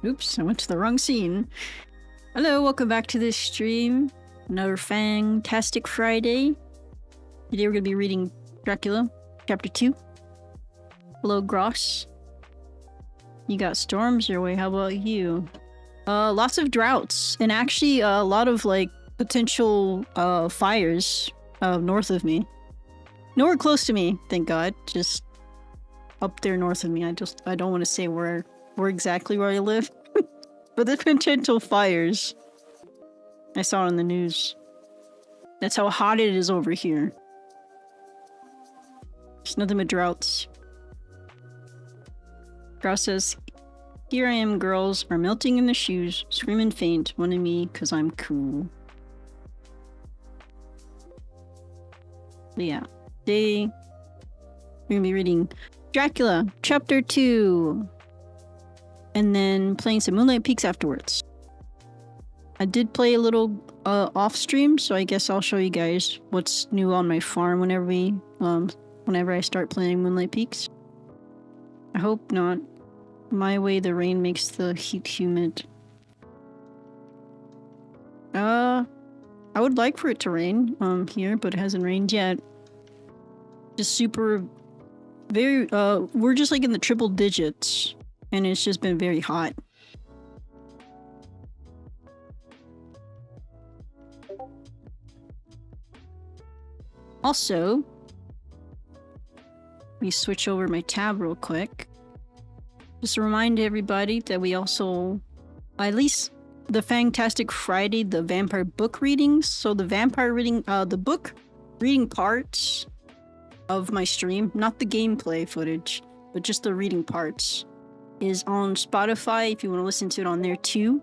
Oops, I went to the wrong scene. Hello, welcome back to this stream. Another FANGtastic Friday. Today we're going to be reading Dracula, Chapter 2. Hello, Gross. You got storms your way, how about you? Lots of droughts, and actually a lot of, like, potential fires north of me. Nowhere close to me, thank God. Just up there north of me. I don't want to say where exactly where I live. But the potential fires. I saw it on the news. That's how hot it is over here. There's nothing but droughts. Grouse says, "Here I am, girls are melting in the shoes, scream and faint, wanting me cause I'm cool." But yeah, today we're gonna be reading Dracula, Chapter 2. And then playing some Moonlight Peaks afterwards. I did play a little off stream, so I guess I'll show you guys what's new on my farm whenever I start playing Moonlight Peaks. I hope not. My way the rain makes the heat humid. I would like for it to rain here, but it hasn't rained yet. Just we're just like in the triple digits. And it's just been very hot. Also, let me switch over my tab real quick. Just to remind everybody that we also, at least the FANGtastic Friday, the vampire book readings. So the vampire reading, the book reading parts of my stream, not the gameplay footage, but just the reading parts, is on Spotify if you want to listen to it on there too.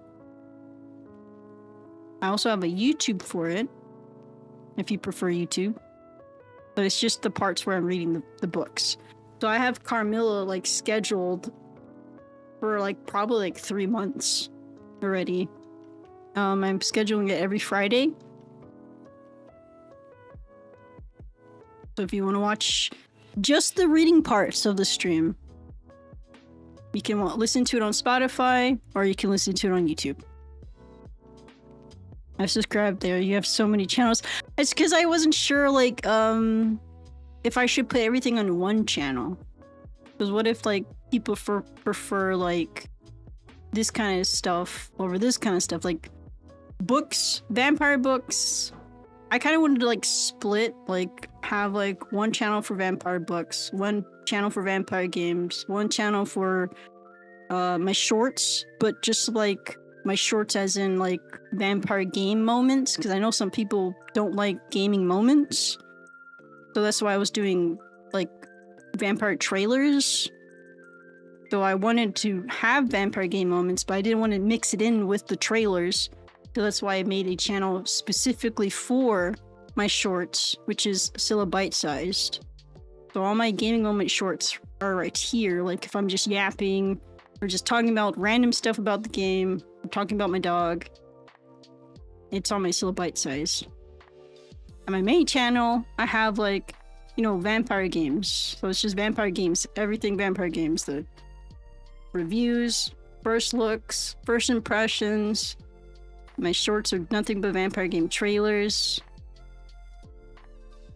I also have a YouTube for it, if you prefer YouTube. But it's just the parts where I'm reading the books. So I have Carmilla like scheduled for like probably like 3 months already. I'm scheduling it every Friday. So if you want to watch just the reading parts of the stream, you can listen to it on Spotify, or you can listen to it on YouTube. I've subscribed there. You have so many channels. It's because I wasn't sure, like, if I should put everything on one channel. Because what if, like, people prefer, like, this kind of stuff over this kind of stuff? Like, books, vampire books. I kind of wanted to, like, split, like, have, like, one channel for vampire books, one channel for vampire games, one channel for my shorts, but just like my shorts as in like vampire game moments, because I know some people don't like gaming moments, so that's why I was doing like vampire trailers. So I wanted to have vampire game moments, but I didn't want to mix it in with the trailers, so that's why I made a channel specifically for my shorts, which is Scylla bite-sized. So all my gaming moment shorts are right here. Like if I'm just yapping or just talking about random stuff about the game, or talking about my dog, it's on my Scylla bite size. On my main channel, I have like, you know, vampire games. So it's just vampire games, everything vampire games. The reviews, first looks, first impressions. My shorts are nothing but vampire game trailers.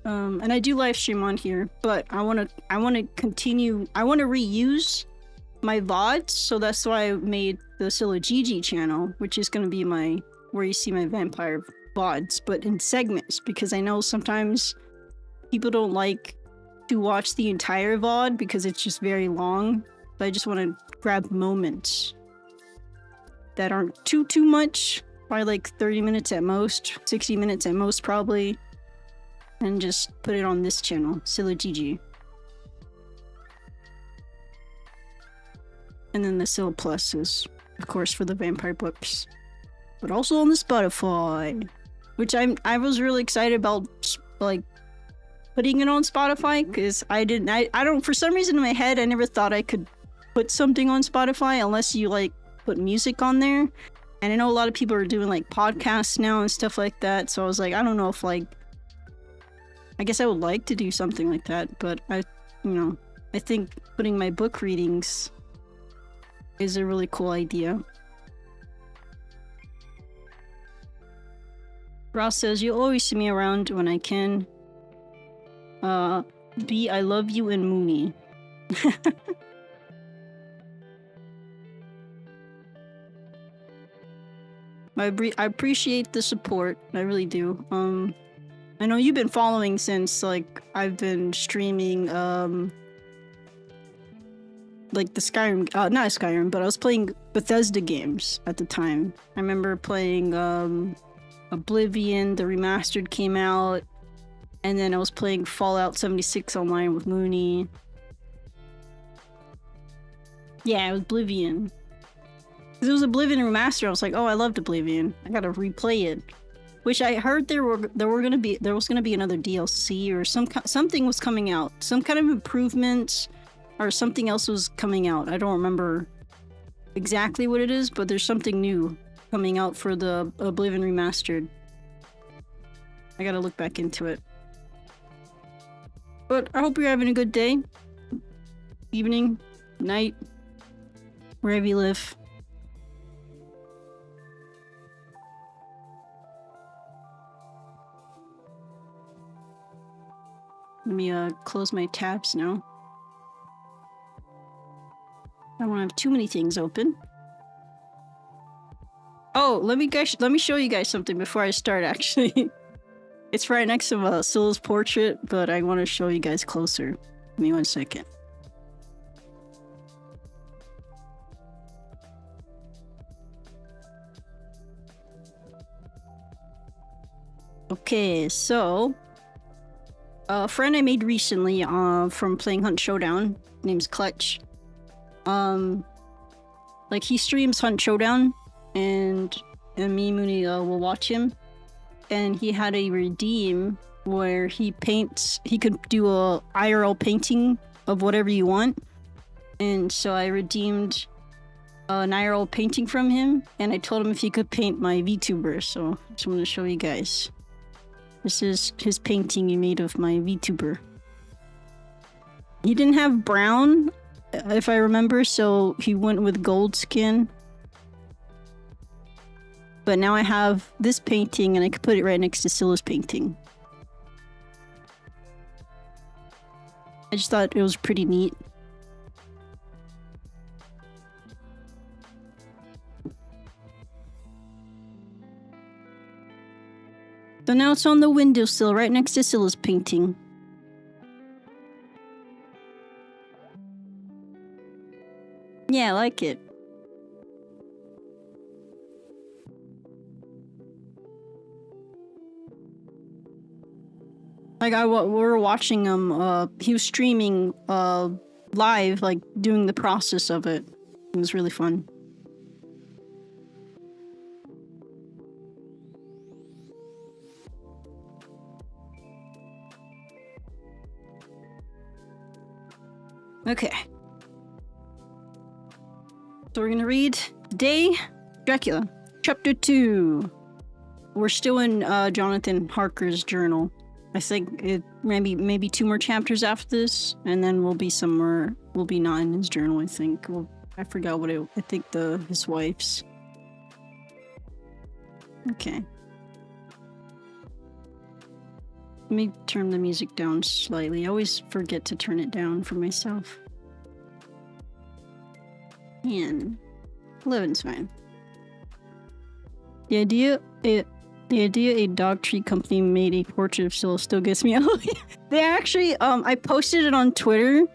And I do live stream on here, but I want to continue. I want to reuse my VODs, so that's why I made the Scylla GG channel, which is going to be where you see my vampire VODs, but in segments, because I know sometimes people don't like to watch the entire VOD because it's just very long. But I just want to grab moments that aren't too much, probably like 30 minutes at most, 60 minutes at most probably. And just put it on this channel, Scylla GG. And then the Scylla Plus is, of course, for the vampire books. But also on the Spotify. Which I was really excited about, like, putting it on Spotify, because I don't, for some reason in my head, I never thought I could put something on Spotify unless you, like, put music on there. And I know a lot of people are doing, like, podcasts now and stuff like that, so I was like, I don't know if, like, I guess I would like to do something like that, but I think putting my book readings is a really cool idea. Ross says, you'll always see me around when I can. B, I love you, and Mooney. I appreciate the support. I really do. I know you've been following since, like, I've been streaming, like the Skyrim, not Skyrim, but I was playing Bethesda games at the time. I remember playing, Oblivion, the remastered came out, and then I was playing Fallout 76 online with Mooney. Yeah, it was Oblivion. Because it was Oblivion remastered, I was like, oh, I loved Oblivion. I gotta replay it. Which I heard there was gonna be another DLC or something was coming out. Some kind of improvements or something else was coming out. I don't remember exactly what it is, but there's something new coming out for the Oblivion remastered. I gotta look back into it. But I hope you're having a good day, evening, night, wherever you live. Let me close my tabs now. I don't have too many things open. Oh, let me show you guys something before I start, actually. It's right next to Scylla's portrait, but I want to show you guys closer. Give me 1 second. Okay, so a friend I made recently from playing Hunt Showdown, name's Clutch. Like he streams Hunt Showdown, and me and Mooney will watch him. And he had a redeem where he could do a IRL painting of whatever you want. And so I redeemed an IRL painting from him, and I told him if he could paint my VTuber. So I just want to show you guys. This is his painting he made of my VTuber. He didn't have brown, if I remember, so he went with gold skin. But now I have this painting, and I could put it right next to Scylla's painting. I just thought it was pretty neat. So now it's on the windowsill right next to Scylla's painting. Yeah, I like it. Like we were watching him, he was streaming live, like doing the process of it. It was really fun. Okay. So we're gonna read today, Dracula, Chapter 2. We're still in Jonathan Harker's journal. I think it maybe 2 more chapters after this, and then we'll be somewhere. We'll be not in his journal, I think. I forgot what I think his wife's. Okay. Let me turn the music down slightly. I always forget to turn it down for myself. And 11's fine. The idea a dog treat company made a portrait of Scylla still gets me. They actually, I posted it on Twitter,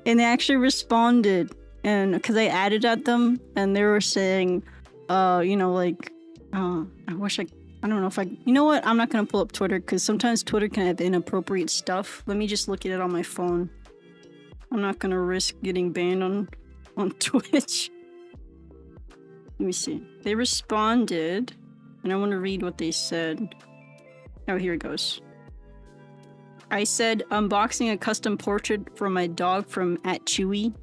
and they actually responded, and because I added at them, and they were saying, you know, like, I don't know if you know what? I'm not gonna pull up Twitter because sometimes Twitter can have inappropriate stuff. Let me just look at it on my phone. I'm not gonna risk getting banned on Twitch. Let me see. They responded, and I want to read what they said. Oh, here it goes. I said, unboxing a custom portrait from my dog from @Chewy.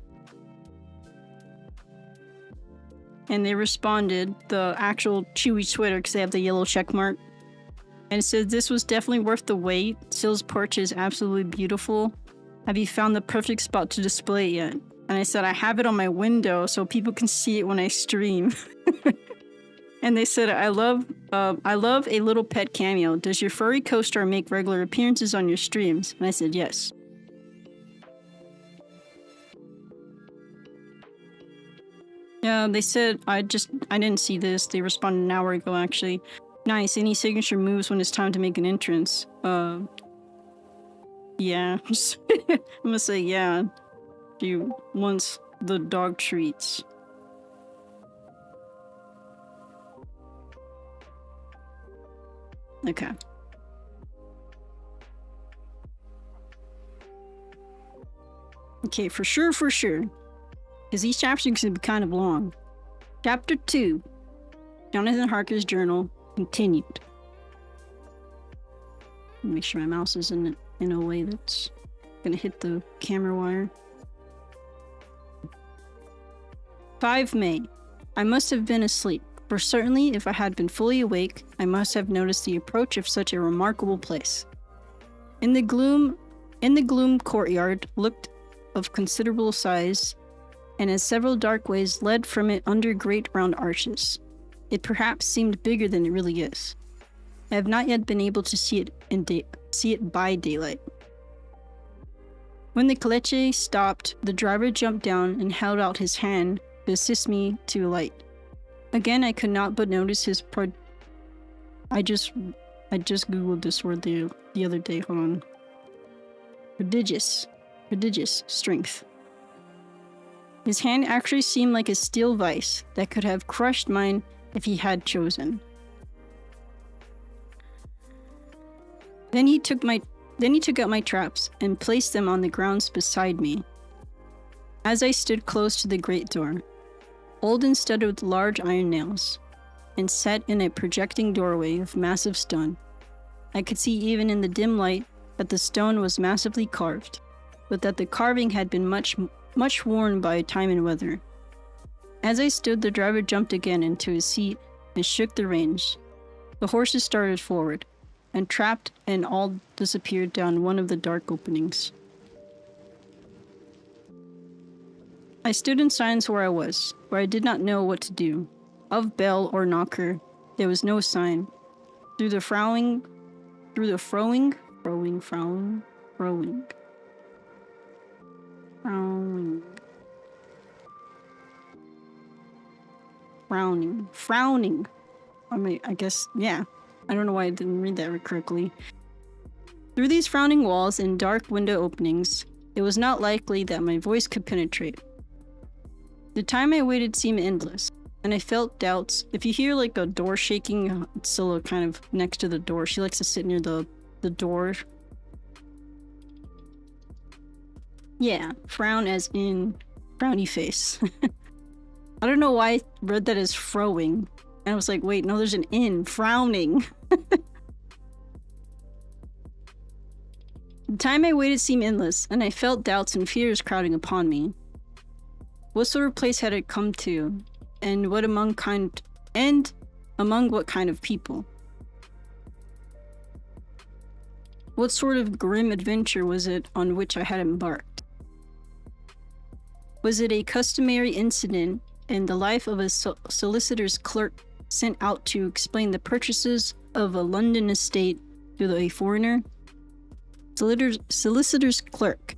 And they responded, the actual Chewy Twitter, because they have the yellow check mark. And it says, this was definitely worth the wait. Scylla's portrait is absolutely beautiful. Have you found the perfect spot to display it yet? And I said, I have it on my window so people can see it when I stream. And they said, I love a little pet cameo. Does your furry co-star make regular appearances on your streams? And I said, yes. Yeah, they said, I didn't see this. They responded an hour ago, actually. Nice. Any signature moves when it's time to make an entrance? Yeah. I'm gonna say, yeah. You wants the dog treats. Okay. Okay, for sure. Because these chapters can be kind of long. Chapter 2. Jonathan Harker's journal continued. Make sure my mouse isn't in a way that's gonna hit the camera wire. 5 May. I must have been asleep, for certainly if I had been fully awake, I must have noticed the approach of such a remarkable place. In the gloom courtyard looked of considerable size, and as several dark ways led from it under great round arches. It perhaps seemed bigger than it really is. I have not yet been able to see it by daylight. When the caleche stopped, the driver jumped down and held out his hand to assist me to alight. Again, I could not but notice his I just googled this word the other day. Hold on. Prodigious strength. His hand actually seemed like a steel vice that could have crushed mine if he had chosen. Then he took out my traps and placed them on the grounds beside me. As I stood close to the great door, old and studded with large iron nails, and set in a projecting doorway of massive stone, I could see even in the dim light that the stone was massively carved, but that the carving had been much worn by time and weather. As I stood, the driver jumped again into his seat and shook the reins. The horses started forward, and trapped and all disappeared down one of the dark openings. I stood in silence where I was, where I did not know what to do. Of bell or knocker, there was no sign. Through the frowning, frowning, I mean, I guess, yeah. I don't know why I didn't read that correctly. Through these frowning walls and dark window openings, it was not likely that my voice could penetrate. The time I waited seemed endless, and I felt doubts. If you hear like a door shaking, it's Scylla kind of next to the door. She likes to sit near the door. Yeah, frown as in frowny face. I don't know why I read that as frowing. And I was like, wait, no, there's an in, frowning. The time I waited seemed endless, and I felt doubts and fears crowding upon me. What sort of place had I come to, and among what kind of people? What sort of grim adventure was it on which I had embarked? Was it a customary incident in the life of a solicitor's clerk sent out to explain the purchases of a London estate to a foreigner? Solicitor's clerk.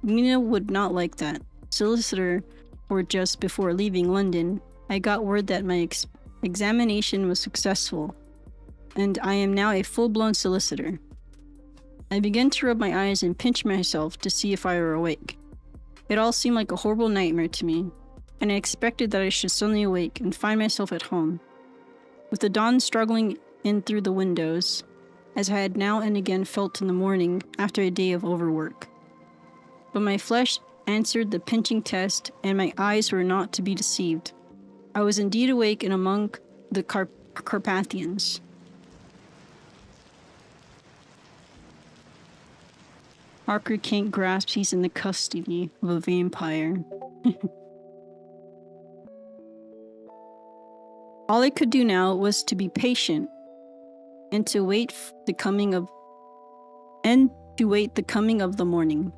Mina would not like that. Solicitor, or just before leaving London, I got word that my examination was successful, and I am now a full-blown solicitor. I began to rub my eyes and pinch myself to see if I were awake. It all seemed like a horrible nightmare to me, and I expected that I should suddenly awake and find myself at home, with the dawn struggling in through the windows, as I had now and again felt in the morning after a day of overwork. But my flesh answered the pinching test, and my eyes were not to be deceived. I was indeed awake and among the Carpathians. Harker can't grasp he's in the custody of a vampire. All I could do now was to be patient and to wait the coming of the morning.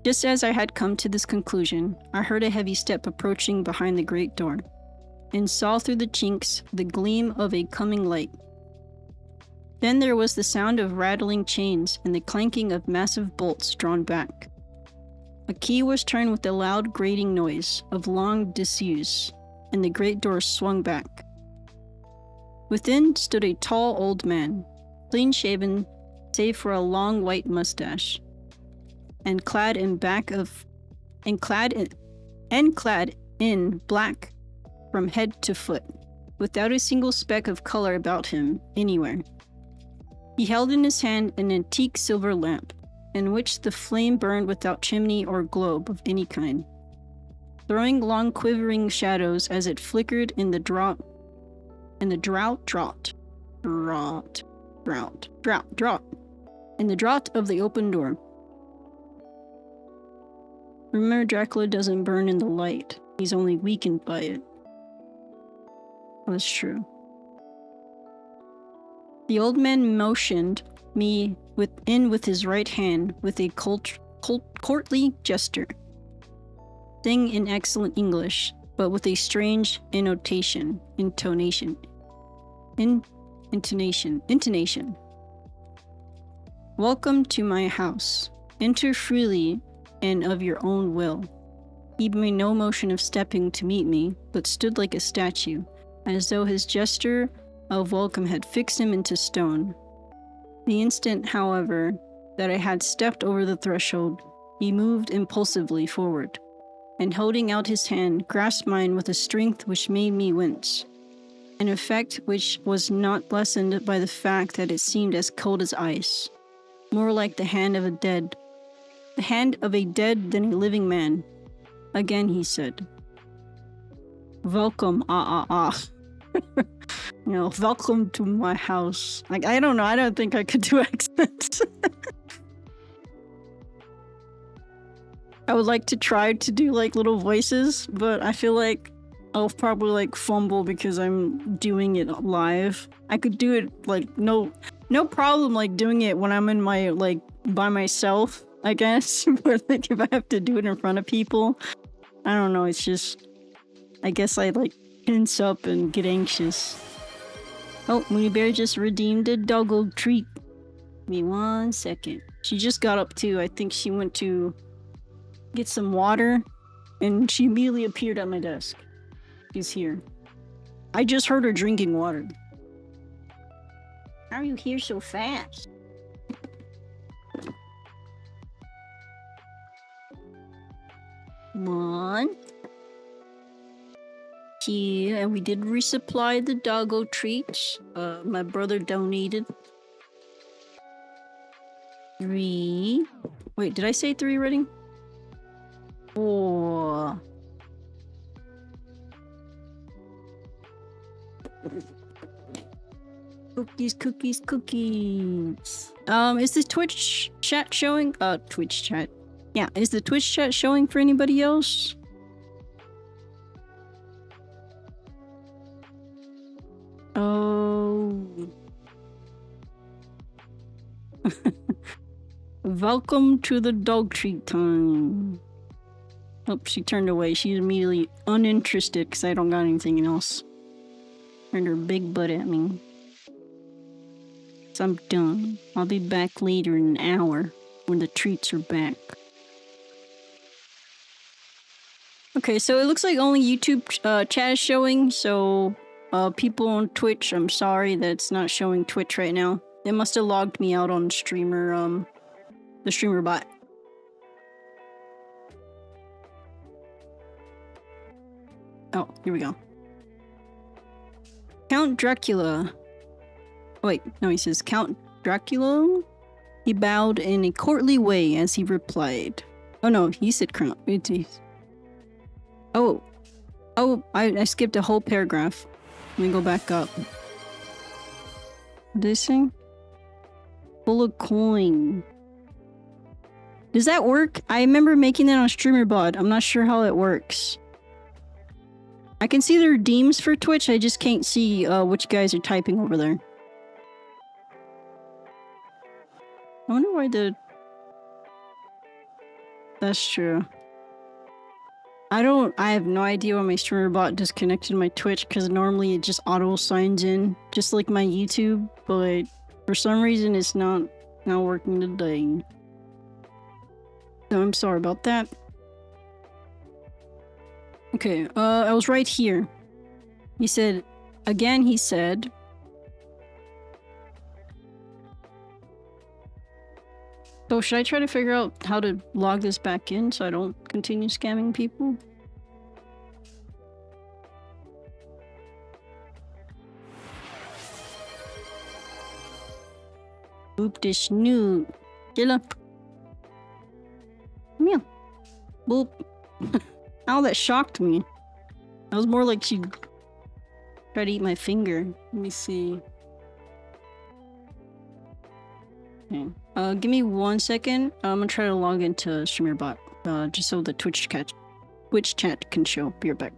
Just as I had come to this conclusion, I heard a heavy step approaching behind the great door, and saw through the chinks the gleam of a coming light. Then there was the sound of rattling chains and the clanking of massive bolts drawn back. A key was turned with a loud grating noise of long disuse, and the great door swung back. Within stood a tall old man, clean-shaven save for a long white mustache, and clad in black from head to foot, without a single speck of color about him anywhere. He held in his hand an antique silver lamp, in which the flame burned without chimney or globe of any kind, throwing long quivering shadows as it flickered in the draught in the draught of the open door. Remember, Dracula doesn't burn in the light. He's only weakened by it. That's true. The old man motioned me with his right hand with a courtly gesture, saying in excellent English, but with a strange intonation. Welcome to my house. Enter freely and of your own will. He made no motion of stepping to meet me, but stood like a statue, as though his gesture of welcome had fixed him into stone. The instant, however, that I had stepped over the threshold, he moved impulsively forward, and holding out his hand, grasped mine with a strength which made me wince, an effect which was not lessened by the fact that it seemed as cold as ice, more like the hand of a dead than a living man. Again he said, "Welcome, welcome to my house." Like, I don't know, I don't think I could do accents. I would like to try to do like little voices, but I feel like I'll probably like fumble because I'm doing it live. I could do it like no problem like doing it when I'm in my like by myself, I guess. But like if I have to do it in front of people, I don't know, it's just, I guess I like tense up and get anxious. Oh, Mooney Bear just redeemed a doggo treat. Give me 1 second. She just got up too. I think she went to get some water and she immediately appeared at my desk. She's here. I just heard her drinking water. How are you here so fast? One. Two. And we did resupply the doggo treats. My brother donated. 3. Wait, did I say 3 already? 4. Cookies. Is the Twitch chat showing? Twitch chat. Yeah, is the Twitch chat showing for anybody else? Oh. Welcome to the dog treat time. Oh, she turned away. She's immediately uninterested because I don't got anything else. Turned her big butt at me. So I'm done. I'll be back later in an hour when the treats are back. Okay, so it looks like only YouTube chat is showing, so people on Twitch, I'm sorry that it's not showing Twitch right now. They must have logged me out on streamer, the streamer bot. Oh, here we go. Count Dracula. Wait, no, he says Count Dracula? He bowed in a courtly way as he replied. Oh no, he said Count. Oh, I skipped a whole paragraph. Let me go back up. This thing? Full of coin. Does that work? I remember making that on StreamerBot. I'm not sure how it works. I can see the redeems for Twitch, I just can't see which guys are typing over there. I wonder why the... That's true. I have no idea why my streamer bot disconnected my Twitch, because normally it just auto signs in, just like my YouTube, but for some reason it's not working today. So I'm sorry about that. Okay, I was right here. He said, again he said, so should I try to figure out how to log this back in so I don't continue scamming people? Boop this snoot. Scylla. Come here. Boop. Ow, that shocked me. That was more like she tried to eat my finger. Let me see. Okay. Give me 1 second. I'm gonna try to log into StreamerBot. Just so the Twitch chat can show. Be right back.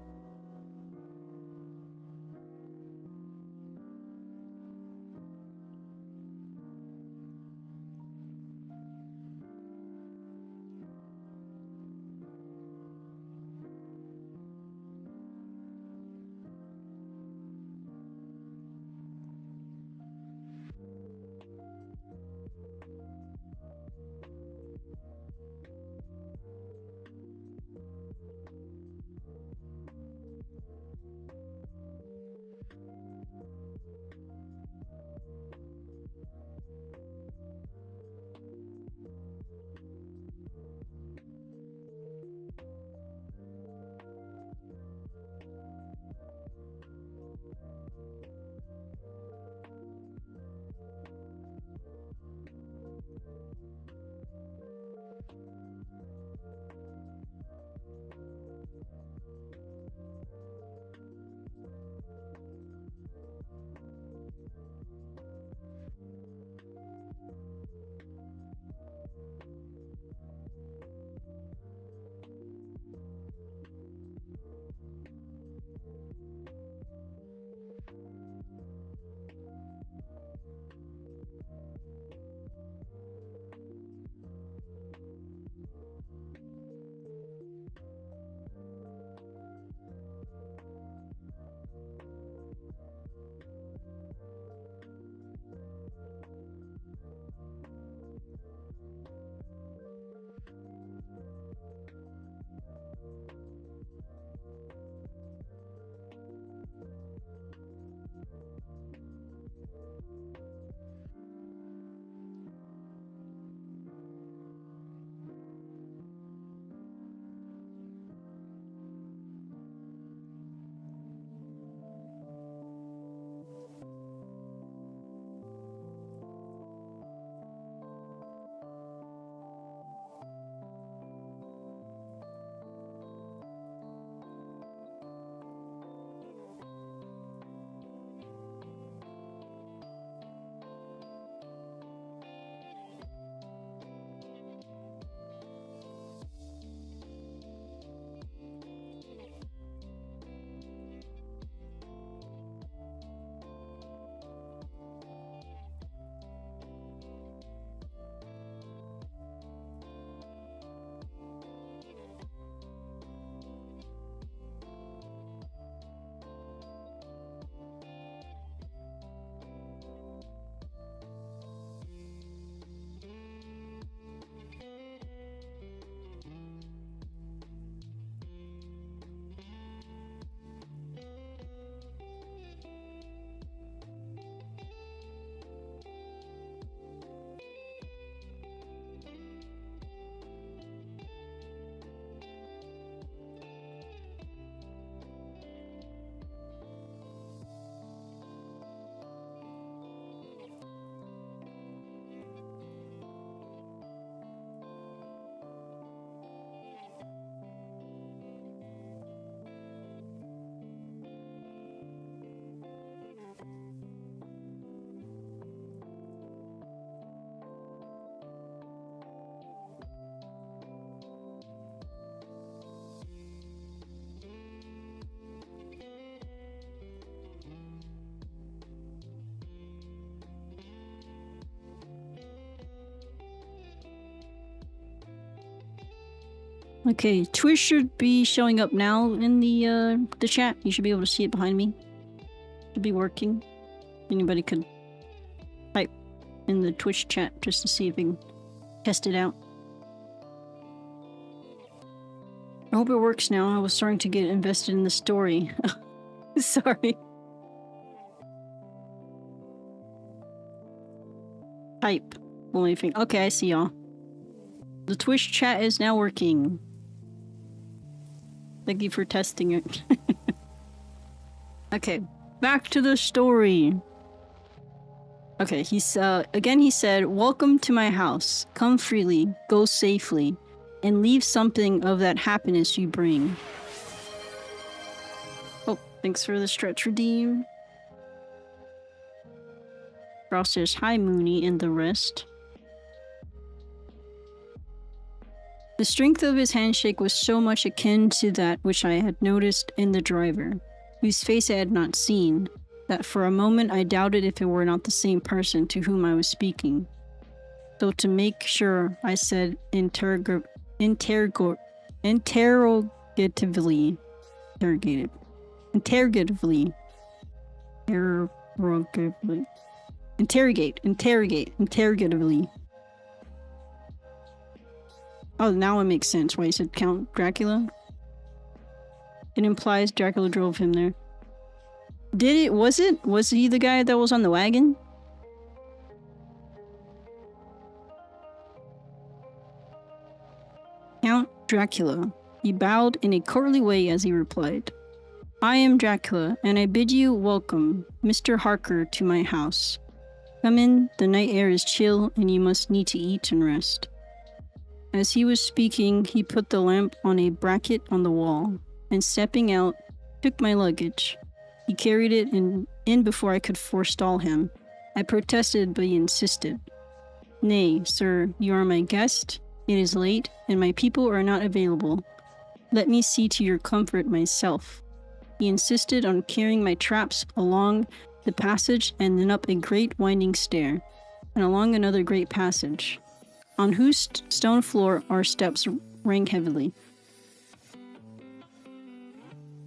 Okay, Twitch should be showing up now in the chat. You should be able to see it behind me. Should be working. Anybody could type in the Twitch chat just to see if we can test it out. I hope it works now. I was starting to get invested in the story. Sorry. Type. Only thing. Okay, I see y'all. The Twitch chat is now working. Thank you for testing it. Okay, back to the story. Okay, again he said, "Welcome to my house. Come freely, go safely, and leave something of that happiness you bring." Oh, thanks for the stretch redeem. Ross says, "Hi Mooney," and the rest. The strength of his handshake was so much akin to that which I had noticed in the driver, whose face I had not seen, that for a moment I doubted if it were not the same person to whom I was speaking. So to make sure, I said interrogatively, interrogatively. Oh, now it makes sense why he said Count Dracula. It implies Dracula drove him there. Was he the guy that was on the wagon? Count Dracula. He bowed in a courtly way as he replied, "I am Dracula, and I bid you welcome, Mr. Harker, to my house. Come in, the night air is chill, and you must need to eat and rest." As he was speaking, he put the lamp on a bracket on the wall, and stepping out, took my luggage. He carried it in before I could forestall him. I protested, but he insisted. "Nay, sir, you are my guest. It is late, and my people are not available. Let me see to your comfort myself." He insisted on carrying my traps along the passage and then up a great winding stair, and along another great passage, on whose stone floor our steps rang heavily.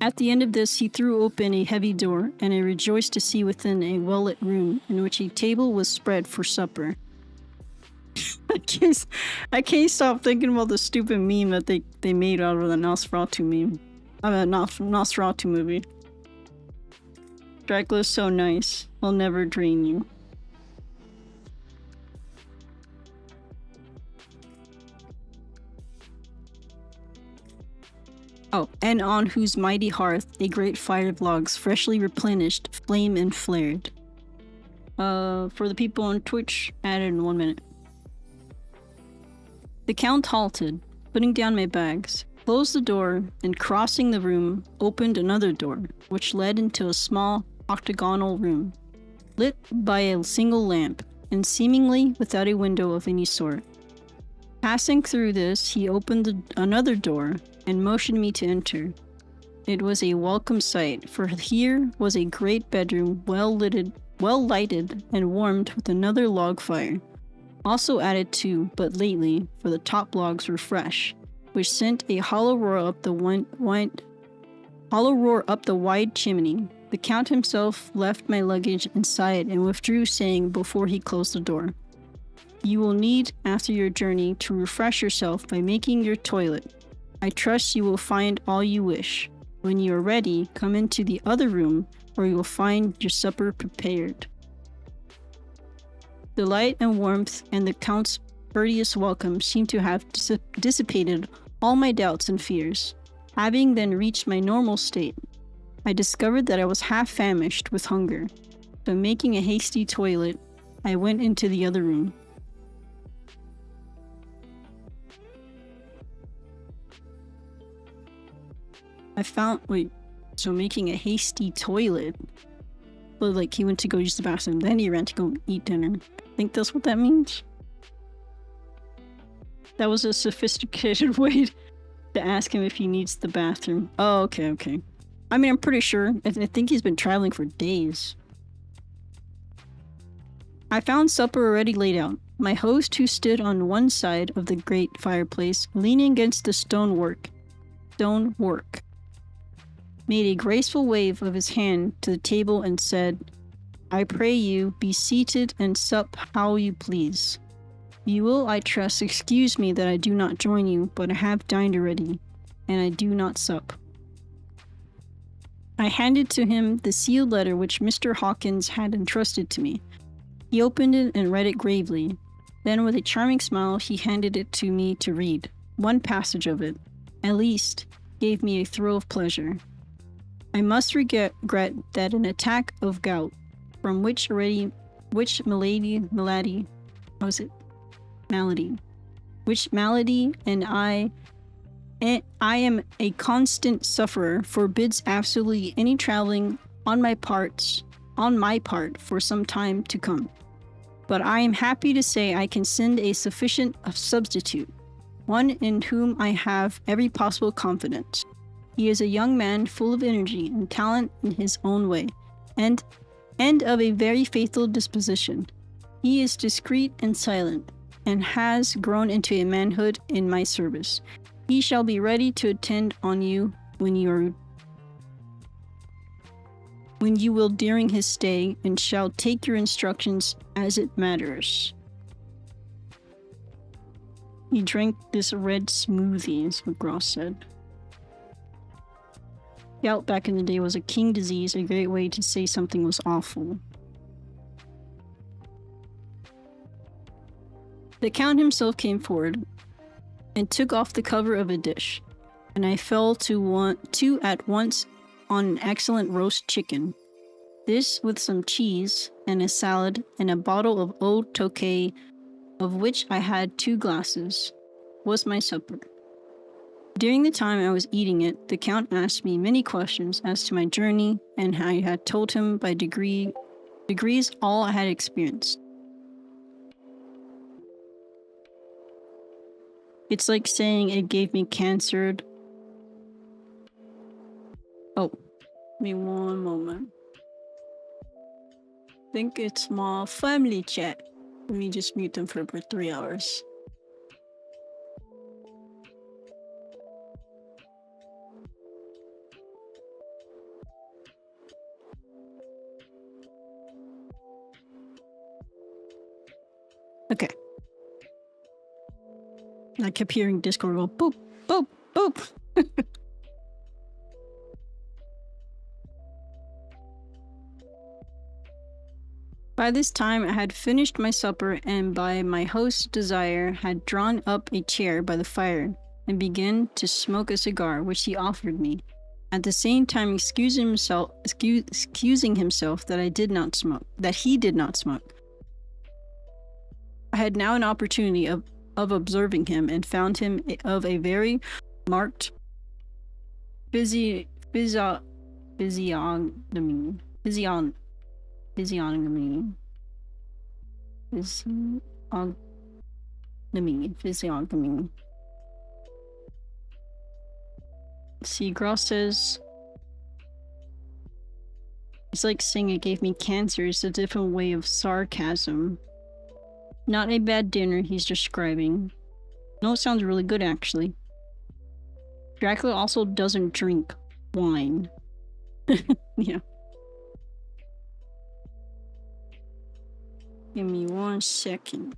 At the end of this, he threw open a heavy door, and I rejoiced to see within a well-lit room in which a table was spread for supper. I can't stop thinking about the stupid meme that they made out of the Nosferatu meme. Nosferatu movie. Dracula's so nice. He'll never drain you. Oh, and on whose mighty hearth a great fire of logs, freshly replenished, flame and flared. For the people on Twitch, added in 1 minute. The Count halted, putting down my bags, closed the door, and crossing the room, opened another door, which led into a small, octagonal room, lit by a single lamp, and seemingly without a window of any sort. Passing through this, he opened another door, and motioned me to enter. It was a welcome sight, for here was a great bedroom well lighted and warmed with another log fire, also added to, but lately, for the top logs were fresh, which sent a hollow roar up the wide chimney. The Count himself left my luggage inside and withdrew, saying before he closed the door, "You will need, after your journey, to refresh yourself by making your toilet. I trust you will find all you wish. When you are ready, come into the other room, where you will find your supper prepared." The light and warmth and the Count's courteous welcome seemed to have dissipated all my doubts and fears. Having then reached my normal state, I discovered that I was half famished with hunger. So making a hasty toilet, I went into the other room. Making a hasty toilet. But like he went to go use the bathroom, then he ran to go eat dinner. I think that's what that means. That was a sophisticated way to ask him if he needs the bathroom. Oh, okay. I mean, I'm pretty sure. I think he's been traveling for days. I found supper already laid out. My host, who stood on one side of the great fireplace, leaning against the stonework, made a graceful wave of his hand to the table and said, "I pray you, be seated and sup how you please. You will, I trust, excuse me that I do not join you, but I have dined already, and I do not sup." I handed to him the sealed letter which Mr. Hawkins had entrusted to me. He opened it and read it gravely. Then, with a charming smile, he handed it to me to read. One passage of it, at least, gave me a thrill of pleasure. "I must regret that an attack of gout, from which malady, and I am a constant sufferer, forbids absolutely any traveling on my part for some time to come. But I am happy to say I can send a sufficient substitute, one in whom I have every possible confidence. He is a young man full of energy and talent in his own way, and of a very faithful disposition. He is discreet and silent, and has grown into a manhood in my service. He shall be ready to attend on you when you will during his stay, and shall take your instructions as it matters." He drank this red smoothie, is what Gross said. Gout back in the day was a king disease, a great way to say something was awful. The Count himself came forward and took off the cover of a dish, and I fell to at once on an excellent roast chicken. This, with some cheese and a salad and a bottle of old Tokay, of which I had 2 glasses, was my supper. During the time I was eating it, the Count asked me many questions as to my journey, and I had told him by degrees all I had experienced. It's like saying it gave me cancer. Oh, give me one moment. I think it's my family chat. Let me just mute them for about 3 hours. Okay. I kept hearing Discord go boop, boop, boop. By this time, I had finished my supper, and by my host's desire, had drawn up a chair by the fire and began to smoke a cigar, which he offered me, at the same time excusing himself that he did not smoke. I had now an opportunity of observing him, and found him of a very marked physiognomy. See, Gross says, it's like saying it gave me cancer. It's a different way of sarcasm. Not a bad dinner he's describing. No, it sounds really good actually. Dracula also doesn't drink wine. Yeah. Give me 1 second.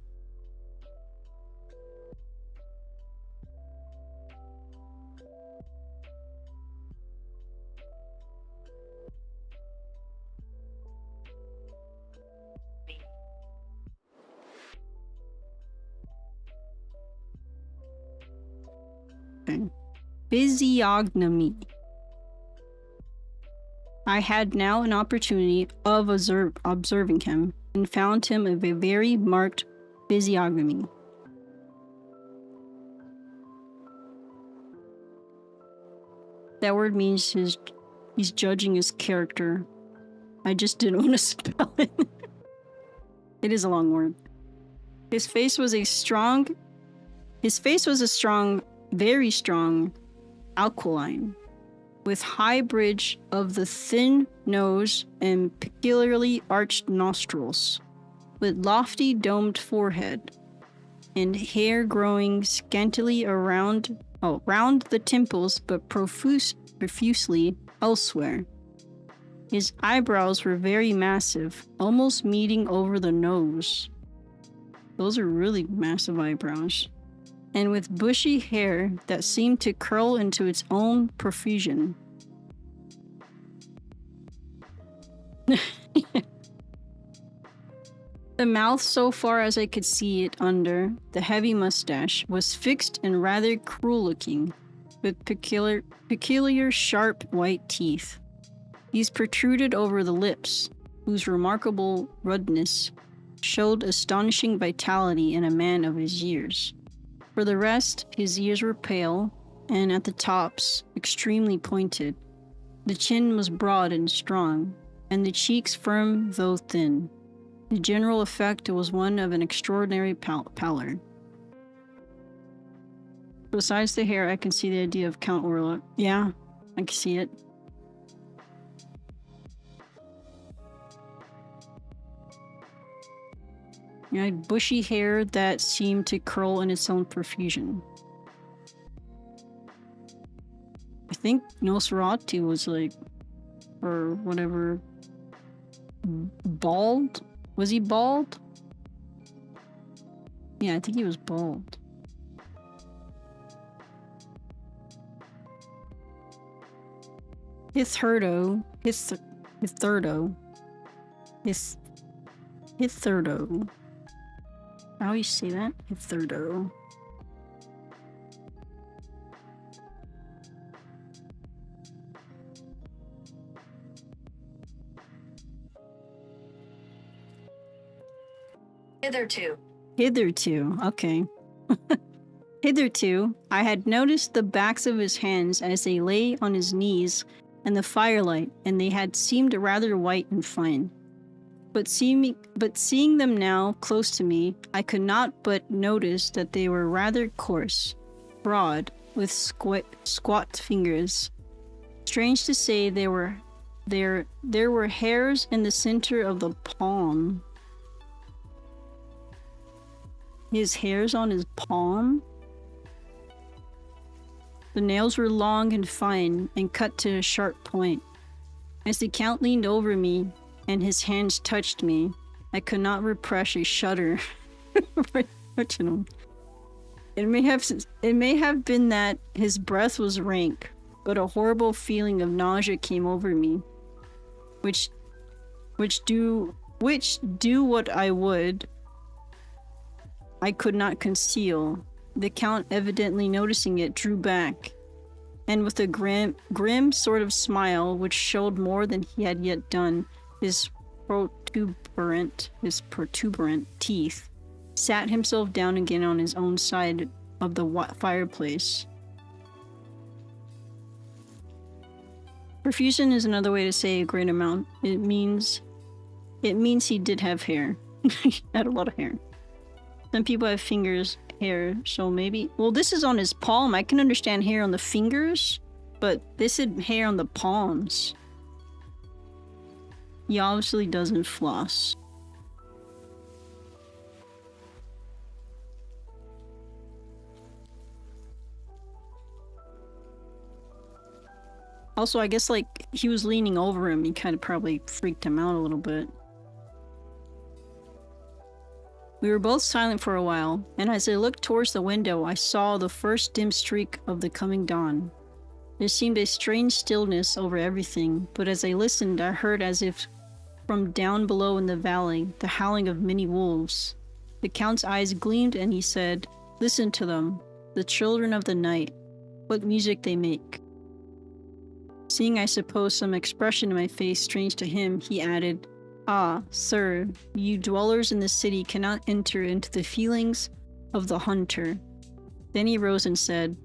Physiognomy. I had now an opportunity of observing him, and found him of a very marked physiognomy. That word means he's judging his character. I just didn't want to spell it. It is a long word. His face was a strong, very strong aquiline, with high bridge of the thin nose and peculiarly arched nostrils, with lofty domed forehead, and hair growing scantily round the temples but profusely elsewhere. His eyebrows were very massive, almost meeting over the nose. Those are really massive eyebrows. And with bushy hair that seemed to curl into its own profusion. The mouth, so far as I could see it under the heavy mustache, was fixed and rather cruel-looking, with peculiar sharp white teeth. These protruded over the lips, whose remarkable ruddness showed astonishing vitality in a man of his years. For the rest, his ears were pale, and at the tops, extremely pointed. The chin was broad and strong, and the cheeks firm though thin. The general effect was one of an extraordinary pallor. Besides the hair, I can see the idea of Count Orlok. Yeah, I can see it. He had bushy hair that seemed to curl in its own profusion. I think Nosferatu was like, or whatever, bald? Was he bald? Yeah, I think he was bald. Hitherto. How do you say that? Hitherto. Hitherto, okay. Hitherto, I had noticed the backs of his hands as they lay on his knees in the firelight, and they had seemed rather white and fine. But seeing them now close to me, I could not but notice that they were rather coarse, broad, with squat fingers. Strange to say, there were hairs in the center of the palm. His hairs on his palm? The nails were long and fine and cut to a sharp point. As the Count leaned over me and his hands touched me, I could not repress a shudder. It may have been that his breath was rank, but a horrible feeling of nausea came over me, which do what I would, I could not conceal. The Count, evidently noticing it, drew back, and with a grim sort of smile which showed more than he had yet done, his protuberant teeth, sat himself down again on his own side of the fireplace. Profusion is another way to say a great amount. It means he did have hair. He had a lot of hair. Some people have fingers, hair, so maybe... Well, this is on his palm. I can understand hair on the fingers, but this is hair on the palms. He obviously doesn't floss. Also, I guess, like, he was leaning over him. He kind of probably freaked him out a little bit. We were both silent for a while, and as I looked towards the window, I saw the first dim streak of the coming dawn. There seemed a strange stillness over everything, but as I listened, I heard, as if from down below in the valley, the howling of many wolves. The Count's eyes gleamed, and he said, "Listen to them, the children of the night. What music they make." Seeing, I suppose, some expression in my face strange to him, he added, "Ah, sir, you dwellers in the city cannot enter into the feelings of the hunter." Then he rose and said,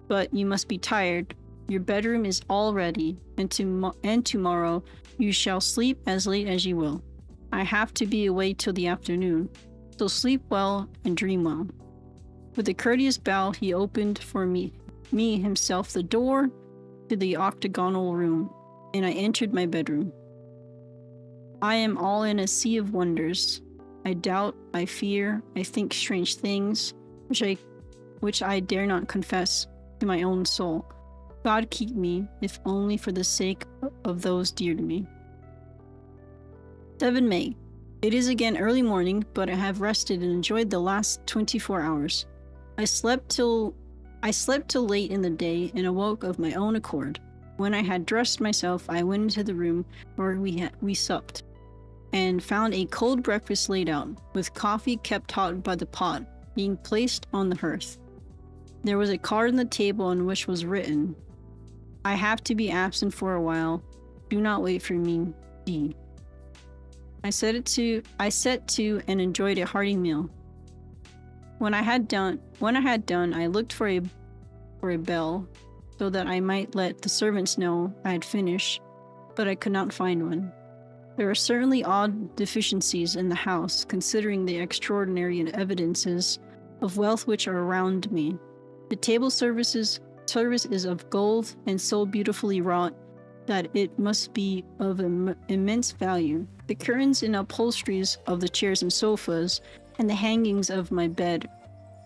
"But you must be tired. Your bedroom is all ready, and tomorrow you shall sleep as late as you will. I have to be away till the afternoon, so sleep well and dream well." With a courteous bow, he opened for me himself the door to the octagonal room, and I entered my bedroom. I am all in a sea of wonders. I doubt, I fear, I think strange things, which I dare not confess to my own soul. God keep me, if only for the sake of those dear to me. 7 May. It is again early morning, but I have rested and enjoyed the last 24 hours. I slept till late in the day and awoke of my own accord. When I had dressed myself, I went into the room where we supped, and found a cold breakfast laid out, with coffee kept hot by the pot, being placed on the hearth. There was a card on the table on which was written, "I have to be absent for a while. Do not wait for me, D." I set to and enjoyed a hearty meal. When I had done, I looked for a bell, so that I might let the servants know I had finished, but I could not find one. There are certainly odd deficiencies in the house, considering the extraordinary evidences of wealth which are around me. The table service is of gold and so beautifully wrought that it must be of immense value. The curtains and upholsteries of the chairs and sofas, and the hangings of my bed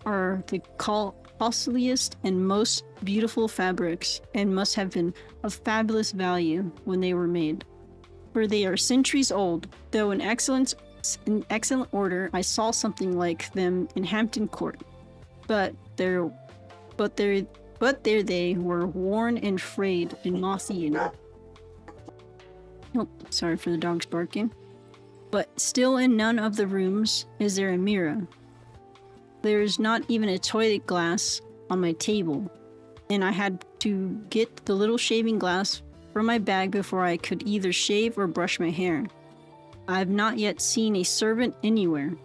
are the costliest and most beautiful fabrics, and must have been of fabulous value when they were made. For they are centuries old, though in excellent order. I saw something like them in Hampton Court, but there they were, worn and frayed and moth-eaten. Oh, sorry for the dogs barking. But still in none of the rooms is there a mirror. There is not even a toilet glass on my table, and I had to get the little shaving glass from my bag before I could either shave or brush my hair. I have not yet seen a servant anywhere,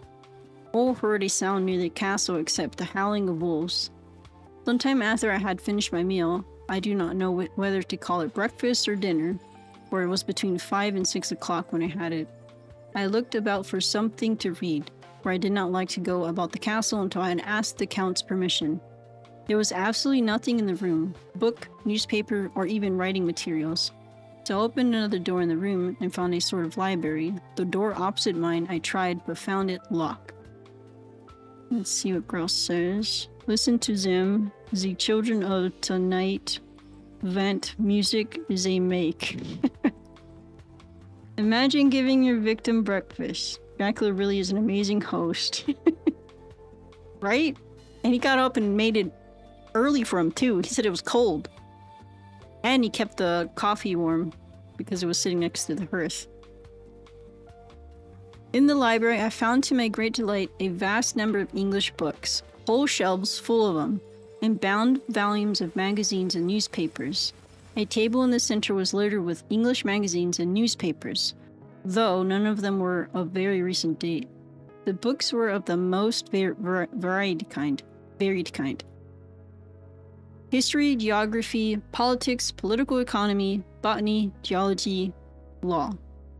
or heard a sound near the castle except the howling of wolves. Sometime after I had finished my meal, I do not know whether to call it breakfast or dinner, for it was between 5 and 6 o'clock when I had it. I looked about for something to read, for I did not like to go about the castle until I had asked the Count's permission. There was absolutely nothing in the room, book, newspaper, or even writing materials. So I opened another door in the room and found a sort of library. The door opposite mine I tried, but found it locked. Let's see what Grouse says. Listen to them, the children of tonight. Vent music is a make. Imagine giving your victim breakfast. Dracula really is an amazing host. Right? And he got up and made it early for him too. He said it was cold. And he kept the coffee warm because it was sitting next to the hearth. In the library, I found to my great delight a vast number of English books, whole shelves full of them, and bound volumes of magazines and newspapers. A table in the center was littered with English magazines and newspapers, though none of them were of very recent date. The books were of the most varied kind. History, geography, politics, political economy, botany, geology, law,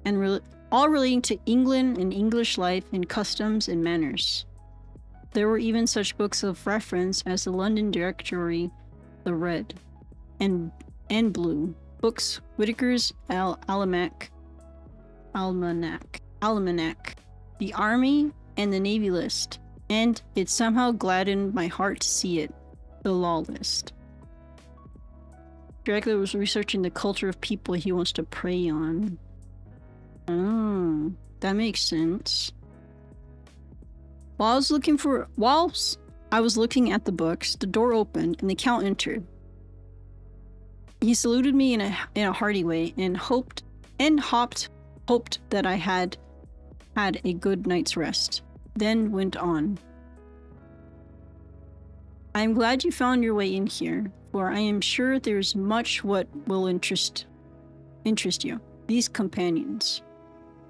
and all relating to England and English life and customs and manners. There were even such books of reference as the London Directory, the Red and Blue books, Whitaker's Almanac, the Army and the Navy list, and it somehow gladdened my heart to see it, the law list. Dracula was researching the culture of people he wants to prey on. Oh, that makes sense. Whilst I was looking at the books, the door opened and the Count entered. He saluted me in a hearty way and hoped that I had a good night's rest. Then went on. I am glad you found your way in here, for I am sure there's much what will interest you, these companions.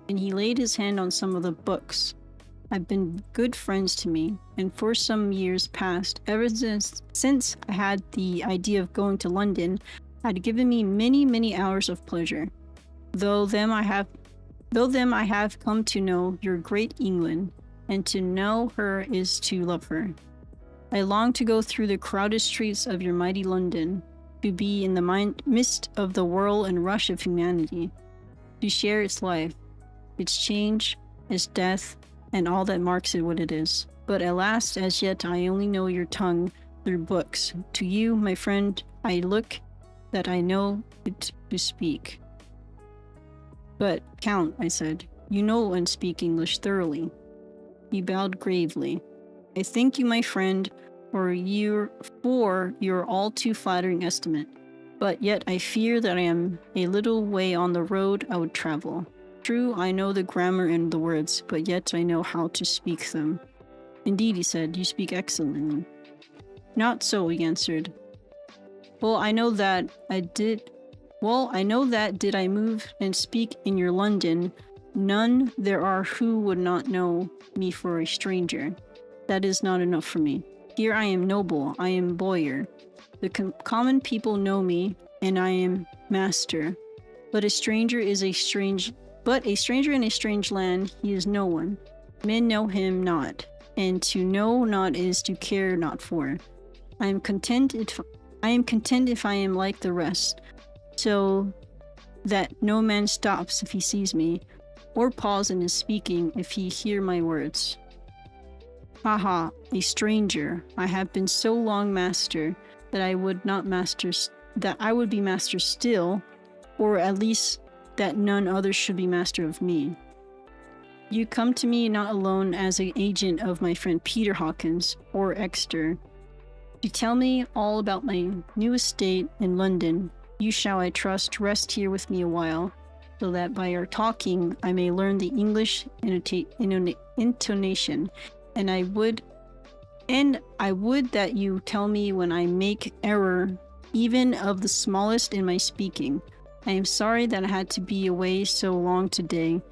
And he laid his hand on some of the books. Have been good friends to me, and for some years past, ever since I had the idea of going to London, had given me many hours of pleasure. Though them I have come to know your great England, and to know her is to love her. I long to go through the crowded streets of your mighty London, to be in the midst of the whirl and rush of humanity, to share its life, its change, its death, and all that marks it what it is. But alas, as yet I only know your tongue through books. To you, my friend, I look that I know it to speak. But, Count, I said, you know and speak English thoroughly. He bowed gravely. I thank you, my friend, for your all too flattering estimate. But yet I fear that I am a little way on the road I would travel. True, I know the grammar and the words, but yet I know how to speak them. Indeed, he said, you speak excellently. Not so, he answered. Well, I know that did I move and speak in your London, none there are who would not know me for a stranger. That is not enough for me. Here I am noble, I am boyar. The common people know me, and I am master. But a stranger in a strange land, he is no one. Men know him not, and to know not is to care not for. I am content if I am like the rest, so that no man stops if he sees me, or pause in his speaking if he hear my words. Haha, a stranger. I have been so long master that I would be master still, or at least that none other should be master of me. You come to me not alone as an agent of my friend Peter Hawkins, or Exeter. To tell me all about my new estate in London, you shall, I trust, rest here with me a while, so that by our talking I may learn the English intonation, and I would that you tell me when I make error, even of the smallest in my speaking. I am sorry that I had to be away so long today,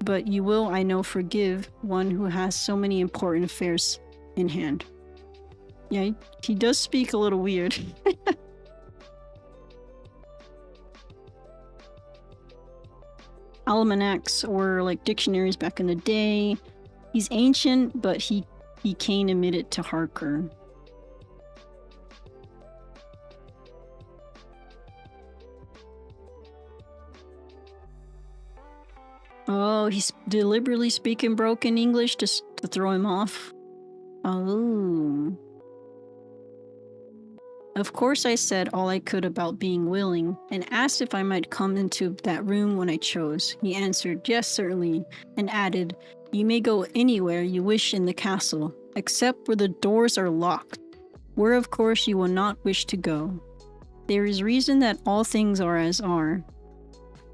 but you will, I know, forgive one who has so many important affairs in hand. Yeah, he does speak a little weird. Almanacs, or like dictionaries back in the day. He's ancient, but he can't admit it to Harker. Oh, he's deliberately speaking broken English just to throw him off. Oh. Of course I said all I could about being willing, and asked if I might come into that room when I chose. He answered, yes, certainly, and added, you may go anywhere you wish in the castle, except where the doors are locked, where of course you will not wish to go. There is reason that all things are as are.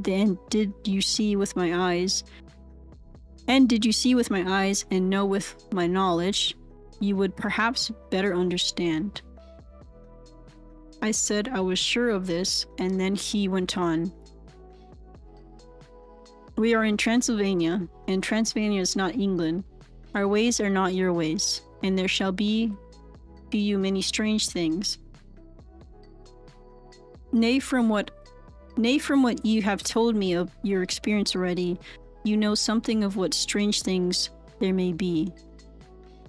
Then did you see with my eyes, and know with my knowledge, you would perhaps better understand. I said I was sure of this, and then he went on. We are in Transylvania, and Transylvania is not England. Our ways are not your ways, and there shall be to you many strange things. Nay, from what you have told me of your experience already, you know something of what strange things there may be.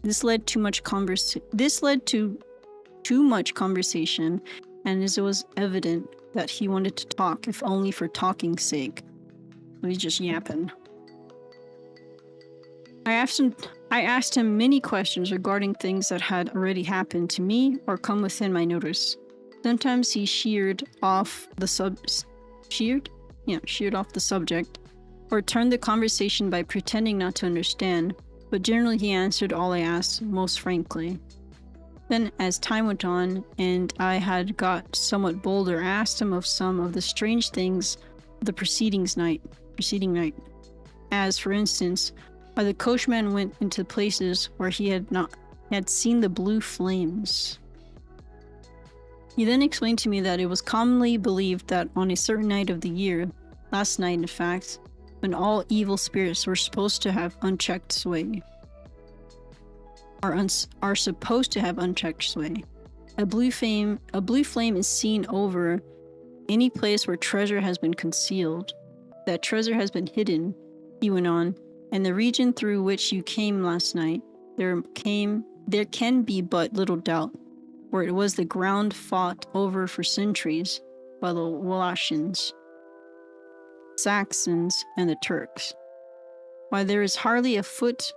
This led to too much conversation, and as it was evident that he wanted to talk, if only for talking's sake. So he's just yapping. I asked him many questions regarding things that had already happened to me or come within my notice. Sometimes he sheared off the subject, or turned the conversation by pretending not to understand, but generally he answered all I asked most frankly. Then, as time went on, and I had got somewhat bolder, I asked him of some of the strange things of the preceding night. As, for instance, why the coachman went into places where he had seen the blue flames. He then explained to me that it was commonly believed that on a certain night of the year, last night in fact, when all evil spirits were supposed to have unchecked sway, are supposed to have unchecked sway. A blue flame is seen over any place where treasure has been concealed. That treasure has been hidden, he went on, and the region through which you came last night, there can be but little doubt, for it was the ground fought over for centuries by the Walachians, Saxons, and the Turks. Why, there is hardly a foot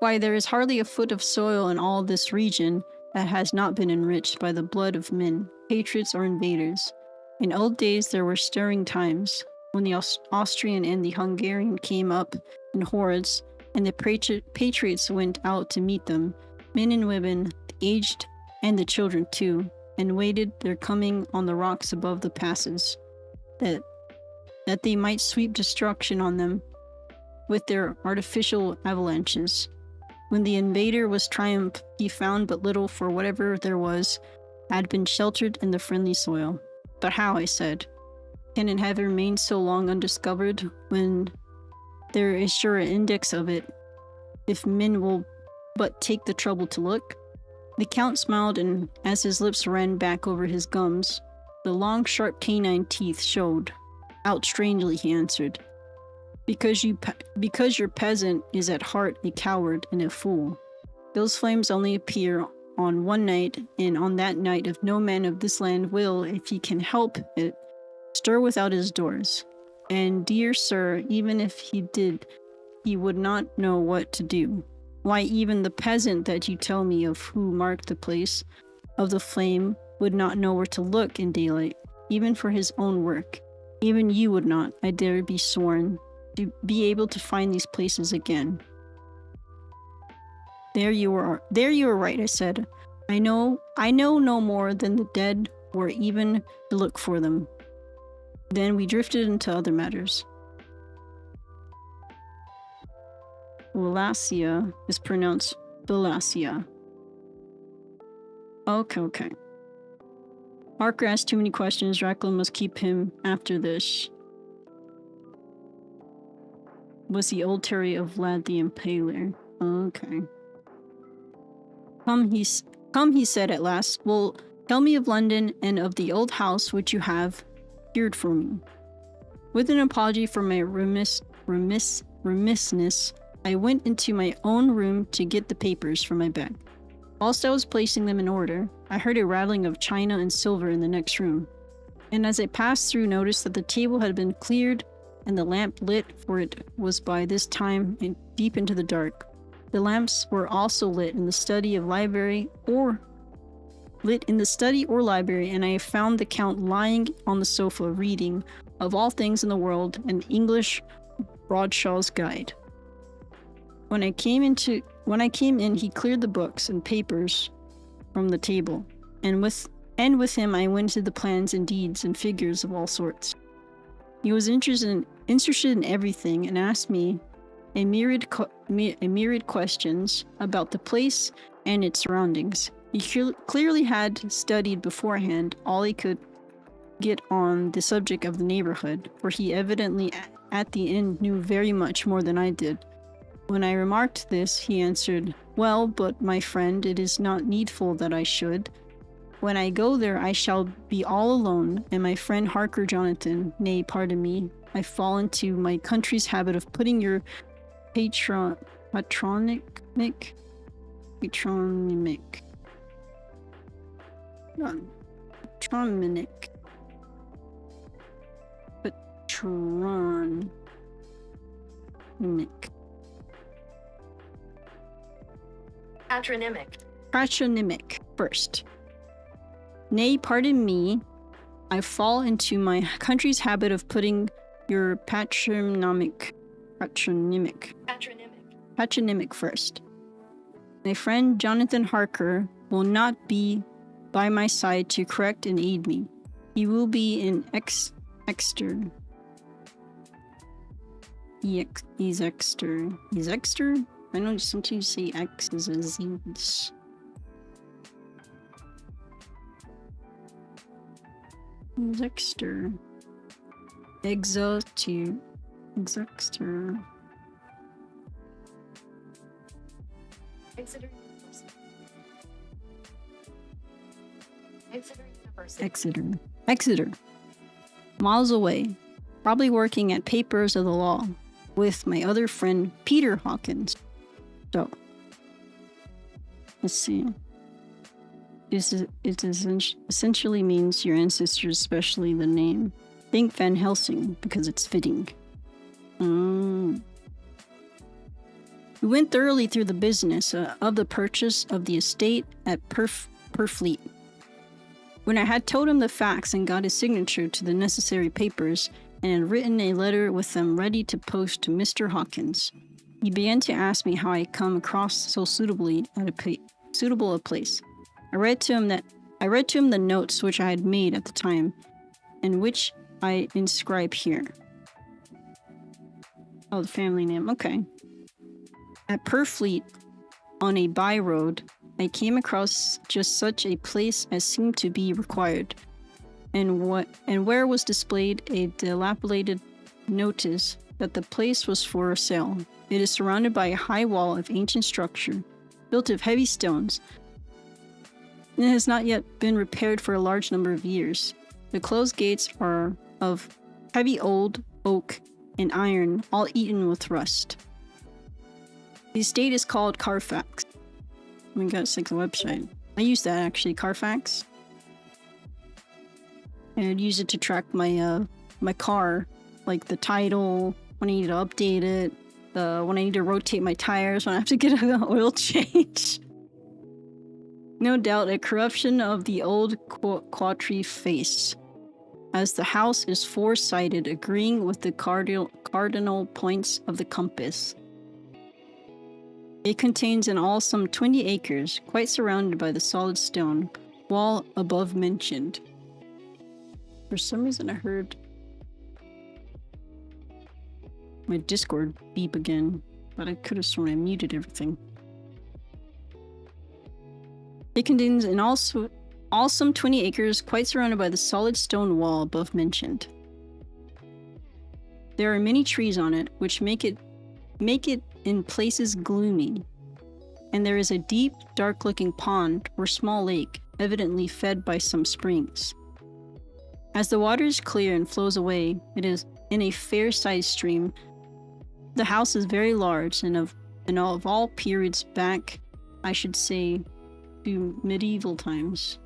Why, there is hardly a foot of soil in all this region that has not been enriched by the blood of men, patriots or invaders. In old days there were stirring times, when the Austrian and the Hungarian came up in hordes, and the patriots went out to meet them, men and women, the aged and the children too, and waited their coming on the rocks above the passes, that they might sweep destruction on them with their artificial avalanches. When the invader was triumphed, he found but little, for whatever there was had been sheltered in the friendly soil. But how, I said, can it have remained so long undiscovered when there is sure an index of it, if men will but take the trouble to look? The Count smiled, and as his lips ran back over his gums, the long, sharp canine teeth showed out strangely, he answered. Because your peasant is at heart a coward and a fool. Those flames only appear on one night, and on that night of no man of this land will, if he can help it, stir without his doors. And, dear sir, even if he did, he would not know what to do. Why, even the peasant that you tell me of who marked the place of the flame would not know where to look in daylight, even for his own work. Even you would not, I dare be sworn, to be able to find these places again. There you are right, I said. I know no more than the dead or even to look for them. Then we drifted into other matters. Wallachia is pronounced Wallachia. Okay. Harker asked too many questions. Dracula must keep him after this. Was the old Terry of Vlad the Impaler. Okay. Come, he said at last. Well, tell me of London and of the old house which you have cured for me. With an apology for my remissness, I went into my own room to get the papers from my bag. Whilst I was placing them in order, I heard a rattling of china and silver in the next room, and as I passed through noticed that the table had been cleared and the lamp lit, for it was by this time deep into the dark. The lamps were also lit in the study or library, and I found the Count lying on the sofa reading, of all things in the world, an English Bradshaw's Guide. When I came in, he cleared the books and papers from the table, and with him I went to the plans and deeds and figures of all sorts. He was interested in everything and asked me a myriad questions about the place and its surroundings. He clearly had studied beforehand all he could get on the subject of the neighborhood, for he evidently at the end knew very much more than I did. When I remarked this, he answered, "Well, but my friend, it is not needful that I should. When I go there, I shall be all alone, and my friend Harker Jonathan, nay, pardon me, I fall into my country's habit of putting your patronymic Patronymic first. Nay, pardon me, I fall into my country's habit of putting your patronymic first. My friend Jonathan Harker will not be by my side to correct and aid me. He will be in Exeter. He's Exeter? I know sometimes you say X is a Z. Exeter. Exeter. Exeter. Miles away. Probably working at Papers of the Law with my other friend Peter Hawkins. So, let's see. It essentially means your ancestors, especially the name. Think Van Helsing, because it's fitting. We went thoroughly through the business of the purchase of the estate at Purfleet. When I had told him the facts and got his signature to the necessary papers, and had written a letter with them ready to post to Mr. Hawkins, he began to ask me how I come across so suitable a place. I read to him the notes which I had made at the time, and which I inscribe here. Oh, the family name. Okay. At Purfleet, on a by road, I came across just such a place as seemed to be required, and where was displayed a dilapidated notice that the place was for sale. It is surrounded by a high wall of ancient structure, built of heavy stones, and it has not yet been repaired for a large number of years. The closed gates are of heavy old oak and iron, all eaten with rust. The estate is called Carfax. Oh my god, it's like a website. I use that actually, Carfax. And I'd use it to track my my car, like the title, when I need to update it, when I need to rotate my tires, when I have to get an oil change. No doubt a corruption of the old Quatry face, as the house is four-sided, agreeing with the cardinal points of the compass. It contains in all some 20 acres, quite surrounded by the solid stone wall above mentioned. For some reason I heard my Discord beep again, but I could have sworn I muted everything. It contains in all some 20 acres, quite surrounded by the solid stone wall above mentioned. There are many trees on it, which make it in places gloomy, and there is a deep, dark-looking pond or small lake, evidently fed by some springs. As the water is clear and flows away, it is in a fair-sized stream. The house is very large, and of all periods back, I should say, to medieval times.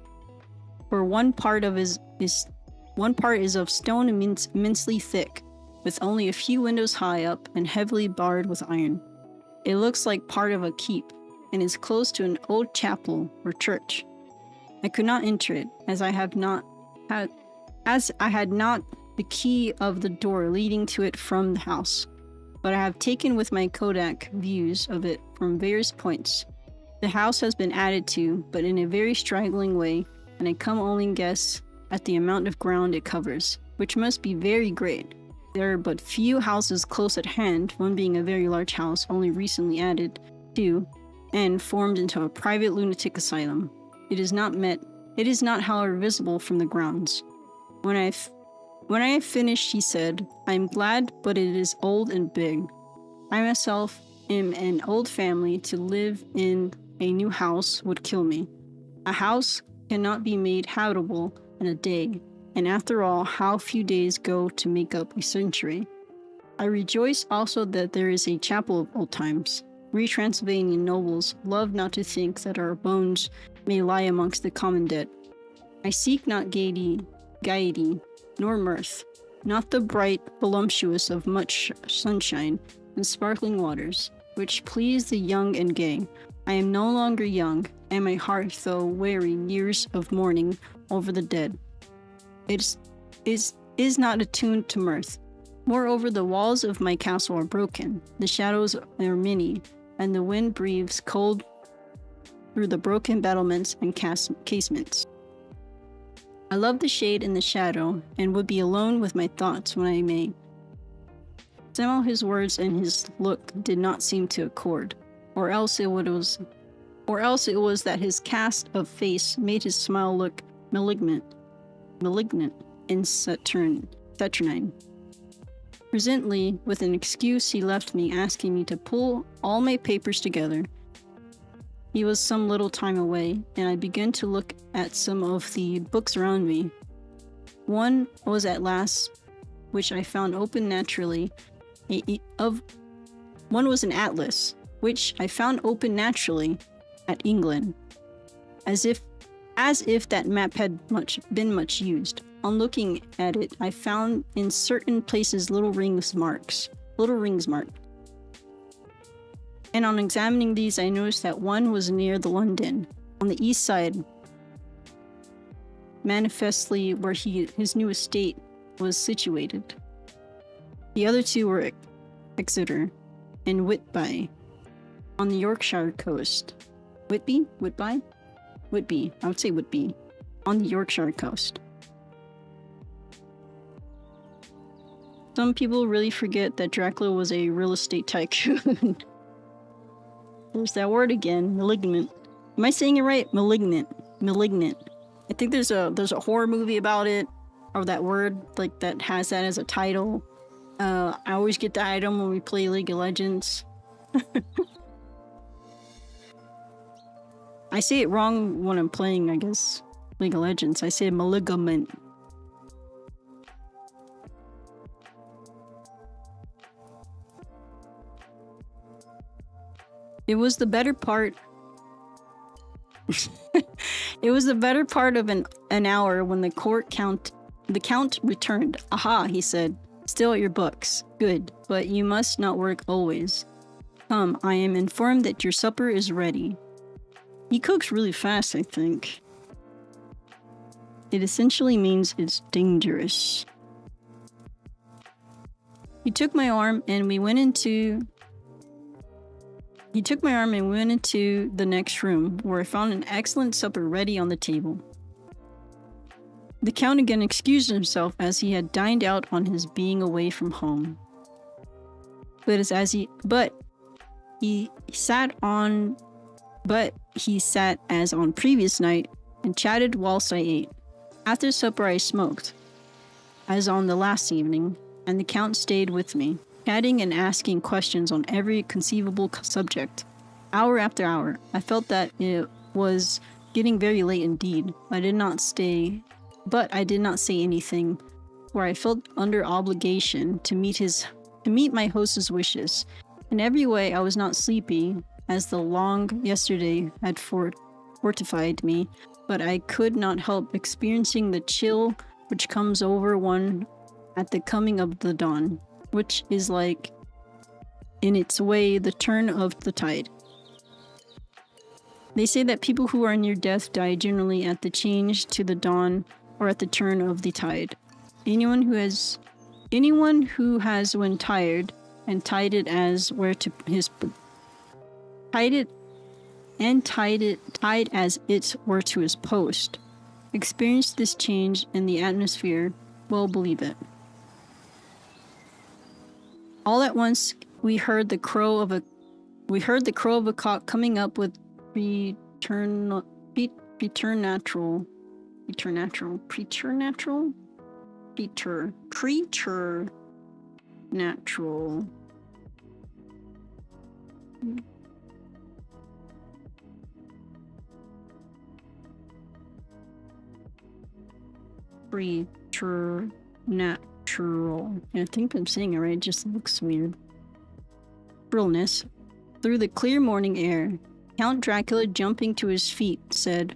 For one part is of stone immensely thick, with only a few windows high up and heavily barred with iron. It looks like part of a keep, and is close to an old chapel or church. I could not enter it, as I had not the key of the door leading to it from the house, but I have taken with my Kodak views of it from various points. The house has been added to, but in a very straggling way, and I can only guess at the amount of ground it covers, which must be very great. There are but few houses close at hand, one being a very large house only recently added to and formed into a private lunatic asylum. It is not, however, visible from the grounds. When I have finished, he said, I am glad, but it is old and big. I myself am an old family. To live in a new house would kill me. A house cannot be made habitable in a day, and after all, how few days go to make up a century. I rejoice also that there is a chapel of old times. We Transylvanian nobles love not to think that our bones may lie amongst the common dead. I seek not gaiety, nor mirth, not the bright voluptuous of much sunshine and sparkling waters, which please the young and gay. I am no longer young, and my heart, though weary years of mourning over the dead, is not attuned to mirth. Moreover, the walls of my castle are broken, the shadows are many, and the wind breathes cold through the broken battlements and casements. I love the shade and the shadow, and would be alone with my thoughts when I may. Somehow his words and his look did not seem to accord, or else it was that his cast of face made his smile look malignant and saturnine. Presently, with an excuse, he left me, asking me to pull all my papers together. He was some little time away, and I began to look at some of the books around me. One was at last, which I found open naturally. One was an atlas, which I found open naturally at England, as if that map had been much used. On looking at it, I found in certain places little rings marked. and on examining these, I noticed that one was near the London, on the east side, manifestly where his new estate was situated. The other two were Exeter and Whitby, on the Yorkshire coast. Whitby? Whitby? Whitby. I would say Whitby, on the Yorkshire coast. Some people really forget that Dracula was a real estate tycoon. There's that word again, malignant. Am I saying it right? Malignant. Malignant. I think there's a horror movie about it, or that word like that has that as a title. I always get the item when we play League of Legends. I say it wrong when I'm playing, I guess, League of Legends. I say malignant. It was the better part. It was the better part of an hour when the count returned. Aha, he said. Still at your books. Good, but you must not work always. Come, I am informed that your supper is ready. He cooks really fast, I think. It essentially means it's dangerous. He took my arm and we went into the next room, where I found an excellent supper ready on the table. The Count again excused himself, as he had dined out on his being away from home. But he sat as on previous night and chatted whilst I ate. After supper I smoked, as on the last evening, and the Count stayed with me, chatting and asking questions on every conceivable subject. Hour after hour, I felt that it was getting very late indeed. I did not say anything, for I felt under obligation to meet my host's wishes. In every way I was not sleepy, as the long yesterday had fortified me, but I could not help experiencing the chill which comes over one at the coming of the dawn, which is like, in its way, the turn of the tide. They say that people who are near death die generally at the change to the dawn or at the turn of the tide. Anyone who has when tired and tied it as where to his tied as it were to his post, experienced this change in the atmosphere, well believe it. All at once we heard the crow of a cock coming up with preternatural I think I'm saying it right, it just looks weird. Shrillness. Through the clear morning air, Count Dracula, jumping to his feet, said,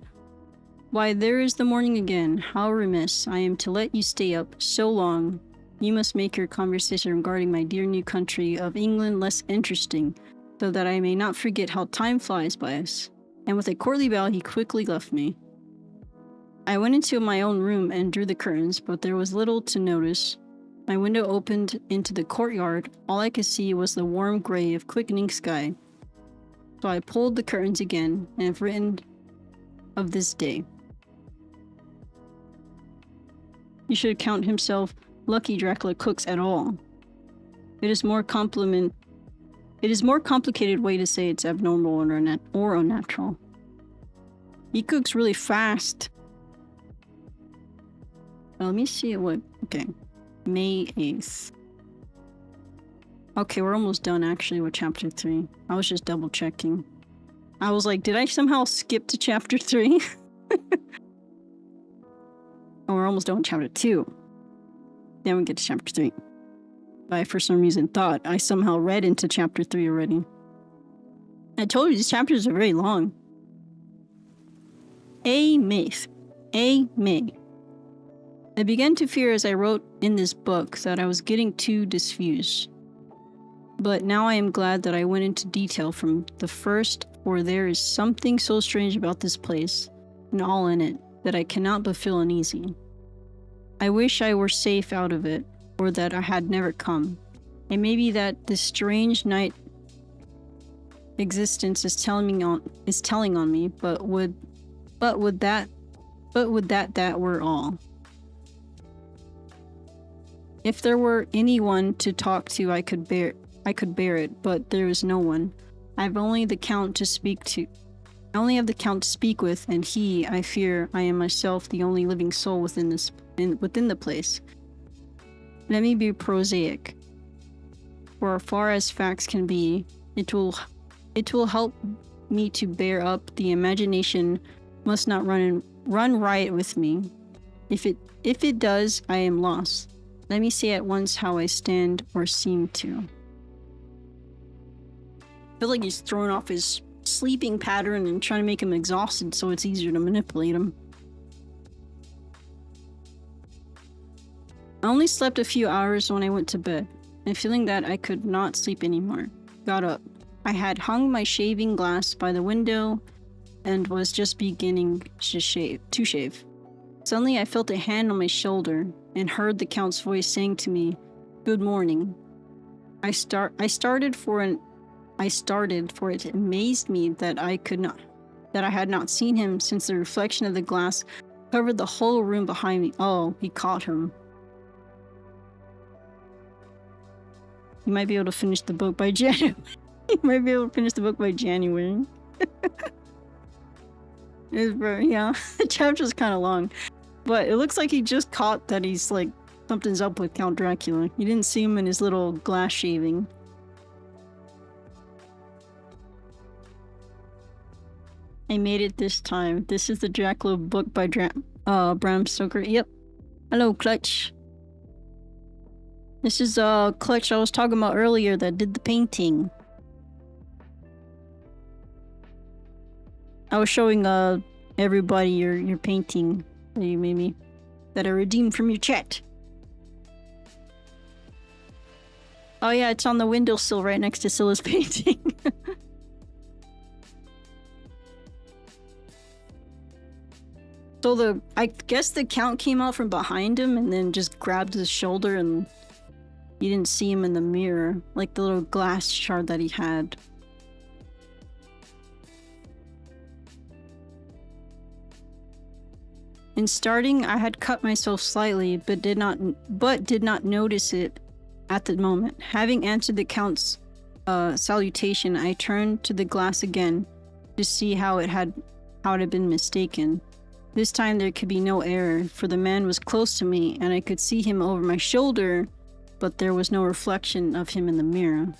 "Why, there is the morning again. How remiss I am to let you stay up so long. You must make your conversation regarding my dear new country of England less interesting, so that I may not forget how time flies by us." And with a courtly bow, he quickly left me. I went into my own room and drew the curtains, but there was little to notice. My window opened into the courtyard. All I could see was the warm gray of quickening sky. So I pulled the curtains again and have written of this day. You should count himself lucky Dracula cooks at all. It is more complicated way to say it's abnormal or unnatural. He cooks really fast. Let me see what. Okay, May 8th. Okay, we're almost done actually with chapter 3. I was just double checking. I was like, did I somehow skip to chapter 3? Oh, we're almost done with chapter 2. Then we get to chapter 3. But I, for some reason, thought I somehow read into chapter 3 already. I told you, these chapters are very long. May. I began to fear as I wrote in this book that I was getting too diffuse. But now I am glad that I went into detail from the first, for there is something so strange about this place, and all in it, that I cannot but feel uneasy. I wish I were safe out of it, or that I had never come. It may be that this strange night existence is telling on me, but would that were all. If there were anyone to talk to, I could bear it, but there is no one. I have only the Count to speak to. I only have the Count to speak with, and he, I fear, I am myself the only living soul within the place. Let me be prosaic. For as far as facts can be, it will help me to bear up. The imagination must not run riot with me. If it does, I am lost. Let me say at once how I stand or seem to. I feel like he's throwing off his sleeping pattern and trying to make him exhausted so it's easier to manipulate him. I only slept a few hours when I went to bed, and feeling that I could not sleep anymore, got up. I had hung my shaving glass by the window and was just beginning to shave. Suddenly I felt a hand on my shoulder and heard the Count's voice saying to me, "Good morning." I started, for it amazed me that I had not seen him, since the reflection of the glass covered the whole room behind me. Oh, he caught him. He might be able to finish the book by January. Yeah, the chapter's kind of long. But it looks like he just caught that he's like, something's up with Count Dracula. You didn't see him in his little glass shaving. I made it this time. This is the Dracula book by Bram Stoker. Yep. Hello, Clutch. This is Clutch I was talking about earlier that did the painting. I was showing everybody your painting that you made me, that I redeemed from your chat. Oh yeah, it's on the windowsill right next to Scylla's painting. So I guess the Count came out from behind him and then just grabbed his shoulder, and you didn't see him in the mirror, like the little glass shard that he had. In starting, I had cut myself slightly, but did not notice it at the moment. Having answered the Count's salutation, I turned to the glass again to see how it had been mistaken. This time there could be no error, for the man was close to me, and I could see him over my shoulder, but there was no reflection of him in the mirror.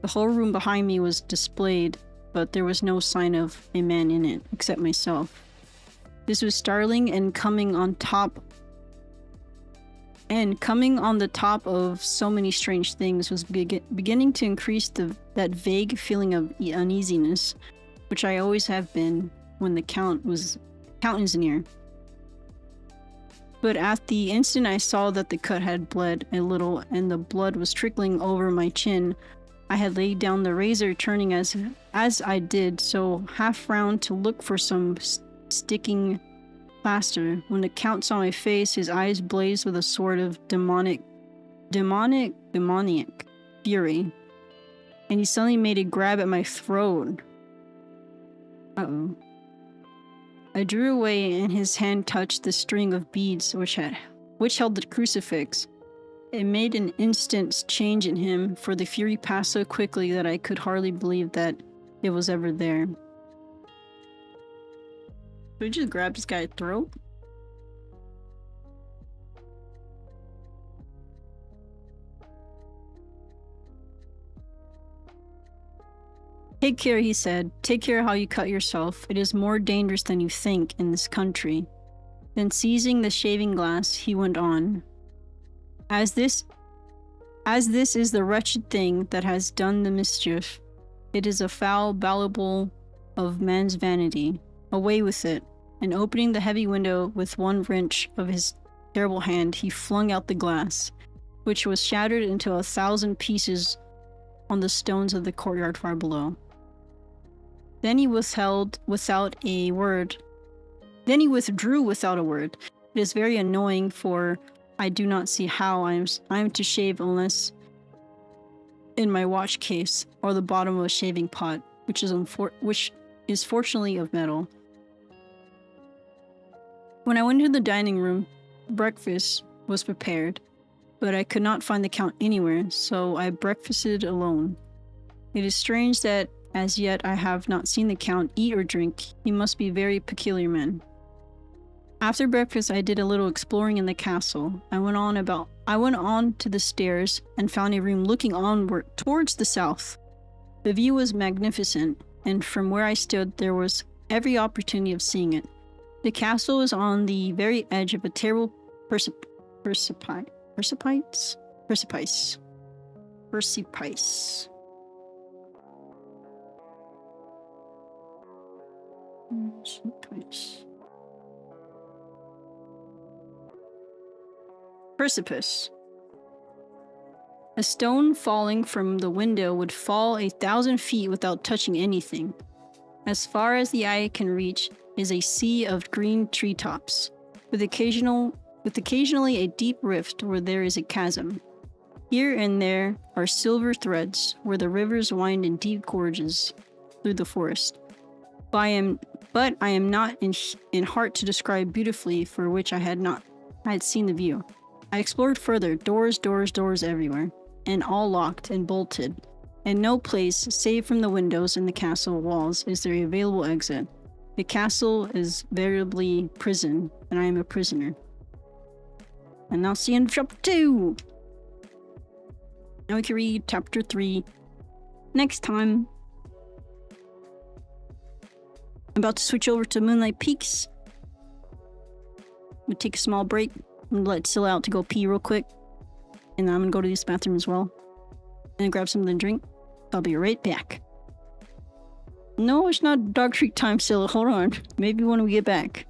The whole room behind me was displayed, but there was no sign of a man in it, except myself. This was startling, and coming on the top of so many strange things was beginning to increase that vague feeling of uneasiness, which I always have been when the Count is near. But at the instant I saw that the cut had bled a little and the blood was trickling over my chin, I had laid down the razor, turning as I did so half round to look for some sticking plaster. When the Count saw my face, his eyes blazed with a sort of demonic fury, and he suddenly made a grab at my throat. Uh-oh. I drew away, and his hand touched the string of beads which held the crucifix. It made an instant change in him, for the fury passed so quickly that I could hardly believe that it was ever there. So he just grabbed this guy's throat? Take care, he said. Take care how you cut yourself. It is more dangerous than you think in this country. Then seizing the shaving glass, he went on. As this is the wretched thing that has done the mischief, it is a foul bauble of man's vanity. Away with it. And opening the heavy window with one wrench of his terrible hand, he flung out the glass, which was shattered into 1,000 pieces on the stones of the courtyard far below. Then he withdrew without a word. It is very annoying, for I do not see how I am to shave unless in my watch case or the bottom of a shaving pot, which is fortunately of metal. When I went into the dining room, breakfast was prepared, but I could not find the Count anywhere, so I breakfasted alone. It is strange that as yet I have not seen the Count eat or drink. He must be a very peculiar man. After breakfast, I did a little exploring in the castle. I went on to the stairs and found a room looking onward towards the south. The view was magnificent, and from where I stood there was every opportunity of seeing it. The castle is on the very edge of a terrible precipice. Precipice. A stone falling from the window would fall 1,000 feet without touching anything. As far as the eye can reach is a sea of green treetops, with occasionally a deep rift where there is a chasm. Here and there are silver threads where the rivers wind in deep gorges through the forest. But I am not in heart to describe beautifully, for which I had seen the view. I explored further, doors everywhere, and all locked and bolted, and no place, save from the windows in the castle walls, is there a available exit. The castle is veritably prison, and I am a prisoner. And now see in chapter 2! Now we can read chapter 3 next time. I'm about to switch over to Moonlight Peaks. I'm gonna take a small break. I'm gonna let Scylla out to go pee real quick. And then I'm gonna go to this bathroom as well. And grab something to drink. I'll be right back. No, it's not dog treat time, Scylla. Hold on. Maybe when we get back.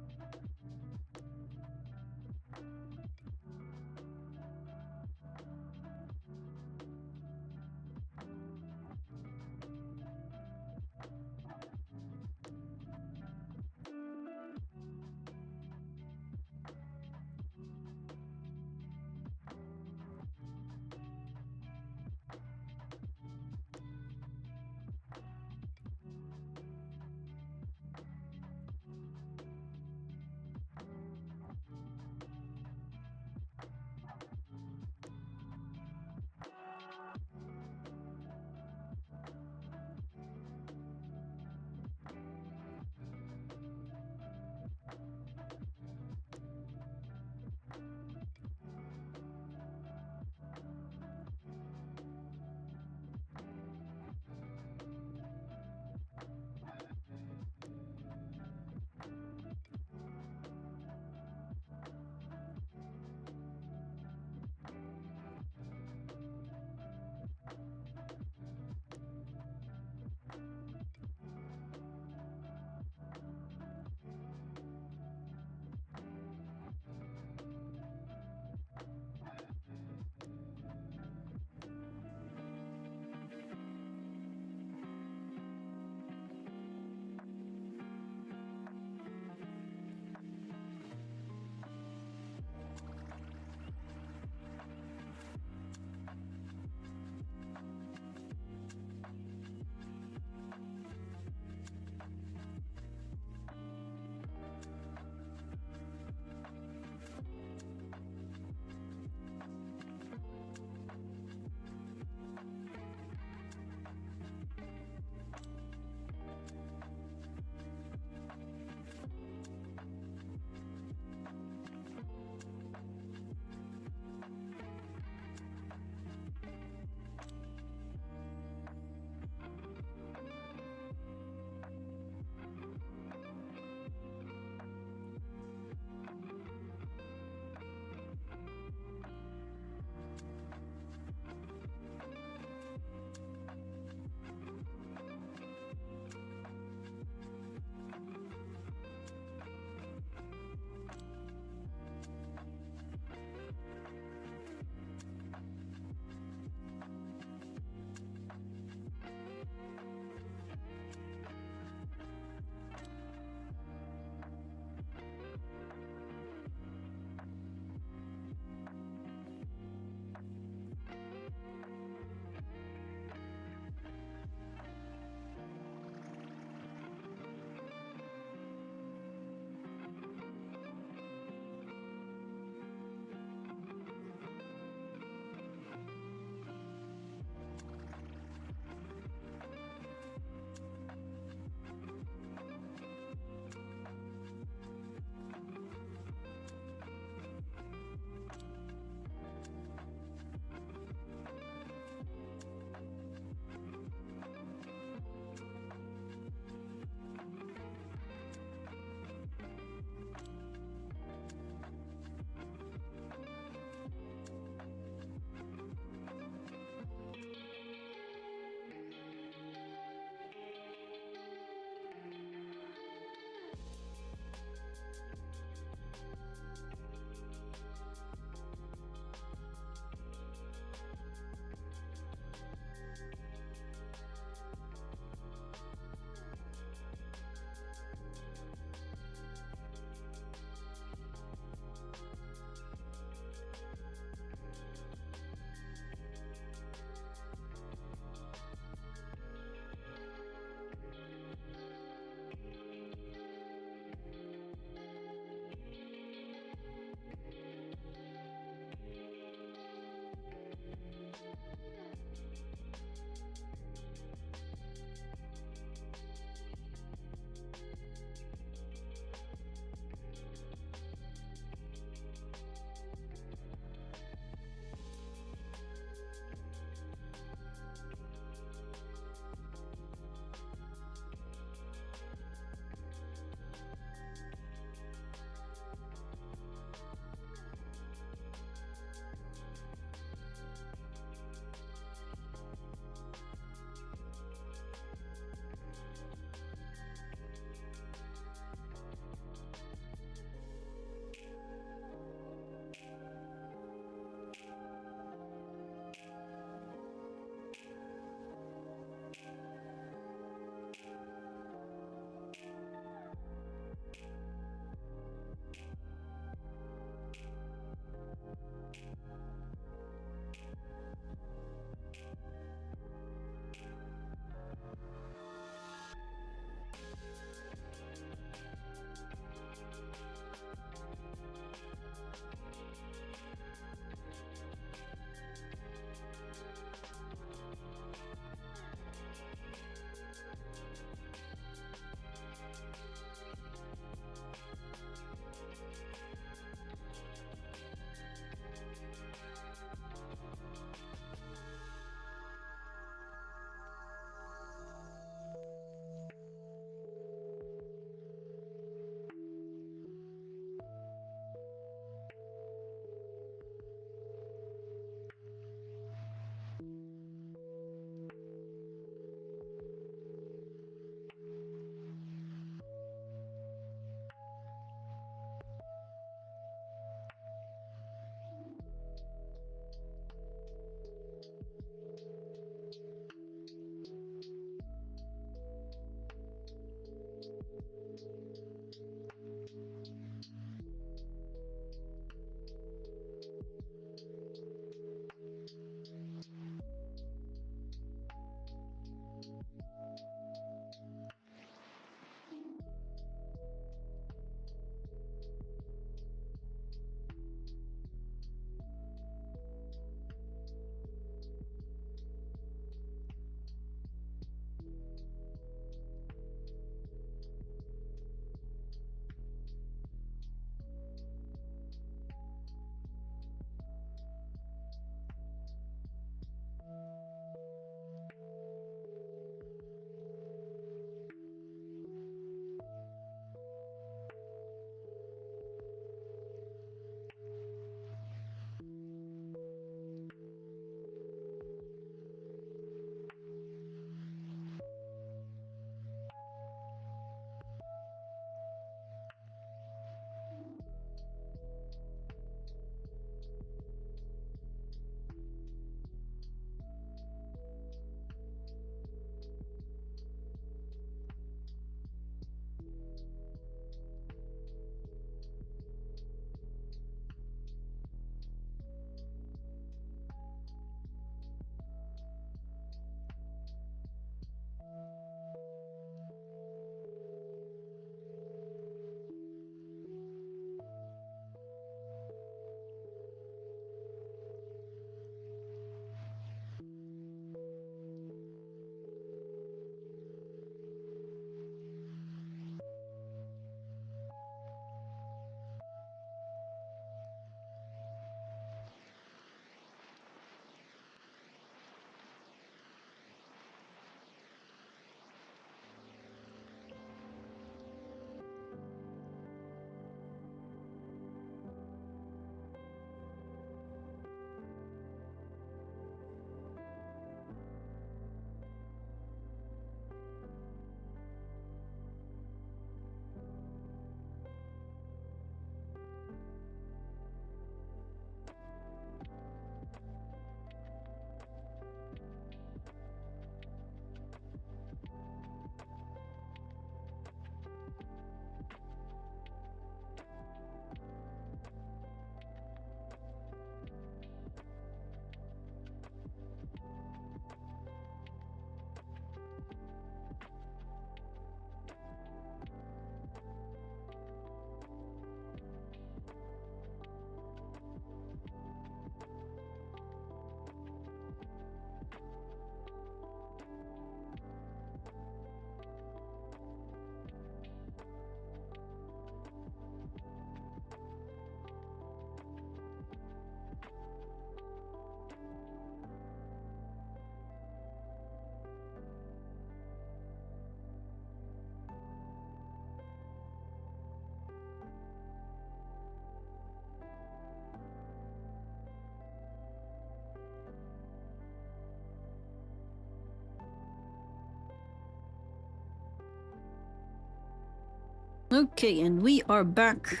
Okay, and we are back.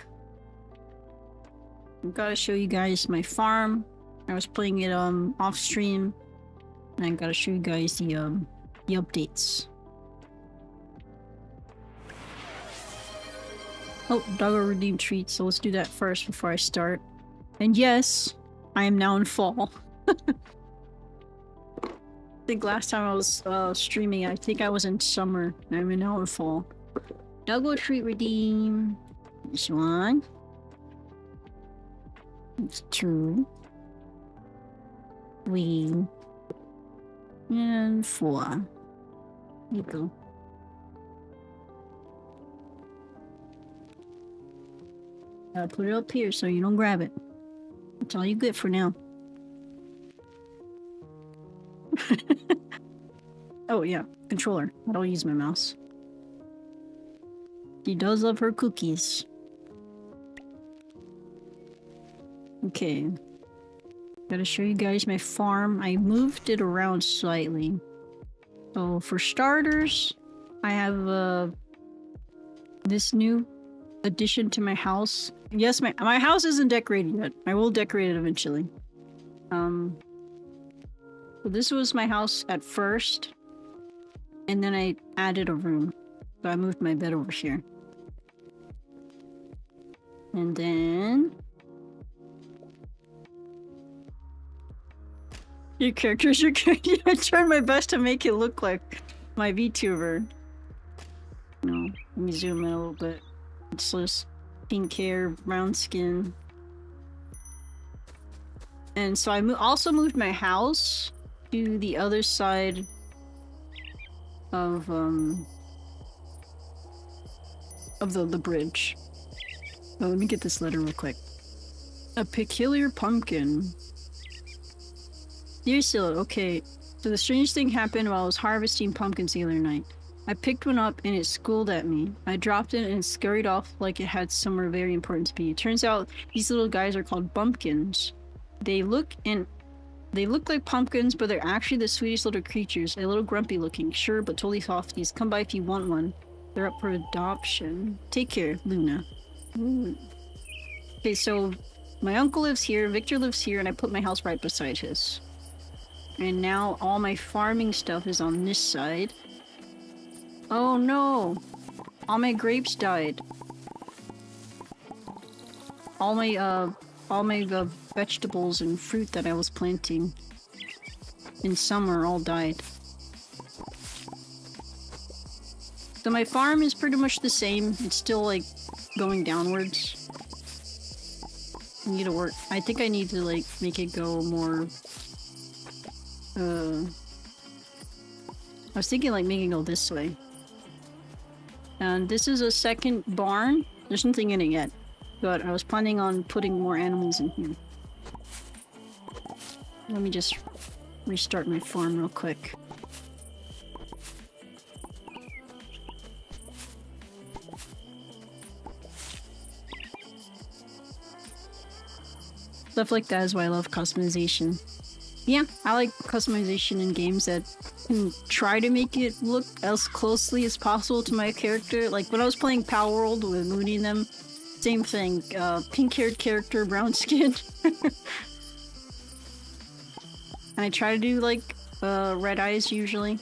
I've gotta show you guys my farm. I was playing it off stream, and I gotta show you guys the updates. Oh, doggo redeemed treats, so let's do that first before I start. And yes, I am now in fall. I think last time I was streaming, I think I was in summer. I'm now in fall. Doggo treat redeem. This one. It's 2. 3. And 4. Here you go. Gotta put it up here so you don't grab it. That's all you get for now. Oh yeah, controller. I don't use my mouse. She does love her cookies. Okay. Gotta show you guys my farm. I moved it around slightly. So for starters, I have this new addition to my house. Yes, my house isn't decorated yet. I will decorate it eventually. So this was my house at first. And then I added a room. So I moved my bed over here. And then... Your characters are good. I tried my best to make it look like my VTuber. No, let me zoom in a little bit. It's just pink hair, brown skin. And so I also moved my house to the other side of the bridge. Oh, let me get this letter real quick. A peculiar pumpkin. Dear Scylla, okay, so the strange thing happened while I was harvesting pumpkins the other night. I picked one up and it scolded at me. I dropped it and it scurried off like it had somewhere very important to be. It turns out these little guys are called bumpkins. They look like pumpkins, but they're actually the sweetest little creatures. A little grumpy looking, sure, but totally softies. Come by if you want one. They're up for adoption. Take care, Luna. Ooh. Okay, so my uncle lives here, Victor lives here, and I put my house right beside his. And now all my farming stuff is on this side. Oh no! All my grapes died. All my vegetables and fruit that I was planting in summer all died. So my farm is pretty much the same. It's still like going downwards. I need to work. I think I need to like make it go more. I was thinking like making it go this way. And this is a second barn. There's nothing in it yet, but I was planning on putting more animals in here. Let me just restart my farm real quick. Stuff like that is why I love customization. Yeah, I like customization in games that can try to make it look as closely as possible to my character. Like when I was playing Power World with Mooney and them, same thing. Pink-haired character, brown skin. And I try to do like red eyes usually.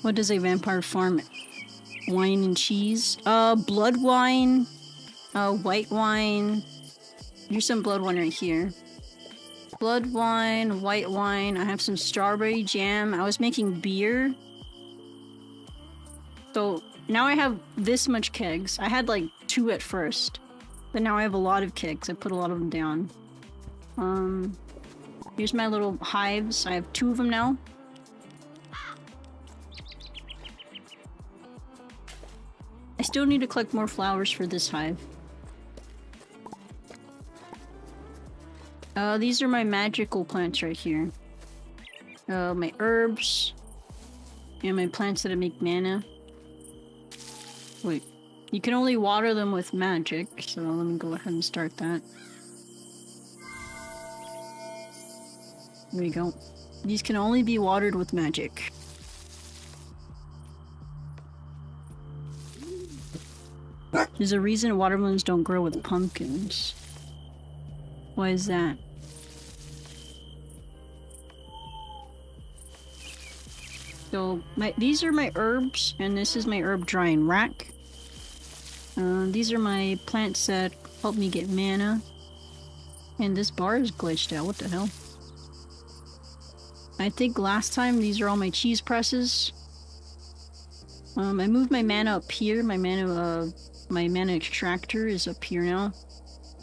What does a vampire farm? Wine and cheese? Blood wine, white wine. Here's some blood wine right here. Blood wine, white wine. I have some strawberry jam. I was making beer. So now I have this much kegs. I had like 2 at first, but now I have a lot of kegs. I put a lot of them down. Here's my little hives. I have 2 of them now. I still need to collect more flowers for this hive. These are my magical plants right here. My herbs. And my plants that make mana. Wait. You can only water them with magic, so let me go ahead and start that. There we go. These can only be watered with magic. There's a reason watermelons don't grow with pumpkins. Why is that? So these are my herbs, and this is my herb drying rack. These are my plants that help me get mana. And this bar is glitched out. What the hell? I think last time these are all my cheese presses. I moved my mana up here. My mana extractor is up here now,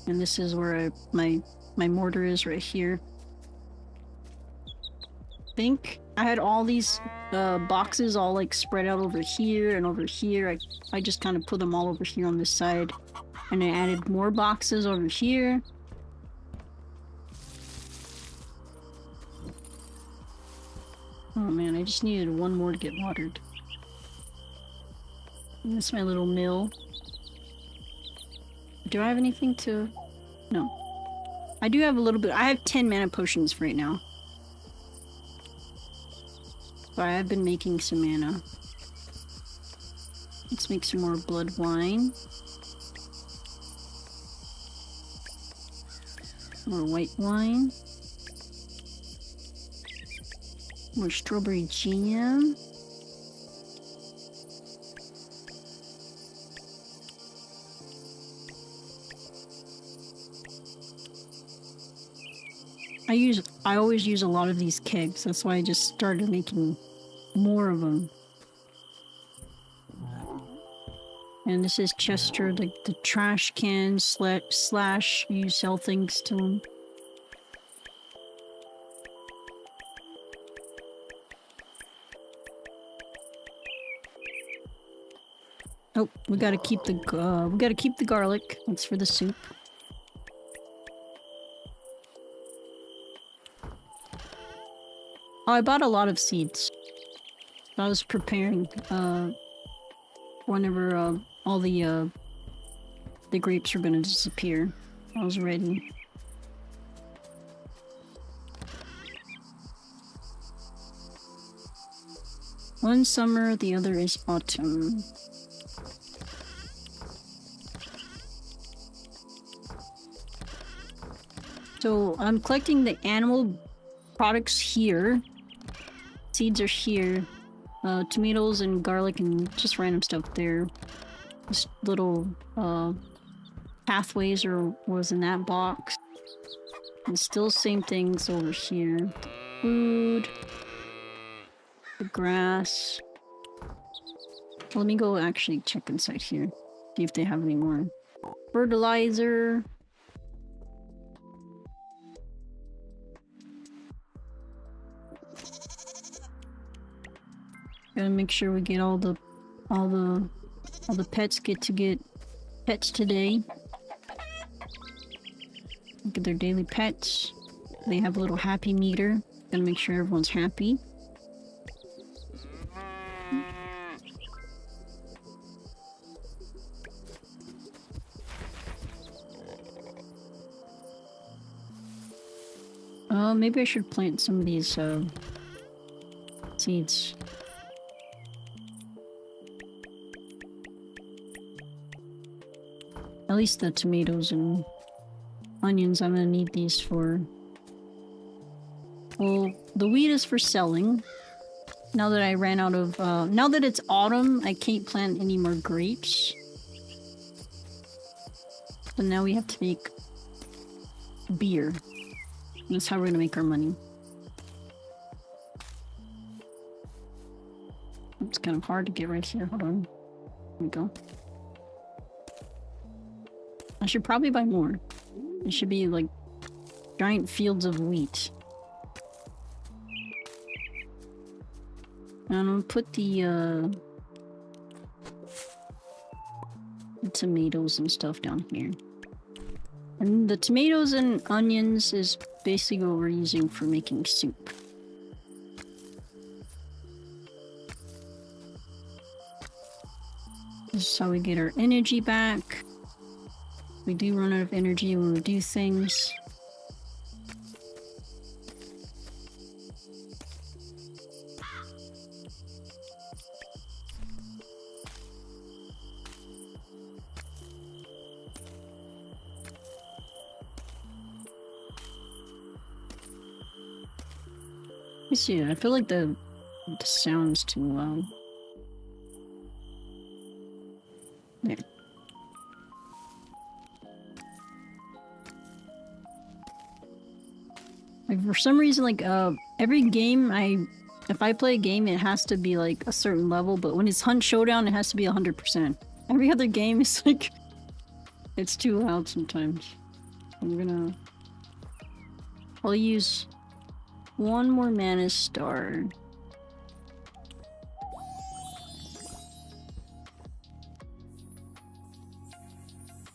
and this is where my mortar is right here. I think I had all these boxes all like spread out over here and over here. I just kind of put them all over here on this side, and I added more boxes over here. Oh man, I just needed one more to get watered. And that's my little mill. Do I have anything to... No. I do have a little bit. I have 10 mana potions right now. But I have been making some mana. Let's make some more blood wine. More white wine. More strawberry jam. I always use a lot of these kegs. That's why I just started making more of them. And this is Chester, the trash can slash you sell things to him. Oh, we gotta keep the garlic. That's for the soup. Oh, I bought a lot of seeds. I was preparing whenever all the grapes were gonna disappear. I was ready. One summer, the other is autumn. So I'm collecting the animal products here. Seeds are here. Tomatoes and garlic and just random stuff there. Just little pathways or was in that box. And still same things over here. Food. The grass. Let me go actually check inside here. See if they have any more. Fertilizer. Gotta make sure we get all the pets get pets today. Look at their daily pets. They have a little happy meter. Gotta make sure everyone's happy. Maybe I should plant some of these seeds. At least the tomatoes and onions, I'm gonna need these for... Well, the wheat is for selling. Now that I ran out of... now that it's autumn, I can't plant any more grapes. So now we have to make beer. That's how we're gonna make our money. It's kind of hard to get right here. Hold on. There we go. I should probably buy more. It should be like giant fields of wheat. And I'm gonna put the tomatoes and stuff down here. And the tomatoes and onions is basically what we're using for making soup. This is how we get our energy back. We do run out of energy when we do things. Let me see. I feel like the sound's too loud. There. Like for some reason, like every game if I play a game, it has to be like a certain level, but when it's Hunt Showdown, it has to be 100%. Every other game is like it's too loud sometimes. I'll use one more mana star.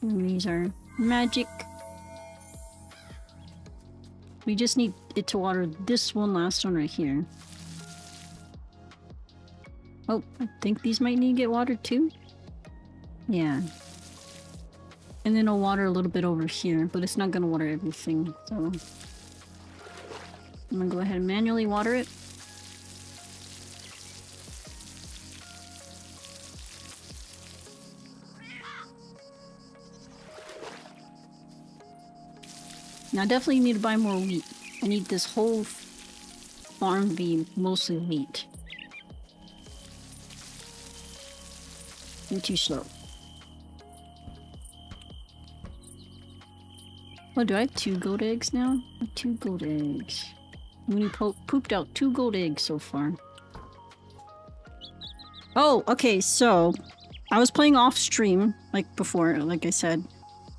And these are magic. We just need it to water this one last one right here. Oh, I think these might need to get watered too. Yeah. And then I'll water a little bit over here, but it's not gonna water everything, so I'm gonna go ahead and manually water it. Now I definitely need to buy more wheat. I need this whole farm to be mostly wheat. I'm too slow. Oh, do I have 2 gold eggs now? 2 gold eggs. We pooped out 2 gold eggs so far. Oh, okay, so I was playing off stream, like before, like I said.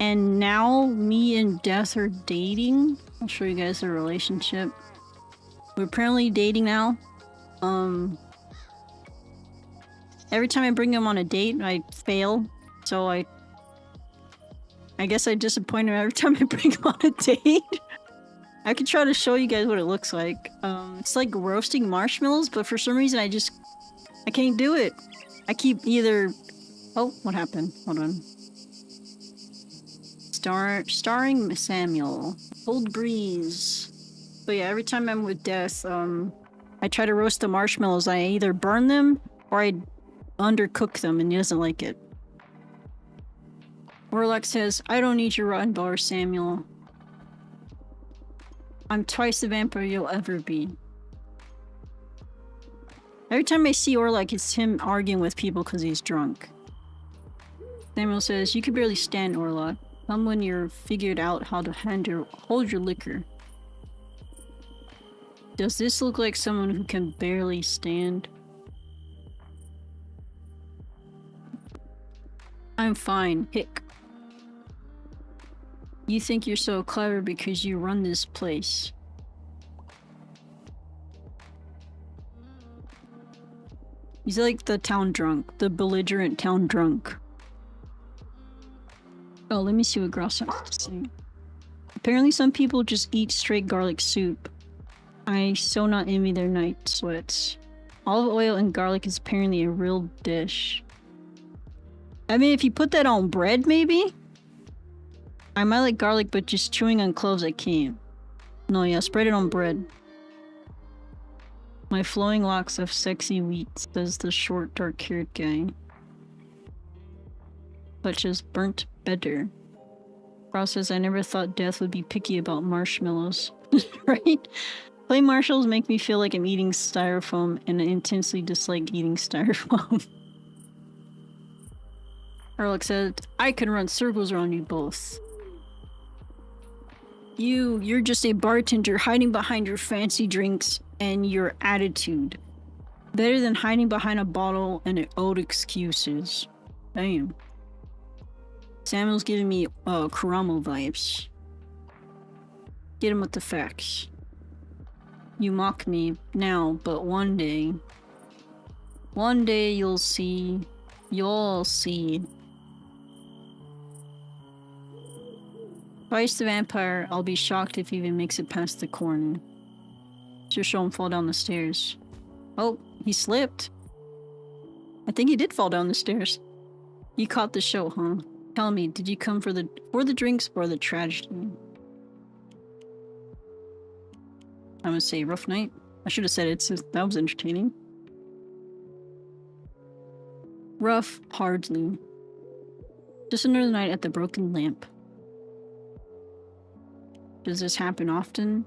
And now me and Death are dating. I'll show you guys the relationship. We're apparently dating now. Every time I bring him on a date, I fail. So I guess I disappoint him every time I bring him on a date. I could try to show you guys what it looks like. It's like roasting marshmallows, but for some reason I can't do it. I keep either... Oh, what happened? Hold on. Starring Samuel. Cold breeze. But yeah, every time I'm with Death, I try to roast the marshmallows. I either burn them or I undercook them, and he doesn't like it. Warlock says, I don't need your rotten bar, Samuel. I'm twice the vampire you'll ever be. Every time I see Orlok, it's him arguing with people because he's drunk. Samuel says, you can barely stand Orlok. Come when you're figured out how to hold your liquor. Does this look like someone who can barely stand? I'm fine. Hick. You think you're so clever because you run this place. He's like the town drunk. The belligerent town drunk. Oh, let me see what Gross has to say. Apparently some people just eat straight garlic soup. I so not envy their night sweats. Olive oil and garlic is apparently a real dish. I mean, if you put that on bread, maybe? I might like garlic, but just chewing on cloves, I can't. No, yeah, spread it on bread. My flowing locks of sexy wheat, says the short, dark-haired guy. But just burnt better. Ross says, I never thought Death would be picky about marshmallows. Right? Plain marshmallows make me feel like I'm eating styrofoam, and I intensely dislike eating styrofoam. Erlich said, I can run circles around you both. You're just a bartender hiding behind your fancy drinks and your attitude. Better than hiding behind a bottle and old excuses. Damn. Samuel's giving me Kuramo vibes. Get him with the facts. You mock me now, but one day you'll see. You'll see. Twice the vampire, I'll be shocked if he even makes it past the corner. Just show him fall down the stairs. Oh, he slipped. I think he did fall down the stairs. You caught the show, huh? Tell me, did you come for the drinks or the tragedy? I'm gonna say rough night. I should have said it, so that was entertaining. Rough, hardly. Just another night at the broken lamp. Does this happen often?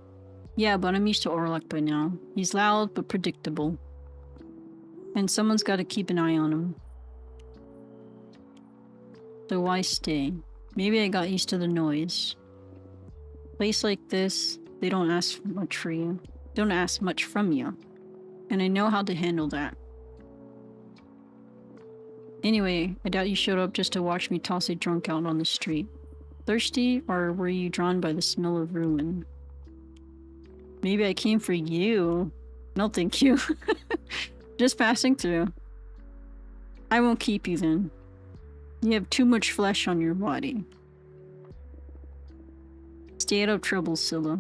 Yeah, but I'm used to Orlok by now. He's loud but predictable. And someone's got to keep an eye on him. So why stay? Maybe I got used to the noise. Place like this, they don't ask much for you. Don't ask much from you. And I know how to handle that. Anyway, I doubt you showed up just to watch me toss a drunk out on the street. Thirsty, or were you drawn by the smell of ruin? Maybe I came for you. No thank you. Just passing through. I won't keep you then. You have too much flesh on your body. Stay out of trouble, Scylla.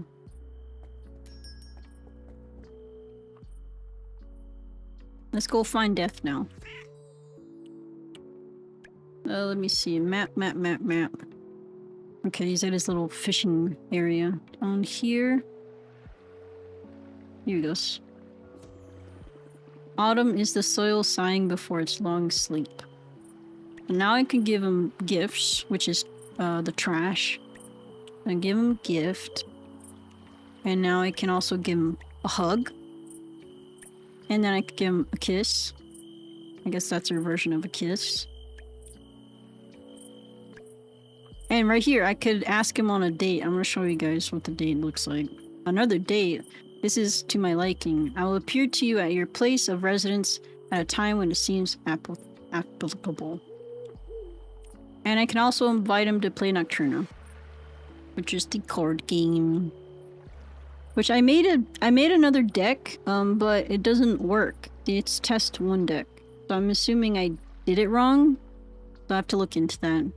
Let's go find death now. Let me see. Map. Okay, he's at his little fishing area. Down here. Here he goes. Autumn is the soil sighing before its long sleep. And now I can give him gifts, which is the trash. I give him a gift. And now I can also give him a hug. And then I can give him a kiss. I guess that's our version of a kiss. And right here, I could ask him on a date. I'm gonna show you guys what the date looks like. Another date. This is to my liking. I will appear to you at your place of residence at a time when it seems applicable. And I can also invite him to play Nocturna, which is the card game. Which I made another deck, but it doesn't work. It's test 1 deck. So I'm assuming I did it wrong. So I have to look into that.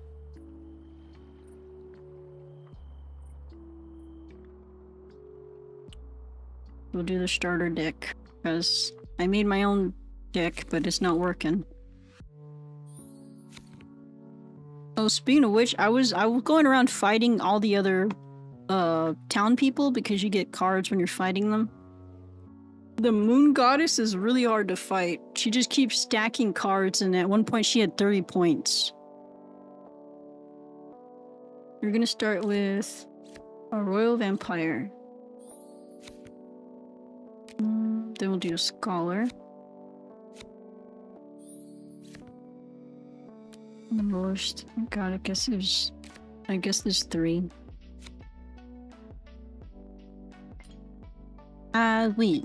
We'll do the starter deck, because I made my own deck, but it's not working. Oh, speaking of which, I was going around fighting all the other town people because you get cards when you're fighting them. The moon goddess is really hard to fight. She just keeps stacking cards, and at one point she had 30 points. We're gonna start with a royal vampire. Then we'll do a scholar. The most. God, I guess there's 3. Wait.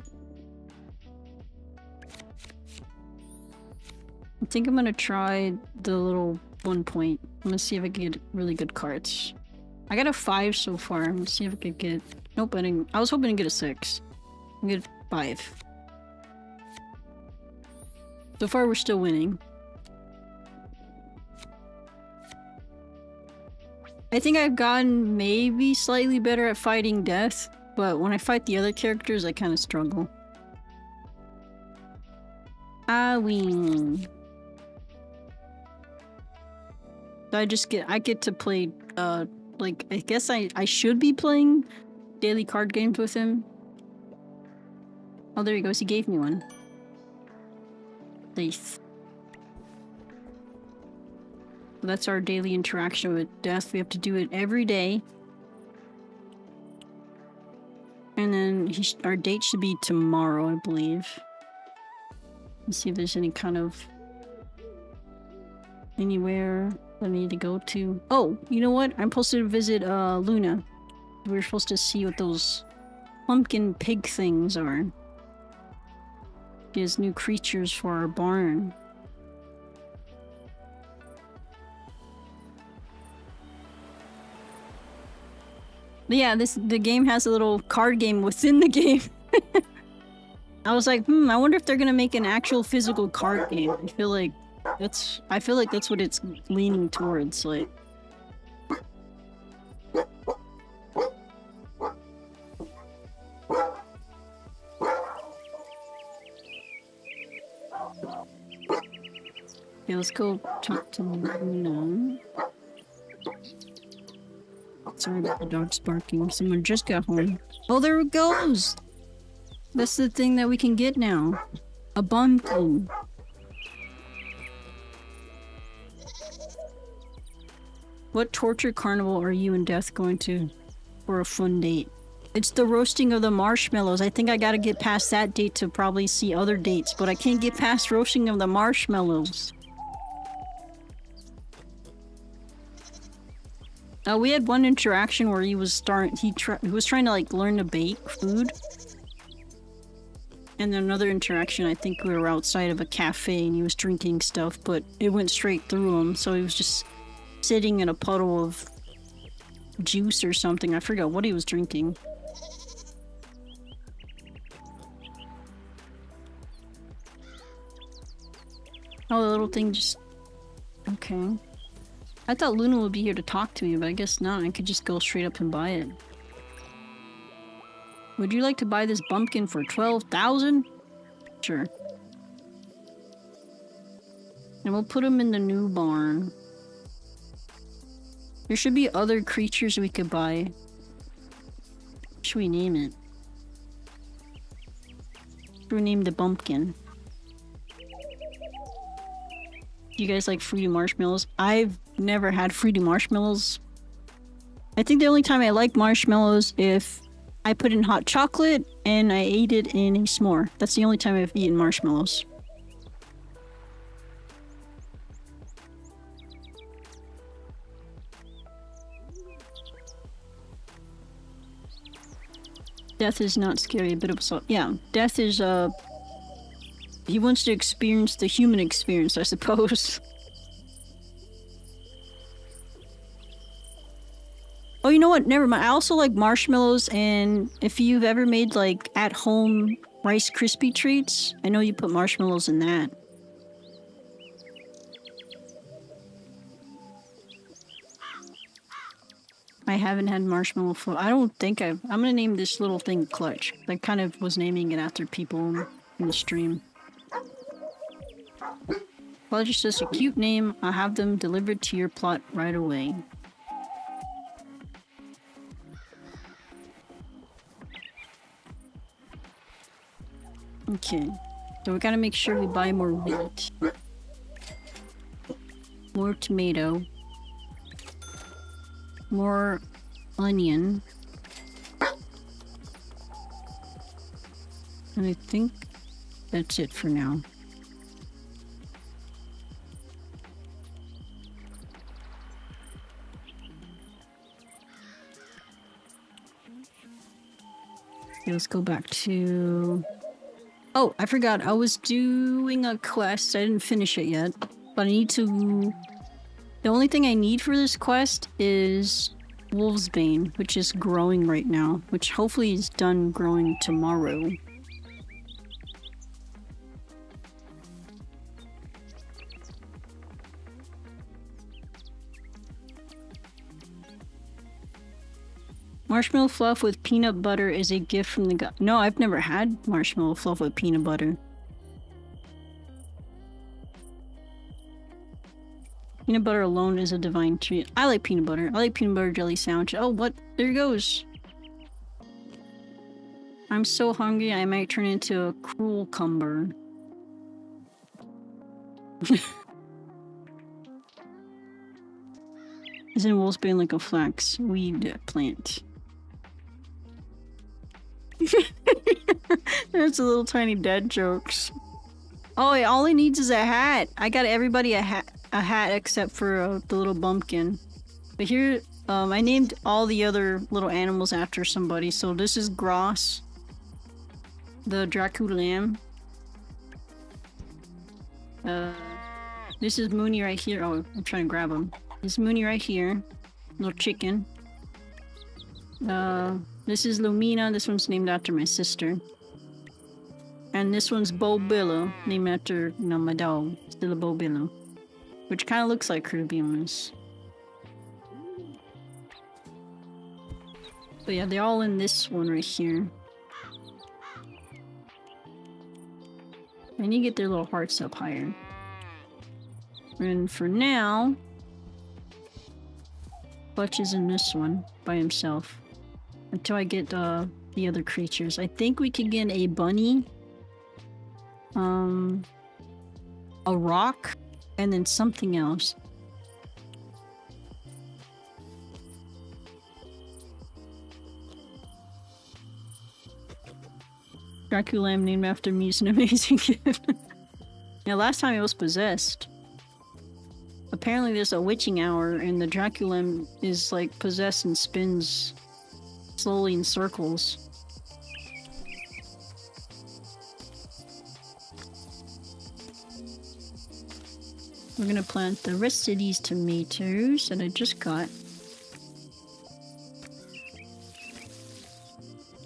I think I'm gonna try the little 1 point. I'm gonna see if I can get really good cards. I got a 5 so far. I'm gonna see if I could get. Nope, I was hoping to get a 6. I get 5. So far, we're still winning. I think I've gotten maybe slightly better at fighting death, but when I fight the other characters, I kind of struggle. I win. So I get to play, like, I guess I should be playing daily card games with him. Oh, there he goes. He gave me one. Nice. That's our daily interaction with death. We have to do it every day. And then our date should be tomorrow, I believe. Let's see if there's any kind of... anywhere I need to go to. Oh, you know what? I'm supposed to visit Luna. We're supposed to see what those pumpkin pig things are. There's new creatures for our barn. But yeah, the game has a little card game within the game. I was like, I wonder if they're gonna make an actual physical card game. I feel like that's what it's leaning towards, like. Okay, let's go talk to Luna. Sorry about the dogs barking. Someone just got home. Oh, there it goes! That's the thing that we can get now. A bumpkin. What torture carnival are you and Death going to for a fun date? It's the roasting of the marshmallows. I think I gotta get past that date to probably see other dates, but I can't get past roasting of the marshmallows. We had one interaction where he was trying to like learn to bake food. And then another interaction, I think we were outside of a cafe and he was drinking stuff, but it went straight through him, so he was just sitting in a puddle of juice or something. I forgot what he was drinking. Oh, the little thing just... Okay. I thought Luna would be here to talk to me, but I guess not. I could just go straight up and buy it. Would you like to buy this bumpkin for 12,000? Sure. And we'll put him in the new barn. There should be other creatures we could buy. What should we name it? What should we name the bumpkin? Do you guys like fruity marshmallows? I've never had fruity marshmallows. I think the only time I like marshmallows if I put in hot chocolate and I ate it in a s'more. That's the only time I've eaten marshmallows. Death is not scary, a bit of a... Yeah, death is, he wants to experience the human experience, I suppose. Oh, you know what? Never mind. I also like marshmallows, and if you've ever made, like, at-home Rice Krispie treats, I know you put marshmallows in that. I haven't had marshmallow float. I don't think I'm gonna name this little thing Clutch. I kind of was naming it after people in the stream. Clutch is just a cute name. I'll have them delivered to your plot right away. Okay, so we gotta make sure we buy more wheat. More tomato. More onion. And I think that's it for now. Okay, let's go back to... Oh, I forgot. I was doing a quest. I didn't finish it yet. But I need to... The only thing I need for this quest is Wolfsbane, which is growing right now, which hopefully is done growing tomorrow. Marshmallow fluff with peanut butter is a gift from the god. No, I've never had marshmallow fluff with peanut butter. Peanut butter alone is a divine treat. I like peanut butter. I like peanut butter jelly sandwich. Oh, what? There it goes. I'm so hungry I might turn into a cruel cumber. Isn't Wolfsbane like a flax weed plant? There's a little tiny dad jokes. Oh, wait, all he needs is a hat. I got everybody a hat except for the little bumpkin. But here, I named all the other little animals after somebody. So this is Gross, the Dracula lamb. This is Mooney right here. Oh, I'm trying to grab him. This is Mooney right here, little chicken. This is Lumina. This one's named after my sister. And this one's Bobillo, named after, you know, my dog, Scylla Bobillo. Which kind of looks like her, to be honest. But yeah, they're all in this one right here. I need to get their little hearts up higher. And for now, Clutch is in this one by himself. Until I get the other creatures. I think we could get a bunny. A rock. And then something else. Dracula named after me is an amazing gift. Yeah, last time it was possessed. Apparently there's a witching hour and the Dracula is like possessed and spins slowly in circles. We're gonna plant the rest of these tomatoes that I just got.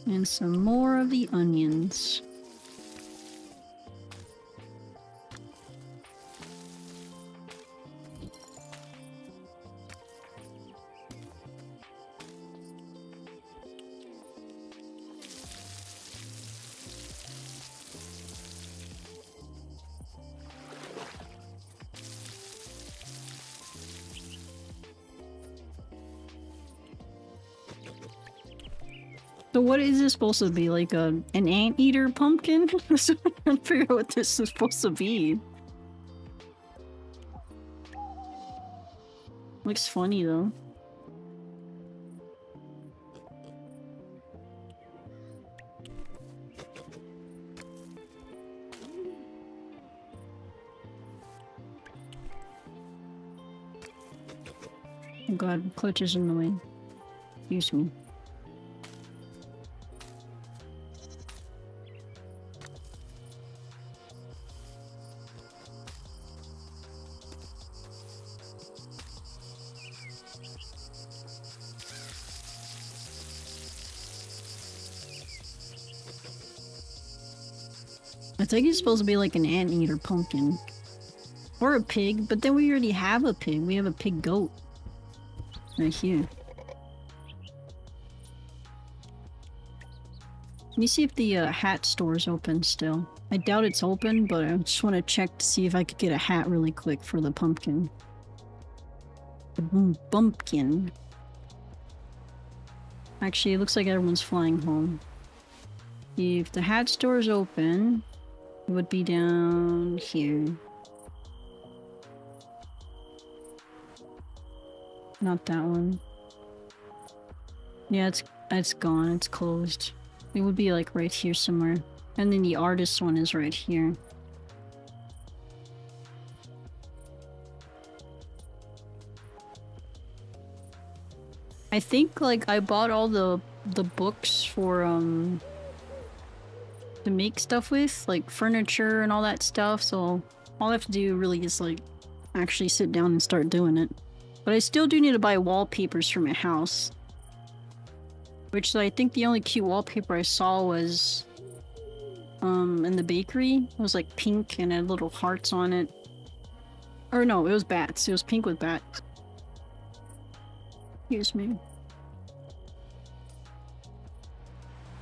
And some more of the onions. So what is this supposed to be? Like an anteater pumpkin? I'm trying to figure out what this is supposed to be. Looks funny though. Oh god, clutch is in the way. Excuse me. I think it's supposed to be like an anteater pumpkin. Or a pig, but then we already have a pig. We have a pig goat. Right here. Let me see if the hat store's open still. I doubt it's open, but I just want to check to see if I could get a hat really quick for the pumpkin. The bumpkin. Actually, it looks like everyone's flying home. If the hat store's open, it would be down here. Not that one. Yeah, it's gone. It's closed. It would be like right here somewhere. And then the artist one is right here. I think like I bought all the books for to make stuff with, like furniture and all that stuff, so all I have to do really is like actually sit down and start doing it. But I still do need to buy wallpapers for my house. Which I think the only cute wallpaper I saw was in the bakery. It was like pink and had little hearts on it. Or no, it was bats. It was pink with bats. Excuse me.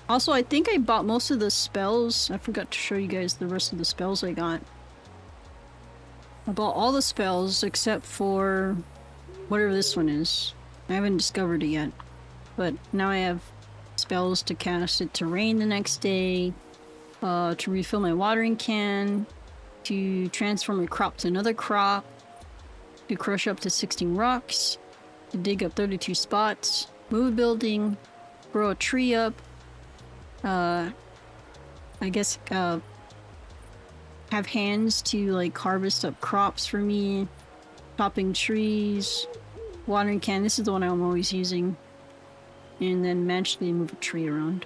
Also, I think I bought most of the spells. I forgot to show you guys the rest of the spells I got. I bought all the spells except for whatever this one is. I haven't discovered it yet. But now I have spells to cast it to rain the next day, to refill my watering can, to transform a crop to another crop, to crush up to 16 rocks, to dig up 32 spots, move a building, grow a tree up, I guess, have hands to like harvest up crops for me, chopping trees, watering can, this is the one I'm always using, and then magically move a tree around.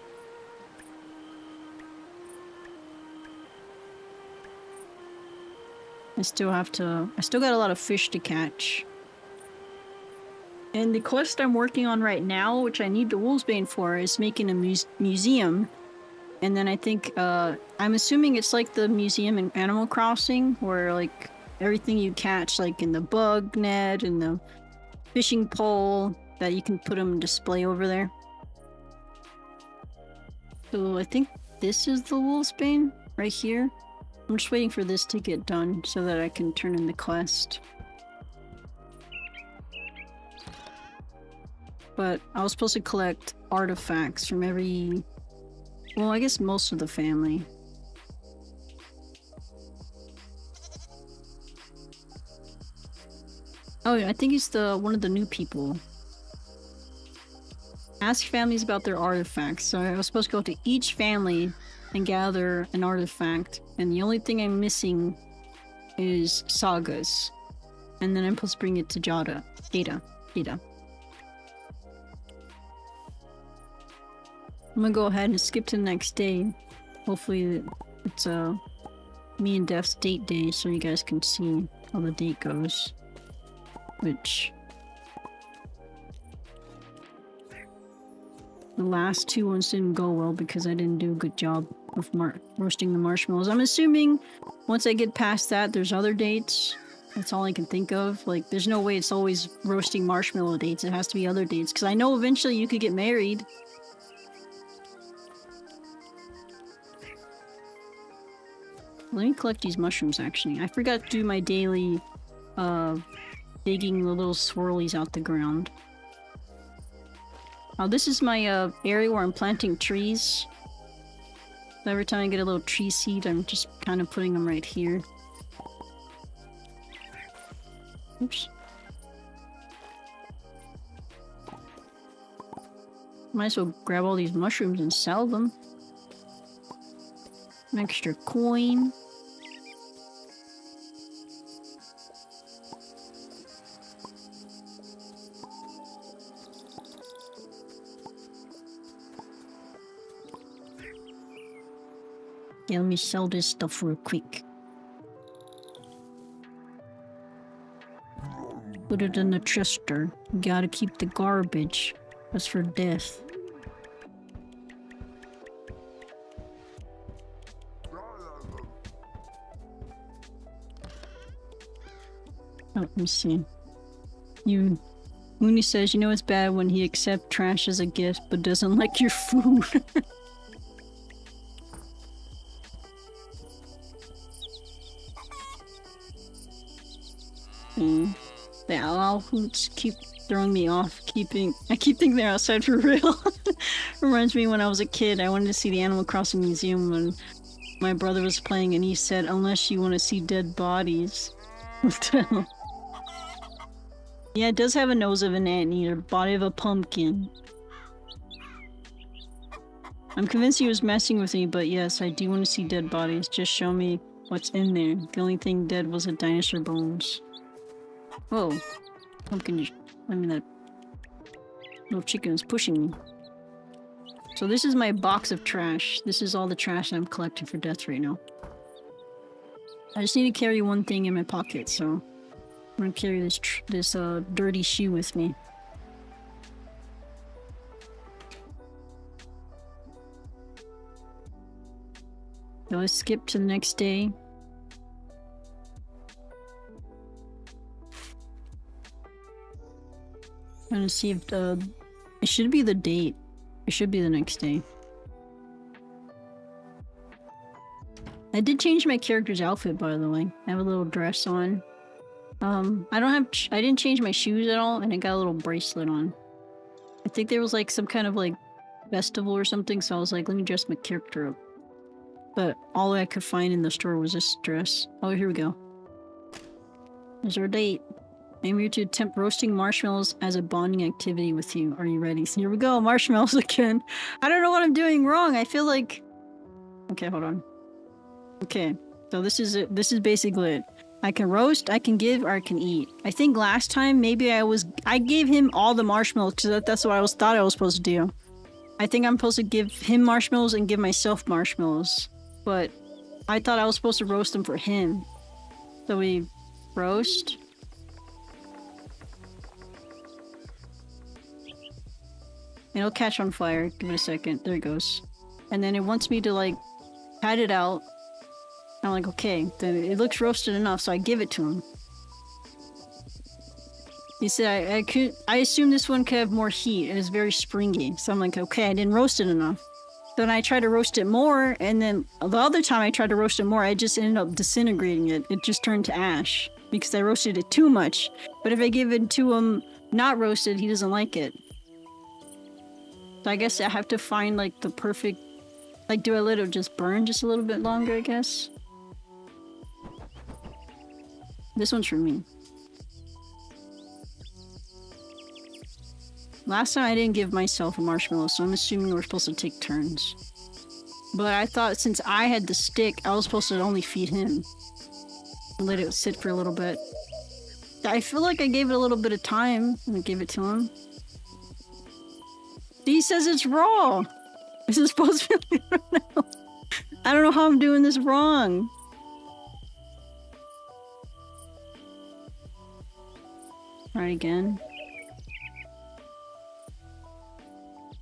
I still got a lot of fish to catch. And the quest I'm working on right now, which I need the Wolfsbane for, is making a museum. And then I think, I'm assuming it's like the museum in Animal Crossing, where like everything you catch, like in the bug net and the fishing pole, that you can put them in display over there. So I think this is the Wolfsbane right here. I'm just waiting for this to get done so that I can turn in the quest. But I was supposed to collect artifacts from every... well, I guess most of the family. Oh, I think he's one of the new people. Ask families about their artifacts. So I was supposed to go to each family and gather an artifact. And the only thing I'm missing is sagas. And then I'm supposed to bring it to Jada. I'm gonna go ahead and skip to the next day. Hopefully it's me and Def's date day so you guys can see how the date goes. Which... the last two ones didn't go well because I didn't do a good job of roasting the marshmallows. I'm assuming once I get past that, there's other dates. That's all I can think of. Like, there's no way it's always roasting marshmallow dates. It has to be other dates. Because I know eventually you could get married. Let me collect these mushrooms, actually. I forgot to do my daily, digging the little swirlies out the ground. Oh, this is my, area where I'm planting trees. So every time I get a little tree seed, I'm just kind of putting them right here. Oops. Might as well grab all these mushrooms and sell them. An extra coin. Yeah, let me sell this stuff real quick. Put it in the chester. Gotta keep the garbage. That's for death. Oh, let me see. Mooney says, you know it's bad when he accepts trash as a gift, but doesn't like your food. The owl hoots keep throwing me off. I keep thinking they're outside for real. Reminds me when I was a kid, I wanted to see the Animal Crossing Museum when my brother was playing and he said, unless you want to see dead bodies. What the hell? Yeah, it does have a nose of an anteater, body of a pumpkin. I'm convinced he was messing with me, but yes, I do want to see dead bodies. Just show me what's in there. The only thing dead was the dinosaur bones. Whoa. Pumpkin, I mean that little chicken is pushing me. So this is my box of trash. This is all the trash I'm collecting for death right now. I just need to carry one thing in my pocket, so I'm gonna carry this dirty shoe with me. So let's skip to the next day. I'm gonna see if it should be the date. It should be the next day. I did change my character's outfit, by the way. I have a little dress on. I didn't change my shoes at all, and I got a little bracelet on. I think there was like some kind of like festival or something, so I was like, let me dress my character up. But all I could find in the store was this dress. Oh, here we go. There's our date. I'm here to attempt roasting marshmallows as a bonding activity with you. Are you ready? So here we go, marshmallows again. I don't know what I'm doing wrong. I feel like... Okay, hold on. Okay, so this is it. This is basically it. I can roast, I can give, or I can eat. I think last time maybe I gave him all the marshmallows because that's what I thought I was supposed to do. I think I'm supposed to give him marshmallows and give myself marshmallows. But I thought I was supposed to roast them for him. So we roast. It'll catch on fire. Give it a second. There it goes. And then it wants me to like pat it out. I'm like, okay, then it looks roasted enough, so I give it to him. He said I assume this one could have more heat and it's very springy. So I'm like, okay, I didn't roast it enough. Then I tried to roast it more, and then the other time I tried to roast it more, I just ended up disintegrating it. It just turned to ash because I roasted it too much. But if I give it to him not roasted, he doesn't like it. So I guess I have to find like the perfect, like, do I let it just burn just a little bit longer, I guess? This one's for me. Last time I didn't give myself a marshmallow, so I'm assuming we're supposed to take turns. But I thought since I had the stick, I was supposed to only feed him. Let it sit for a little bit. I feel like I gave it a little bit of time and I gave it to him. He says it's raw. This is supposed to be. I don't know how I'm doing this wrong. Try again.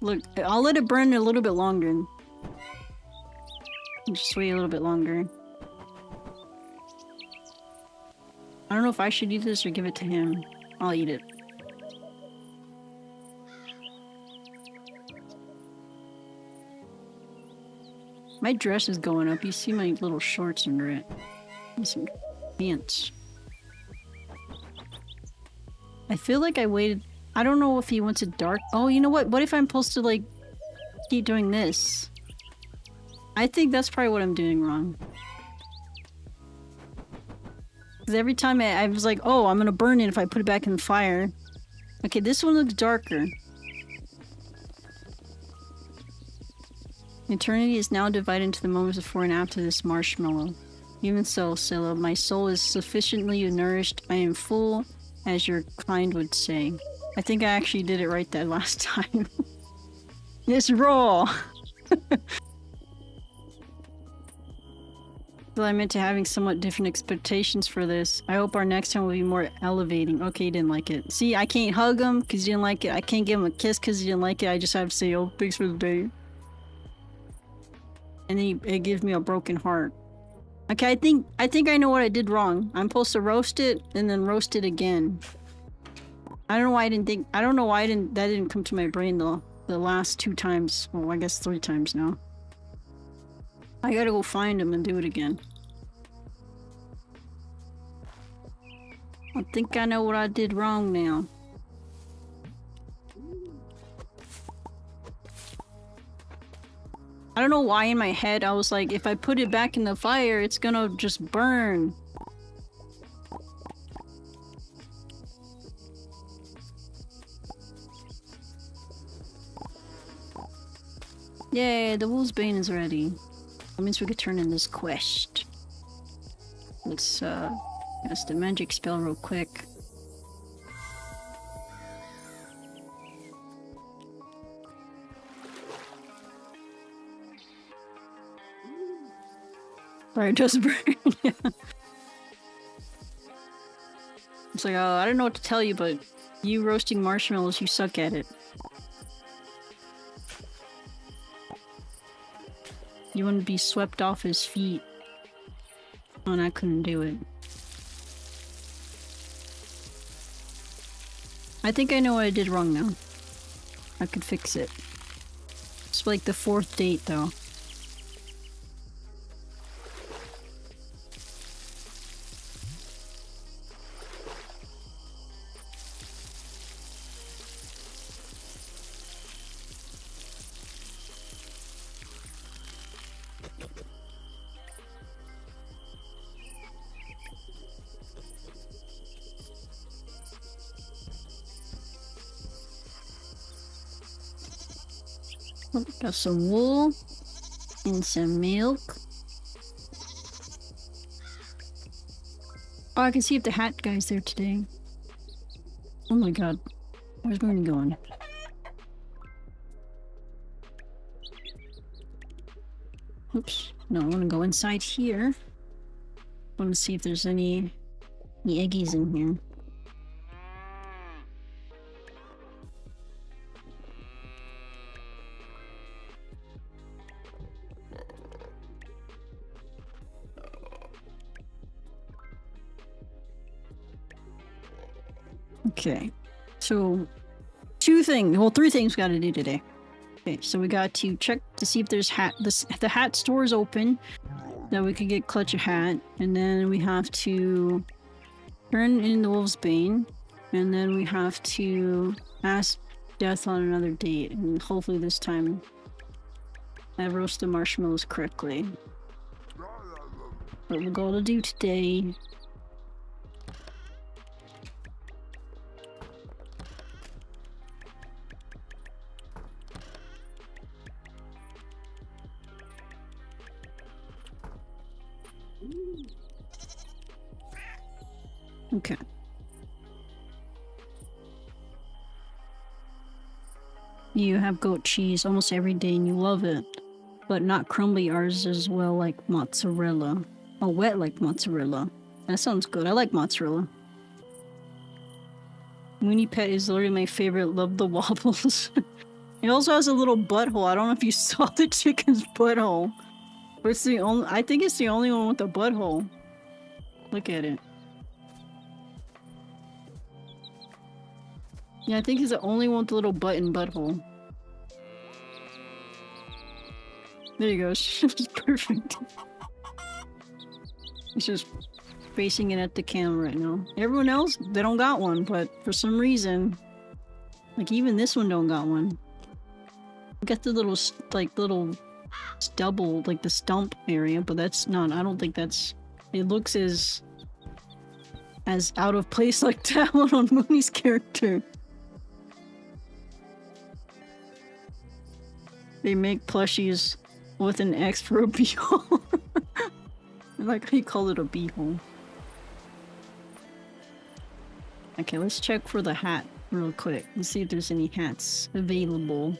Look, I'll let it burn a little bit longer. Just wait a little bit longer. I don't know if I should eat this or give it to him. I'll eat it. My dress is going up. You see my little shorts under it. And some pants. I feel like I waited. I don't know if he wants it dark. Oh, you know what? What if I'm supposed to, like, keep doing this? I think that's probably what I'm doing wrong. Because every time I was like, oh, I'm gonna burn it if I put it back in the fire. Okay, this one looks darker. Eternity is now divided into the moments before and after this marshmallow. Even so, Scylla, my soul is sufficiently nourished. I am full, as your kind would say. I think I actually did it right that last time. It's raw! So I'm into having somewhat different expectations for this. I hope our next time will be more elevating. Okay, you didn't like it. See, I can't hug him because you didn't like it. I can't give him a kiss because you didn't like it. I just have to say, oh, thanks for the day. And then it gives me a broken heart. Okay, I think I know what I did wrong. I'm supposed to roast it and then roast it again. I don't know why I didn't think. I don't know why that didn't come to my brain the last 2 times. Well, I guess 3 times now. I gotta go find him and do it again. I think I know what I did wrong now. I don't know why in my head I was like, if I put it back in the fire, it's gonna just burn. Yay, the Wolfsbane is ready. That means we could turn in this quest. Let's cast a magic spell real quick. Fire does burn. Yeah. It's like, oh, I don't know what to tell you, but you roasting marshmallows, you suck at it. You wouldn't be swept off his feet. Oh, and I couldn't do it. I think I know what I did wrong now. I could fix it. It's like the 4th date, though. Got some wool and some milk. Oh, I can see if the hat guy's there today. Oh my god. Where's Moon going? Oops. No, I want to go inside here. I want to see if there's any eggies in here. Okay, so 2 things, well 3 things we gotta do today. Okay, so we got to check to see if there's the hat store is open, that we could get Clutch a hat, and then we have to turn in the Wolfsbane, and then we have to ask Death on another date, and hopefully this time I roast the marshmallows correctly. What we're gonna do today. Okay. You have goat cheese almost every day and you love it. But not crumbly. Ours is well like mozzarella. Oh, wet like mozzarella. That sounds good. I like mozzarella. Mooney Pet is literally my favorite. Love the wobbles. It also has a little butthole. I don't know if you saw the chicken's butthole. But it's the only. I think it's the only one with a butthole. Look at it. Yeah, I think it's the only one with the little button butthole. There you go. It's perfect. It's just facing it at the camera right now. Everyone else, they don't got one, but for some reason, like even this one don't got one. Got the little, like little stubble, like the stump area, but that's not, I don't think that's, it looks as out of place like that one on Mooney's character. They make plushies with an X for a beehole. I like how you call it a beehole. Okay, let's check for the hat real quick. Let's see if there's any hats available.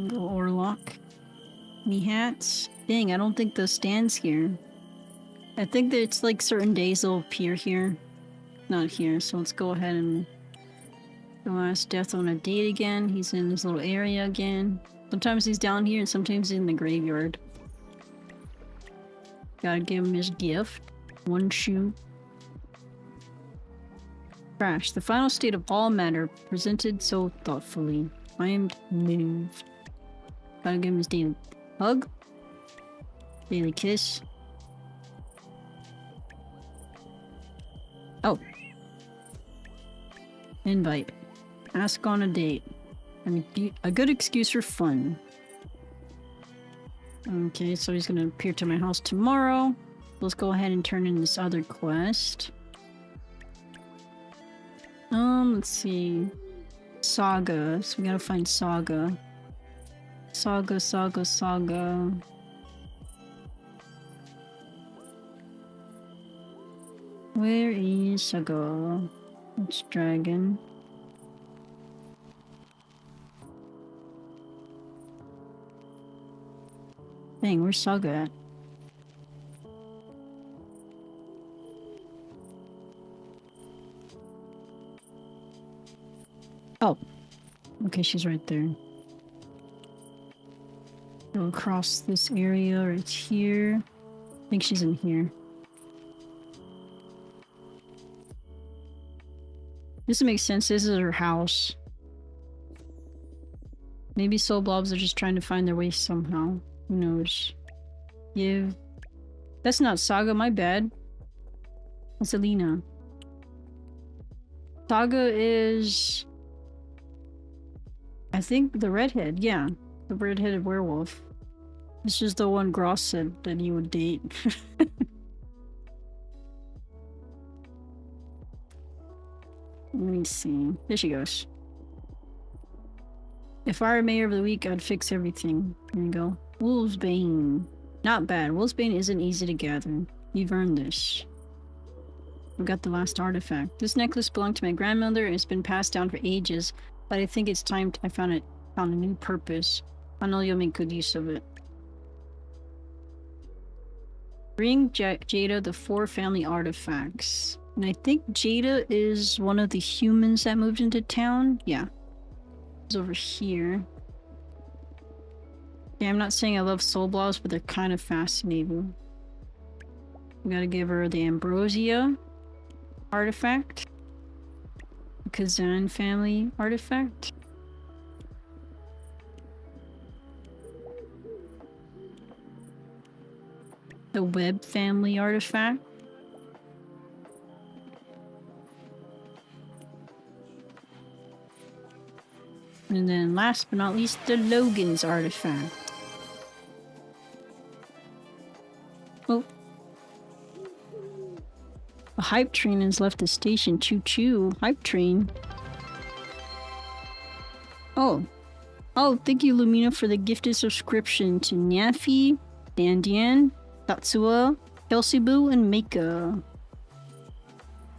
Go Orlock. Any hats? Dang, I don't think the stand's here. I think that it's like certain days they'll appear here. Not here, so let's go ahead and go ask Death on a date again. He's in this little area again. Sometimes he's down here and sometimes he's in the graveyard. Gotta give him his gift. One shoe. Crash. The final state of all matter, presented so thoughtfully. I am moved. Gotta give him his daily hug. Daily kiss. Oh. Invite. Ask on a date. A good excuse for fun. Okay, so he's gonna appear to my house tomorrow. Let's go ahead and turn in this other quest. Let's see. Saga. So we gotta find Saga. Saga. Where is Saga? It's dragon. Dang, where's Saga at? Oh. Okay, she's right there. Go across this area right here. I think she's in here. This makes sense. This is her house. Maybe soul blobs are just trying to find their way somehow. Who knows? Give. That's not Saga, my bad. That's Alina. Saga is... I think the redhead, yeah. The red-headed werewolf. This is the one Gross said that he would date. Let me see. There she goes. If I were mayor of the week, I'd fix everything. There you go. Wolfsbane. Not bad. Wolfsbane isn't easy to gather. You've earned this. We got the last artifact. This necklace belonged to my grandmother and it's been passed down for ages, but I think it's time I found a new purpose. I know you'll make good use of it. Bring Jada the 4 family artifacts. And I think Jada is one of the humans that moved into town. Yeah. It's over here. Yeah, I'm not saying I love soul blobs, but they're kind of fascinating. We gotta give her the Ambrosia artifact. The Kazan family artifact. The Webb family artifact. And then last but not least, the Logan's artifact. Oh. A hype train has left the station. Choo choo. Hype train. Oh. Oh, thank you, Lumina, for the gifted subscription to Naffy, Dandian, Tatsua, Kelsey Boo, and Meika.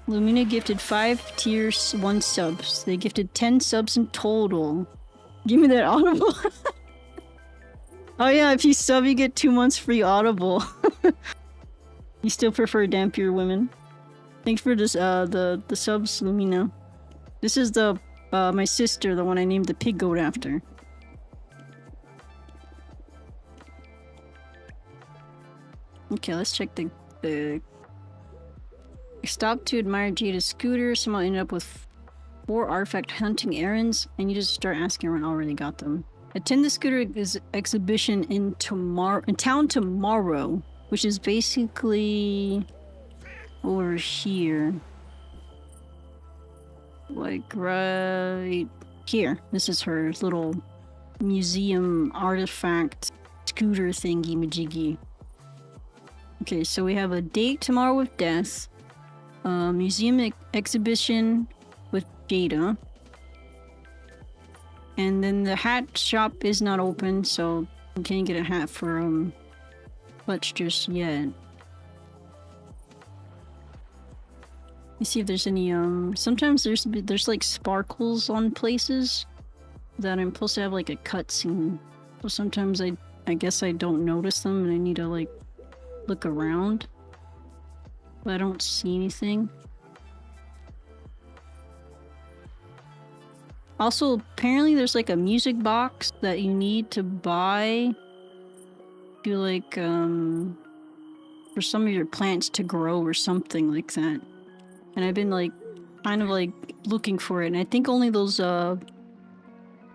Lumina gifted 5 tiers, 1 subs. They gifted 10 subs in total. Give me that Audible. Oh yeah, if you sub, you get 2 months free Audible. You still prefer dampier women. Thanks for this, the subs, Lumina. This is the, my sister, the one I named the pig goat after. Okay, let's check the I stopped to admire Jada's scooter. Somehow ended up with 4 artifact hunting errands. I need to start asking around. I already got them. Attend the scooter exhibition in town tomorrow, which is basically over here. Like right here. This is her little museum artifact scooter thingy majiggy. Okay, so we have a date tomorrow with Death, museum exhibition with Jada, and then the hat shop is not open, so we can't get a hat for Fletch just yet. Let's see if there's any sometimes there's like sparkles on places that I'm supposed to have like a cutscene, so sometimes I guess I don't notice them and I need to like look around, but I don't see anything. Also, apparently there's like a music box that you need to buy to like for some of your plants to grow or something like that. And I've been like kind of like looking for it, and I think only those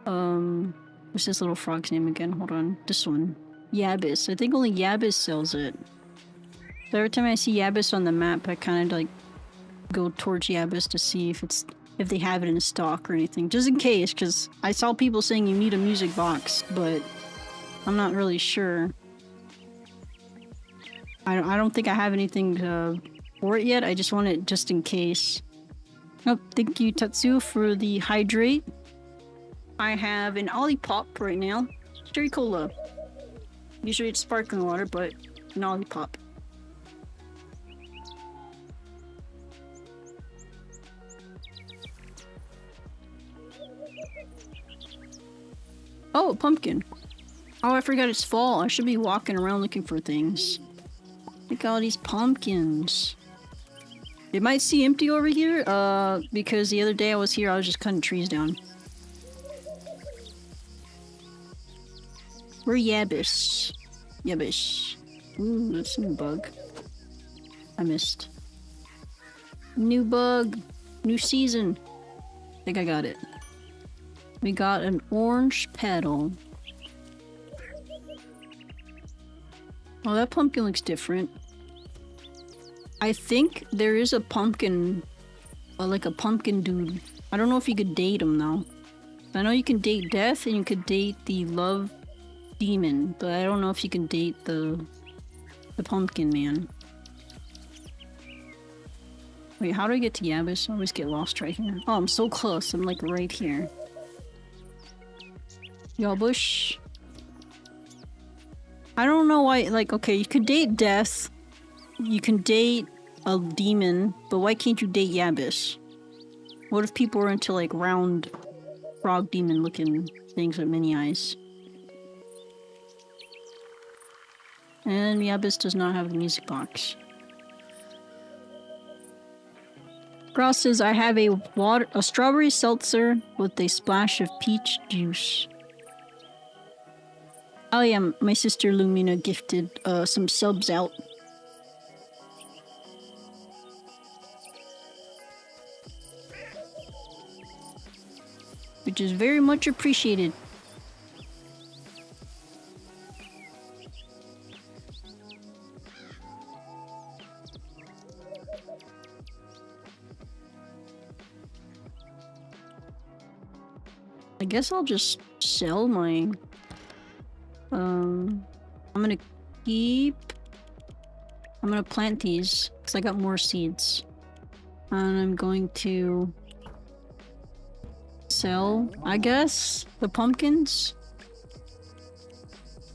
what's this little frog's name again? Hold on, this one, Yabis. I think only Yabis sells it. So every time I see Yabis on the map, I kind of like go towards Yabis to see if they have it in stock or anything, just in case, because I saw people saying you need a music box, but I'm not really sure. I don't think I have anything for it yet. I just want it just in case. Oh, thank you, Tatsu, for the hydrate. I have an Olipop right now. Cherry Cola. Usually it's sparkling water, but an Olipop. Oh, a pumpkin. Oh, I forgot it's fall. I should be walking around looking for things. Look at all these pumpkins. It might seem empty over here, because the other day I was here, I was just cutting trees down. We're Yabis. Yabis. Ooh, that's a new bug. I missed. New bug. New season. I think I got it. We got an orange petal. Oh, that pumpkin looks different. I think there is a pumpkin, like a pumpkin dude. I don't know if you could date him though. I know you can date Death and you could date the love demon, but I don't know if you can date the pumpkin man. Wait, how do I get to Yabis? I always get lost right here. Oh, I'm so close. I'm like right here. Yabush. I don't know why, like, okay, you could date Death. You can date a demon, but why can't you date Yabis? What if people are into, like, round frog demon looking things with many eyes? And Yabis does not have a music box. Gross says, I have a strawberry seltzer with a splash of peach juice. Oh yeah, my sister Lumina gifted some subs out. Which is very much appreciated. I guess I'll just sell my... I'm gonna plant these because I got more seeds, and I'm going to sell, I guess, the pumpkins.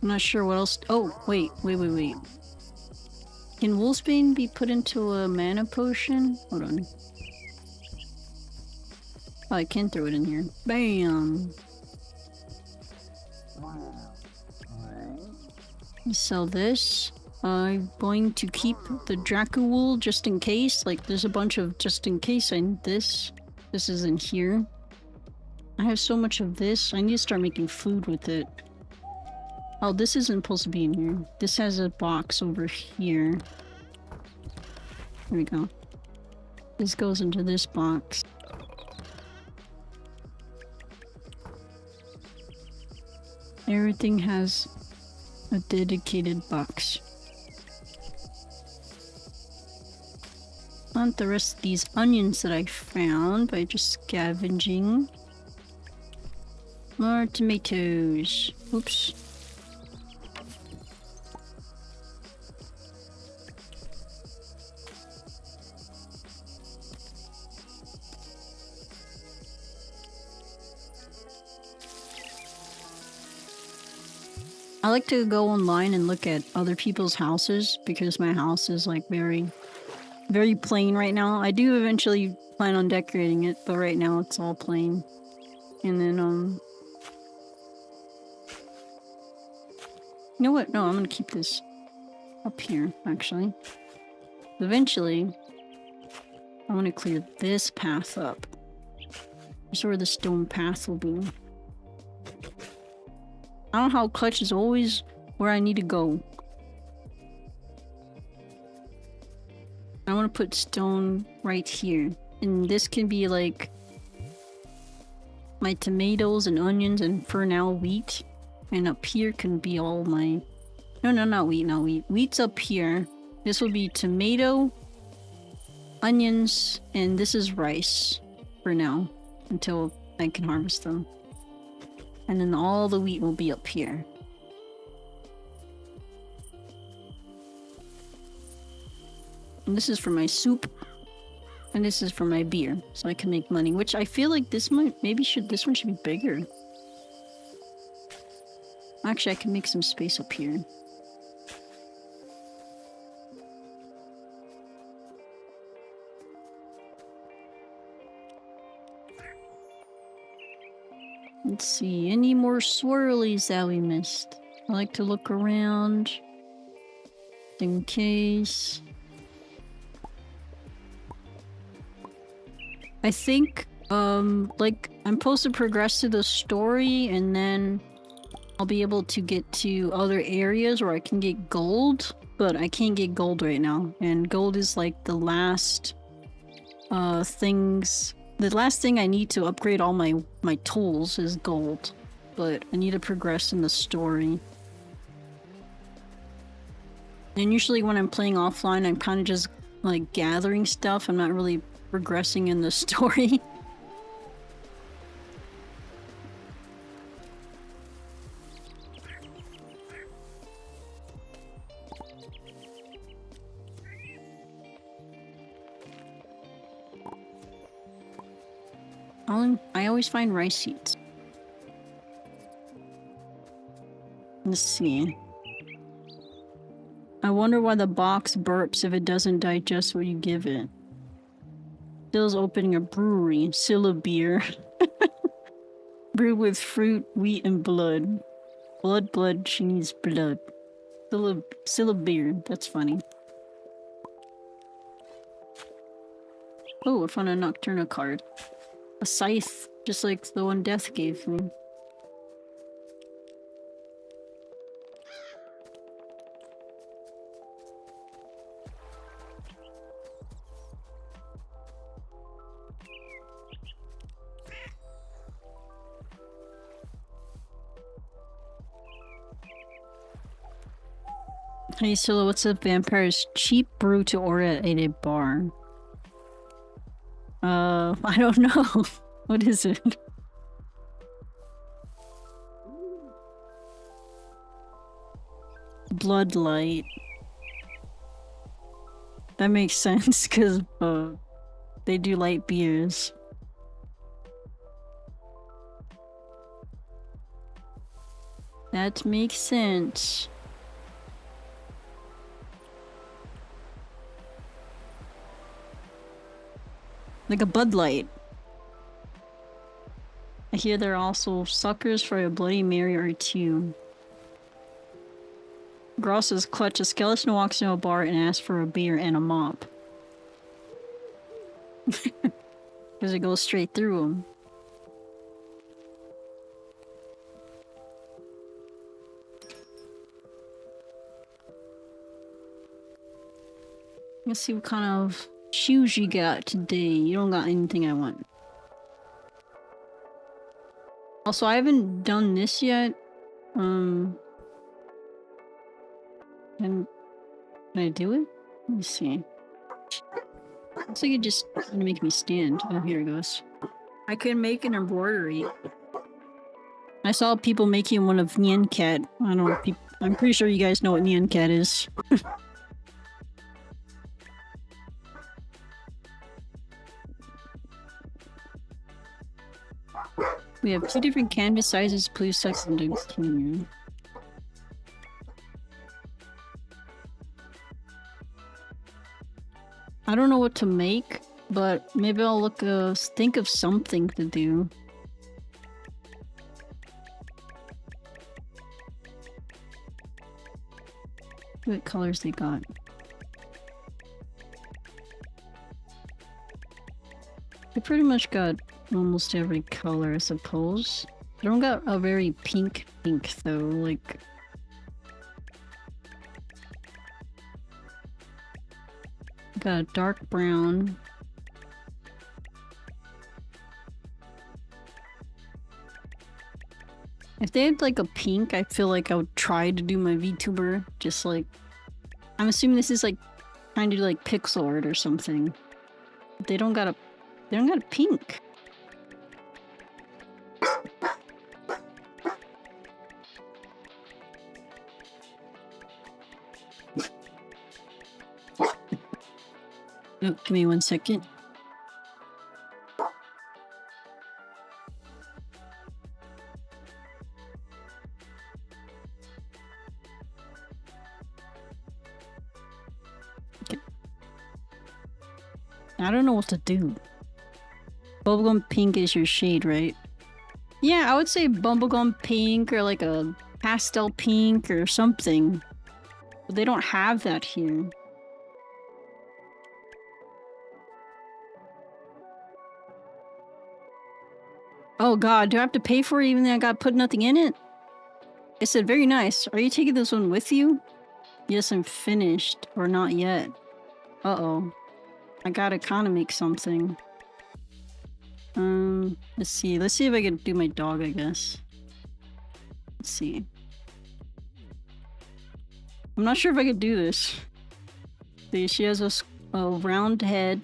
I'm not sure what else. Oh, wait. Can Wolfsbane be put into a mana potion? Hold on. Oh, I can throw it in here. Bam! Sell this. I'm going to keep the Dracula just in case. Like, there's a bunch of just in case. I need this. This is in here. I have so much of this. I need to start making food with it. Oh, this isn't supposed to be in here. This has a box over here. There we go. This goes into this box. Everything has a dedicated box. Want the rest of these onions that I found by just scavenging. More tomatoes. Oops. I like to go online and look at other people's houses because my house is like very plain right now. I do eventually plan on decorating it, but right now it's all plain. And then you know what? No, I'm gonna keep this up here actually. Eventually I want to clear this path up. That's where the stone path will be. I don't know how clutch is always where I need to go. I want to put stone right here. And this can be like my tomatoes and onions and for now wheat. And up here can be all my... No, not wheat, not wheat. Wheat's up here. This will be tomato, onions, and this is rice for now until I can harvest them. And then all the wheat will be up here. And this is for my soup. And this is for my beer. So I can make money. Which I feel like this might... Maybe this one should be bigger. Actually, I can make some space up here. Let's see, any more swirlies that we missed? I like to look around in case. I think, like, I'm supposed to progress to the story and then I'll be able to get to other areas where I can get gold, but I can't get gold right now. And gold is like the last the last thing I need to upgrade all my tools is gold, but I need to progress in the story. And usually when I'm playing offline, I'm kind of just like gathering stuff. I'm not really progressing in the story. I always find rice seeds. Let's see. I wonder why the box burps if it doesn't digest what you give it. Scylla's opening a brewery. Scylla beer. Brewed with fruit, wheat, and blood. Blood, she needs blood. Scylla beer. That's funny. Oh, I found a Nocturna card. A scythe, just like the one Death gave me. Hey Scylla, what's up? Vampire's cheap brew to order at a bar. I don't know. What is it? Bloodlight. That makes sense, because they do light beers. That makes sense. Like a Bud Light. I hear there are also suckers for a Bloody Mary or two. Gross's clutch. A skeleton walks into a bar and asks for a beer and a mop. Because it goes straight through him. Let's see what kind of shoes you got today. You don't got anything I want. Also, I haven't done this yet. And can I do it? Let me see. Looks like it just gonna make me stand. Oh, here it goes. I could make an embroidery. I saw people making one of Nyan Cat. I don't know. I'm pretty sure you guys know what Nyan Cat is. We have 2 different canvas sizes. Please select them to continue. I don't know what to make, but maybe I'll think of something to do. What colors they got? They pretty much got almost every color, I suppose. They don't got a very pink though, like... Got a dark brown. If they had like a pink, I feel like I would try to do my VTuber. Just like... I'm assuming this is like trying to do like pixel art or something. But they don't got a pink. Oh, give me 1 second. Okay. I don't know what to do. Bubblegum pink is your shade, right? Yeah, I would say bubblegum pink or like a pastel pink or something. But they don't have that here. Oh god, do I have to pay for it even though I got put nothing in it? It said, very nice. Are you taking this one with you? Yes, I'm finished. Or not yet. Uh-oh. I gotta kinda make something. Let's see. Let's see if I can do my dog, I guess. Let's see. I'm not sure if I could do this. See, she has a round head.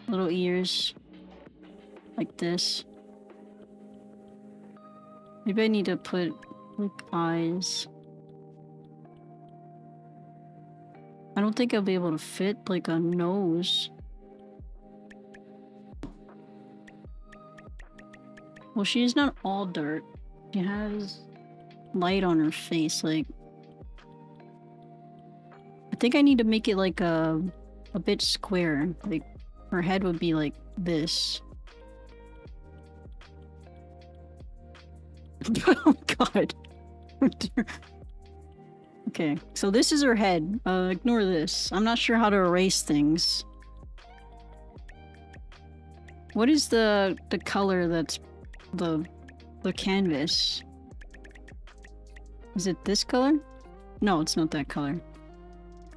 Little ears. Like this. Maybe I need to put, like, eyes. I don't think I'll be able to fit, like, a nose. Well, she's not all dirt. She has light on her face, like... I think I need to make it, like, a bit square. Like, her head would be like this. Oh god. Okay, so this is her head. Ignore this. I'm not sure how to erase things. What is the color that's the canvas? Is it this color? No, it's not that color.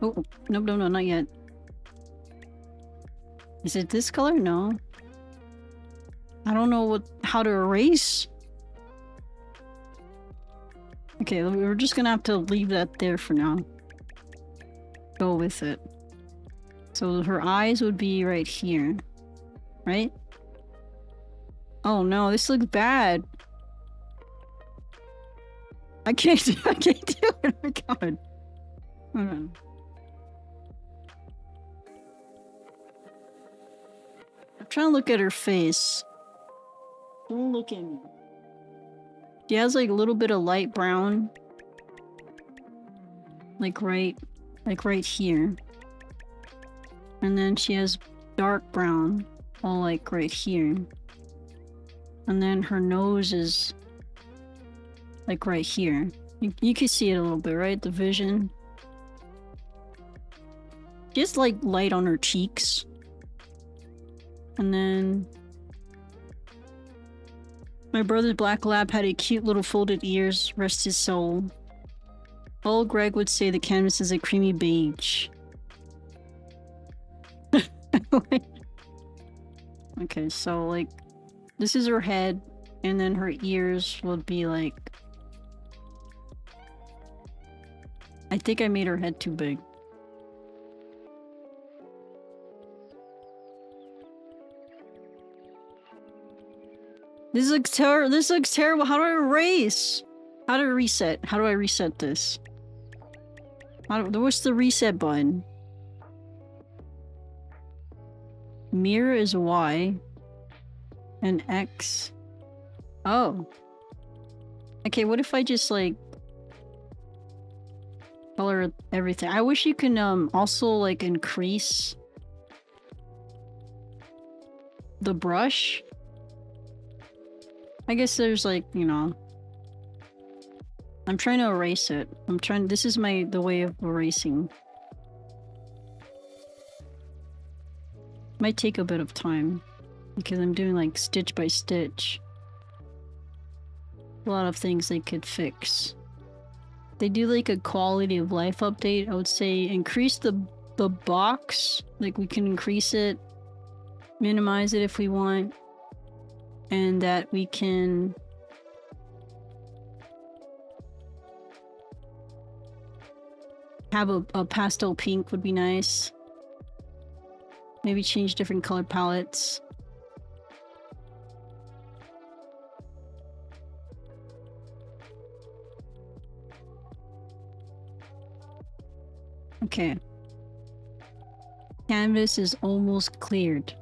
Oh, no, not yet. Is it this color? No. I don't know how to erase. Okay, we're just gonna have to leave that there for now. Go with it. So her eyes would be right here. Right? Oh no, this looks bad. I can't do it. Oh my god. Hold on. I'm trying to look at her face. Don't look at me. She has like a little bit of light brown. Like right here. And then she has dark brown, all like right here. And then her nose is like right here. You can see it a little bit, right? The vision. Just like light on her cheeks. And then my brother's black lab had a cute little folded ears, rest his soul. Old Greg would say the canvas is a creamy beige. Okay, so like this is her head, and then her ears would be like, I think I made her head too big. This looks terrible. How do I erase? How do I reset? How do I reset this? What's the reset button? Mirror is Y. And X. Oh. Okay, what if I just like color everything? I wish you can also like increase the brush. I guess there's like, you know, I'm trying to erase it. This is the way of erasing. Might take a bit of time because I'm doing like stitch by stitch. A lot of things they could fix. They do like a quality of life update. I would say increase the box. Like we can increase it, minimize it if we want. And that we can have a pastel pink would be nice. Maybe change different color palettes. Okay. Canvas is almost cleared.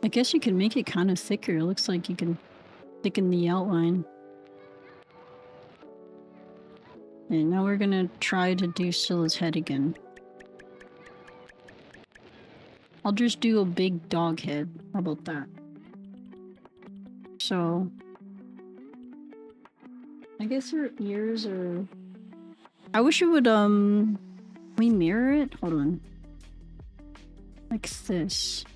I guess you can make it kind of thicker. It looks like you can thicken the outline. And now we're gonna try to do Scylla's head again. I'll just do a big dog head. How about that? So I guess her ears are... I wish it would, we mirror it? Hold on. Like this.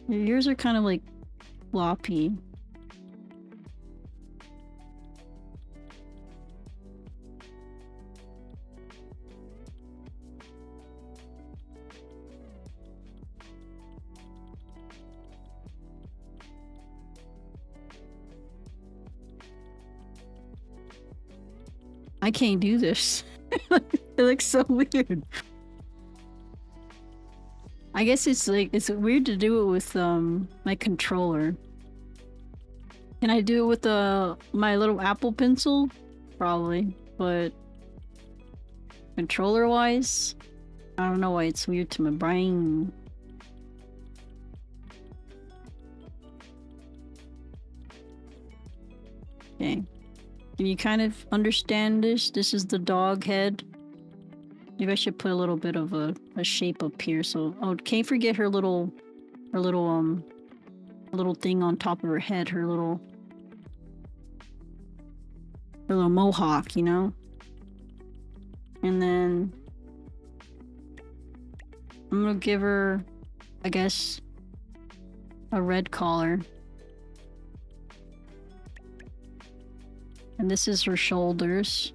Your ears are kind of like floppy. I can't do this. It looks so weird. I guess it's like, it's weird to do it with my controller. Can I do it with my little Apple Pencil? Probably, but controller wise, I don't know why it's weird to my brain. Okay. Can you kind of understand this? This is the dog head. Maybe I should put a little bit of a shape up here. So, oh, can't forget her little thing on top of her head. Her little mohawk, you know? And then I'm gonna give her, I guess, a red collar. And this is her shoulders.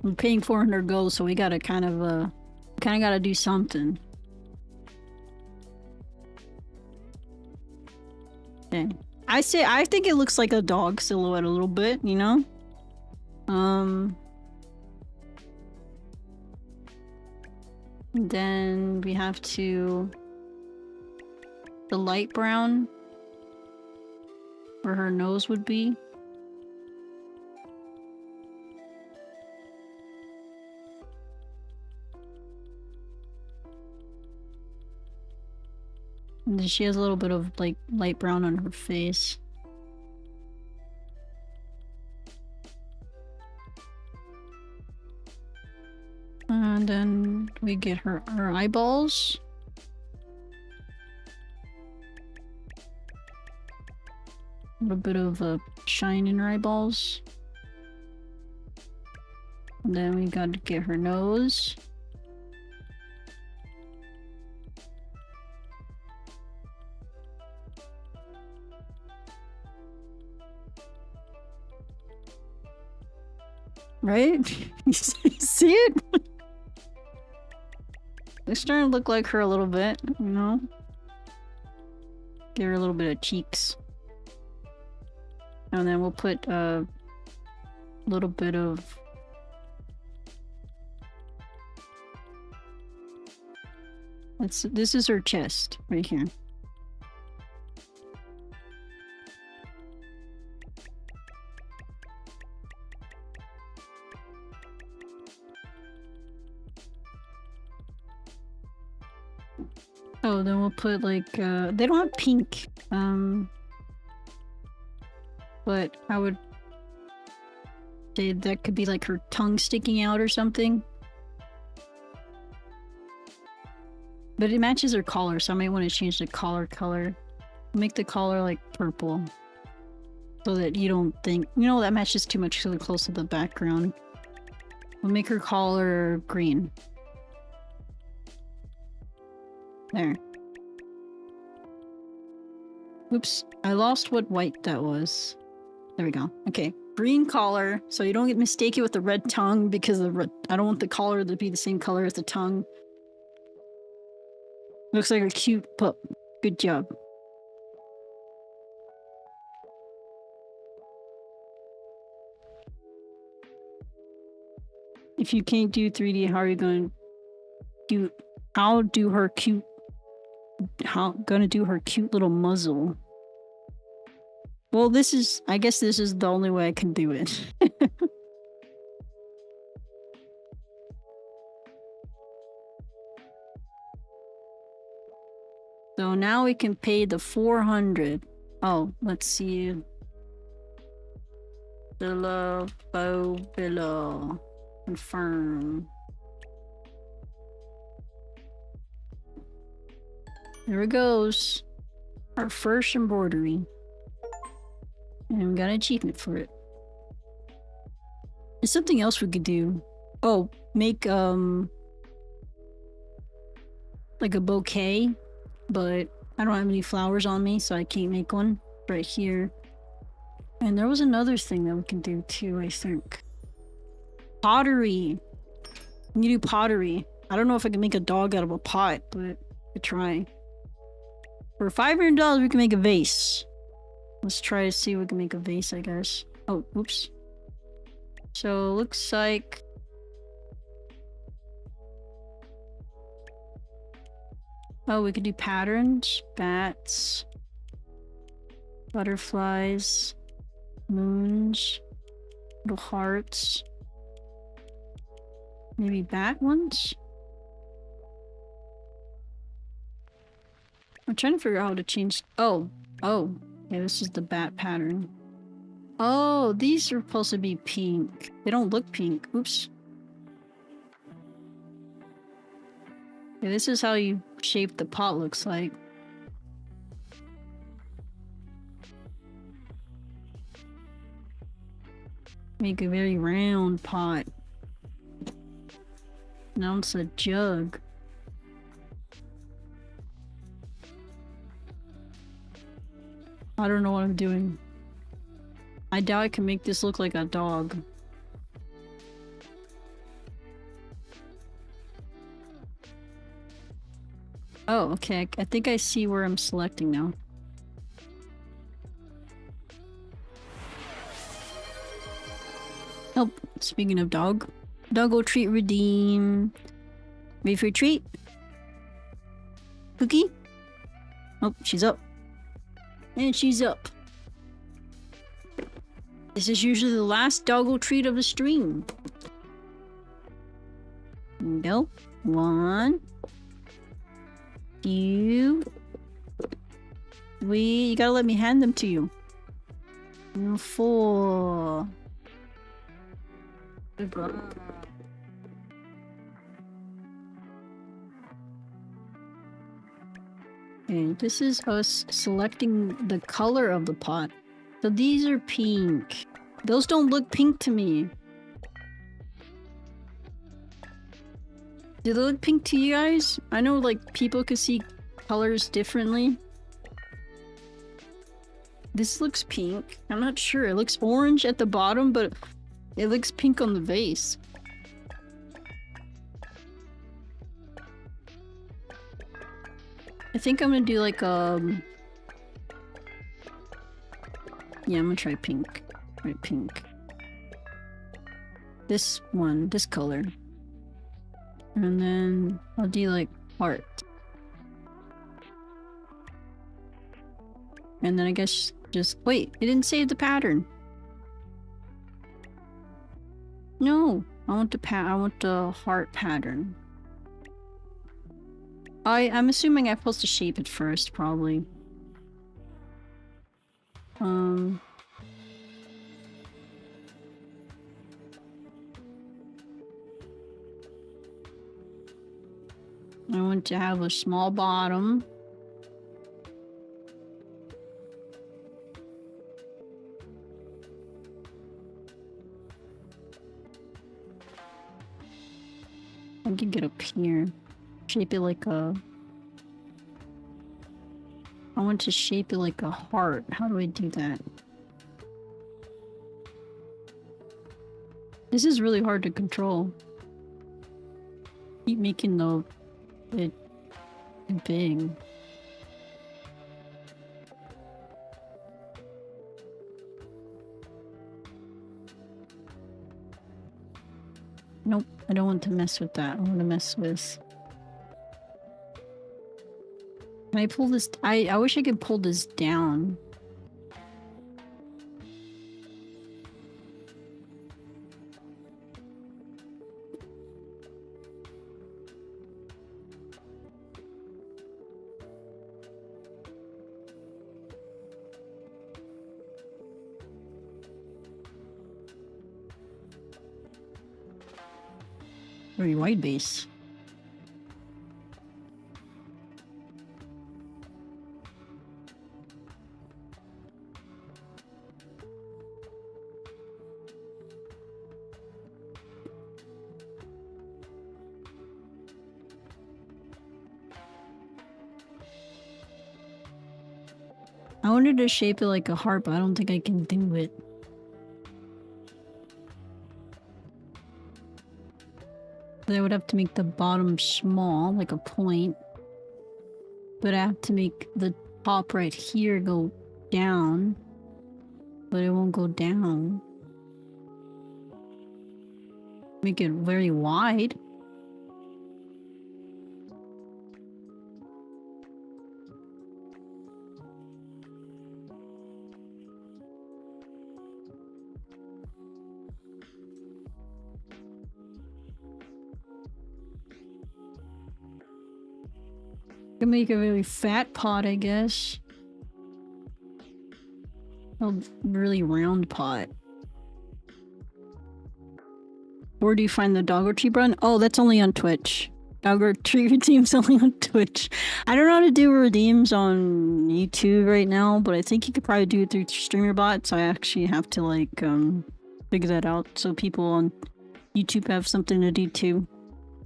I'm paying 400 gold, so we gotta kind of gotta do something. Okay. I think it looks like a dog silhouette a little bit, you know? Then we have to the light brown where her nose would be. And then she has a little bit of like light brown on her face. And then we get her eyeballs. A little bit of a shine in her eyeballs. And then we got to get her nose. Right? You see it? They're starting to look like her a little bit, you know? Give her a little bit of cheeks. And then we'll put a little bit of... This is her chest, right here. Oh, then we'll put like, they don't have pink, but I would say that could be like her tongue sticking out or something. But it matches her collar, so I might want to change the collar color. Make the collar like purple. So that you don't think, you know, that matches too much too close to the background. We'll make her collar green. There. Oops, I lost what white that was. There we go. Okay, green collar, so you don't get mistaken with the red tongue because I don't want the collar to be the same color as the tongue. Looks like a cute pup. Good job. If you can't do 3D, how are you going to do? How do her cute? How gonna do her cute little muzzle? Well, this is. I guess this is the only way I can do it. So now we can pay the 400. Oh, let's see. Scylla below. Confirm. There it goes. Our first embroidery. And we got an achievement for it. There's something else we could do. Oh, make like a bouquet, but I don't have any flowers on me, so I can't make one right here. And there was another thing that we can do too, I think. Pottery. We can do pottery. I don't know if I can make a dog out of a pot, but I could try. For $500, we can make a vase. Let's try to see if we can make a vase, I guess. Oh, oops. So, looks like... Oh, we could do patterns, bats, butterflies, moons, little hearts, maybe bat ones? I'm trying to figure out how to change... Oh, yeah, this is the bat pattern. Oh, these are supposed to be pink. They don't look pink. Oops. Yeah, this is how you shape the pot, looks like. Make a very round pot. Now it's a jug. I don't know what I'm doing. I doubt I can make this look like a dog. Oh, okay. I think I see where I'm selecting now. Oh, speaking of dog. Doggo treat redeem. Ready for a treat? Cookie? Oh, she's up. And she's up. This is usually the last doggo treat of the stream. There we go. 1, 2, 3. You gotta let me hand them to you. 4. Good boy. And this is us selecting the color of the pot. So these are pink. Those don't look pink to me. Do they look pink to you guys? I know like people could see colors differently. This looks pink. I'm not sure. It looks orange at the bottom, but it looks pink on the vase. I think I'm gonna do like yeah, I'm gonna try pink. Try pink. This one, this color. And then I'll do like heart. And then I guess just wait, it didn't save the pattern. No, I want the heart pattern. I'm assuming I'm supposed to shape it first, probably. I want to have a small bottom. I can get up here. Shape it like a... I want to shape it like a heart. How do I do that? This is really hard to control. Keep making it big. Nope, I don't want to mess with that. I want to mess with... Can I pull this? I wish I could pull this down. Very wide base. I wanted to shape it like a heart, but I don't think I can do it. I would have to make the bottom small, like a point. But I have to make the top right here go down. But it won't go down. Make it very wide. Can make a really fat pot, I guess. A really round pot. Where do you find the Doggo Tree run? Oh, that's only on Twitch. Doggo Tree redeems only on Twitch. I don't know how to do redeems on YouTube right now, but I think you could probably do it through StreamerBot, so I actually have to like figure that out so people on YouTube have something to do too.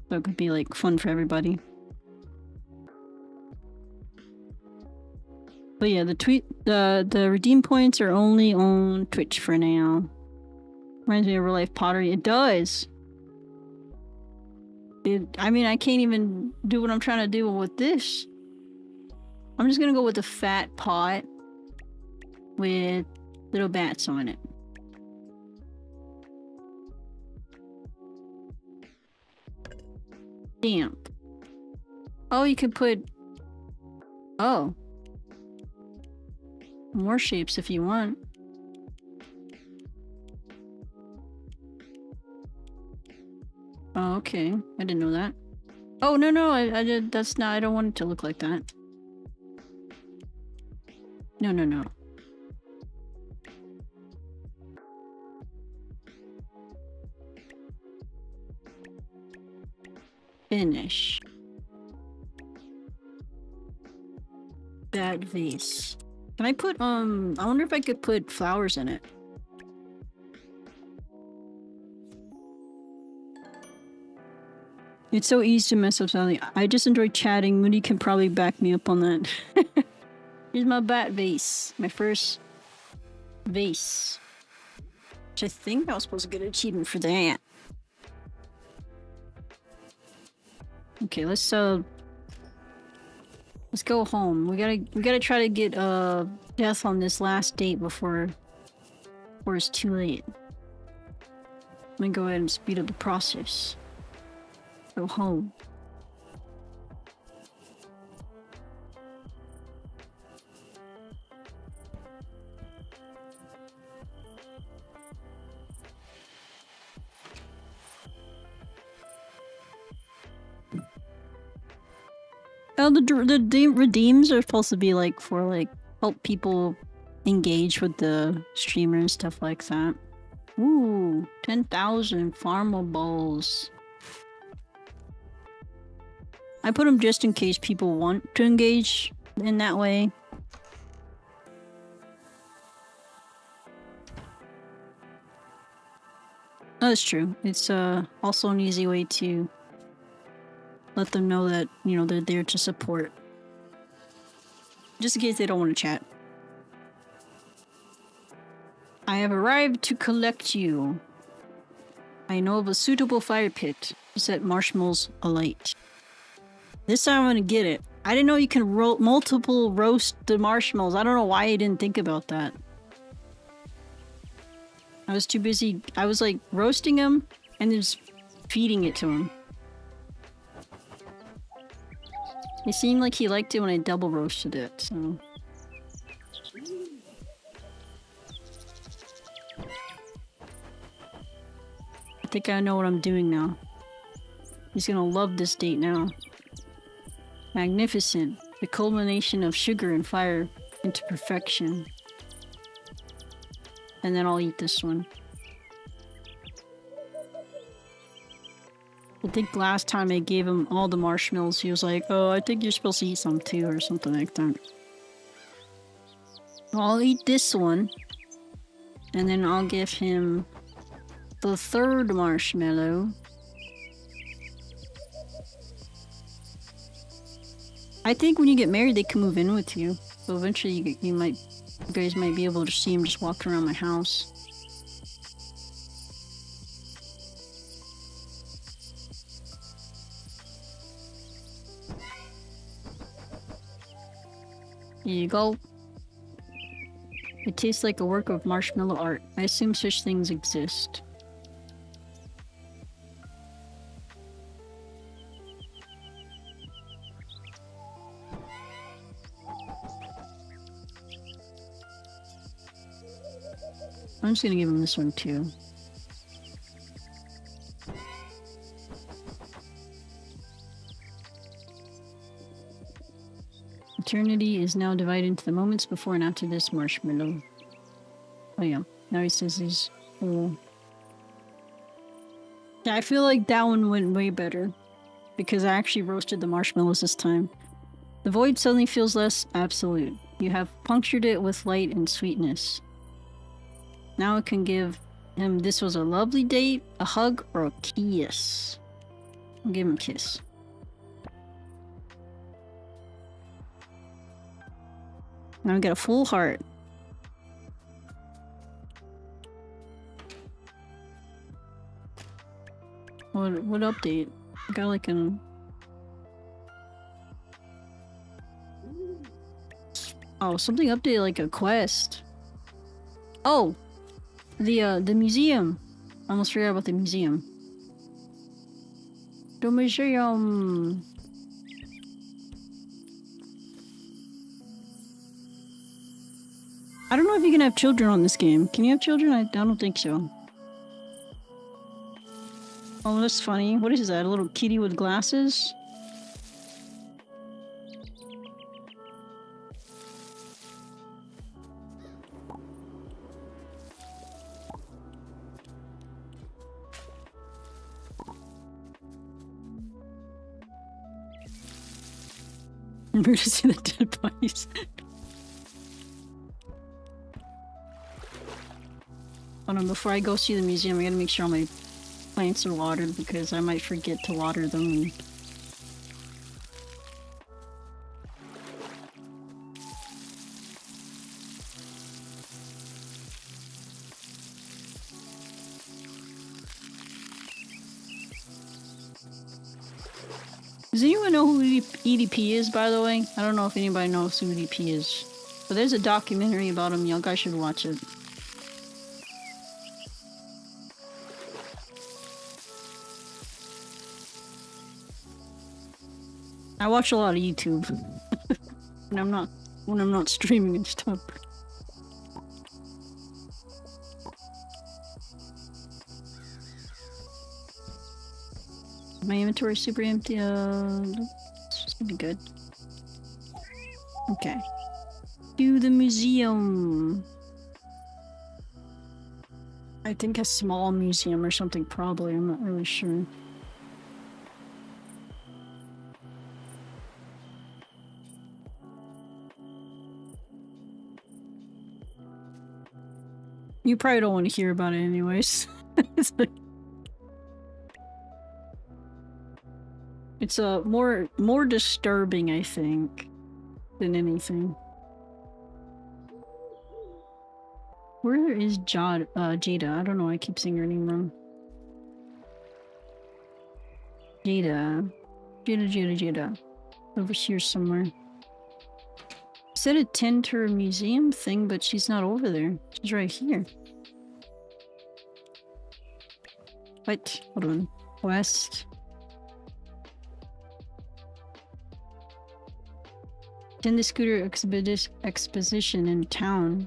So it could be like fun for everybody. But yeah, the redeem points are only on Twitch for now. Reminds me of real life pottery. It does. I mean, I can't even do what I'm trying to do with this. I'm just gonna go with a fat pot with little bats on it. Stamp. Oh, you could put... Oh. More shapes if you want. Oh, okay. I didn't know that. Oh, no, I did. That's not... I don't want it to look like that. No. Finish. That vase. Can I put, I wonder if I could put flowers in it. It's so easy to mess up something. I just enjoy chatting. Moody can probably back me up on that. Here's my bat vase. My first vase. Which I think I was supposed to get an achievement for that. Okay, let's go home. We gotta try to get death on this last date before it's too late. Let me go ahead and speed up the process. Go home. Oh, the redeems are supposed to be like for like help people engage with the streamer and stuff like that. Ooh, 10,000 farmables. I put them just in case people want to engage in that way. Oh, that's true. It's also an easy way to let them know that, you know, they're there to support. Just in case they don't want to chat. I have arrived to collect you. I know of a suitable fire pit to set marshmallows alight. This time I'm gonna get it. I didn't know you can multiple roast the marshmallows. I don't know why I didn't think about that. I was too busy. I was like roasting them and then just feeding it to him. It seemed like he liked it when I double roasted it, so... I think I know what I'm doing now. He's gonna love this date now. Magnificent. The culmination of sugar and fire into perfection. And then I'll eat this one. I think last time I gave him all the marshmallows, he was like, oh, I think you're supposed to eat some too, or something like that. I'll eat this one. And then I'll give him the third marshmallow. I think when you get married, they can move in with you. So eventually you guys might be able to see him just walking around my house. Here you go. It tastes like a work of marshmallow art. I assume such things exist. I'm just gonna give him this one too. Eternity is now divided into the moments before and after this marshmallow. Oh yeah, now he says he's full. Yeah, I feel like that one went way better. Because I actually roasted the marshmallows this time. The void suddenly feels less absolute. You have punctured it with light and sweetness. Now it can give him this was a lovely date, a hug, or a kiss. I'll give him a kiss. Now I got a full heart. What update? I got like an... Oh, something updated like a quest. Oh! The museum. I almost forgot about the museum. The museum. I don't know if you can have children on this game. Can you have children? I don't think so. Oh, that's funny. What is that? A little kitty with glasses? I'm here to see the dead bodies. Hold on, before I go see the museum, I gotta make sure all my plants are watered because I might forget to water them. And... Does anyone know who EDP is, by the way? I don't know if anybody knows who EDP is. But there's a documentary about him. Y'all guys should watch it. I watch a lot of YouTube. when I'm not streaming and stuff. My inventory is super empty. This should be good. Okay. To the museum. I think a small museum or something, probably. I'm not really sure. You probably don't want to hear about it anyways. It's like... It's more disturbing, I think, than anything. Where is Jada? I don't know, I keep saying her name wrong. Jada. Over here somewhere. I said attend to her museum thing, but she's not over there. She's right here. What? Hold on. West. Attend the scooter exposition in town.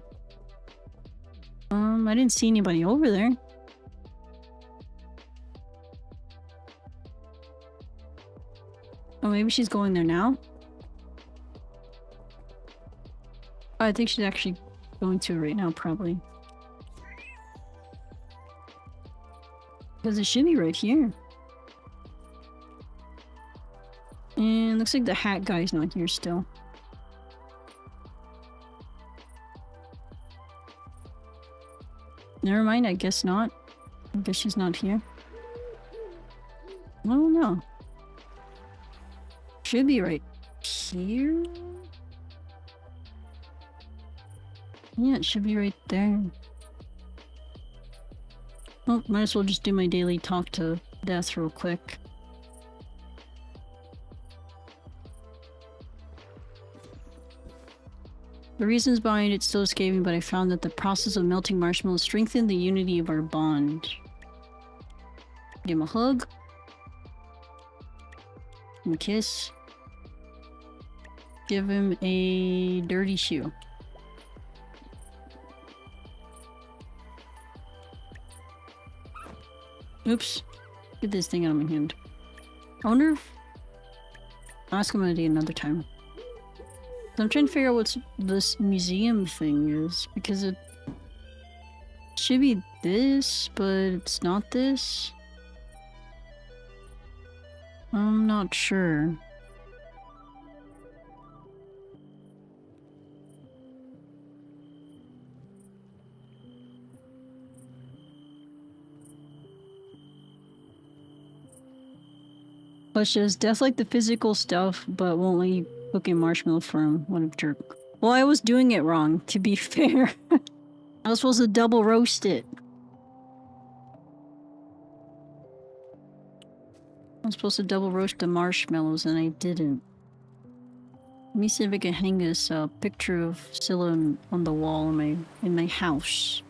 I didn't see anybody over there. Oh, maybe she's going there now? Oh, I think she's actually going to it right now, probably. Because it should be right here. And looks like the hat guy's not here still. Never mind, I guess not. I guess she's not here. I don't know. Should be right here? Yeah, it should be right there. Oh, might as well just do my daily talk to death real quick. The reasons behind it still escape me, but I found that the process of melting marshmallows strengthened the unity of our bond. Give him a hug. Give him a kiss. Give him a dirty shoe. Oops. Get this thing out of my hand. I wonder if... I'll ask him about it another time. I'm trying to figure out what this museum thing is, because it should be this, but it's not this. I'm not sure. Let's just death like the physical stuff, but won't let you cook a marshmallow from what a jerk. Well, I was doing it wrong, to be fair. I was supposed to double roast it. I was supposed to double roast the marshmallows and I didn't. Let me see if I can hang this picture of Scylla on the wall in my house.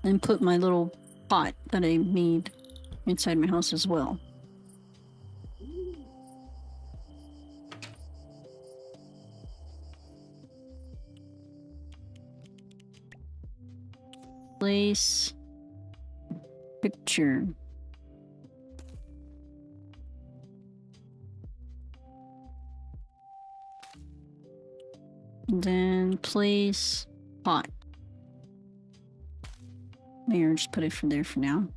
And put my little pot that I made inside my house as well. Place picture. Then place pot. Maybe just put it for there for now.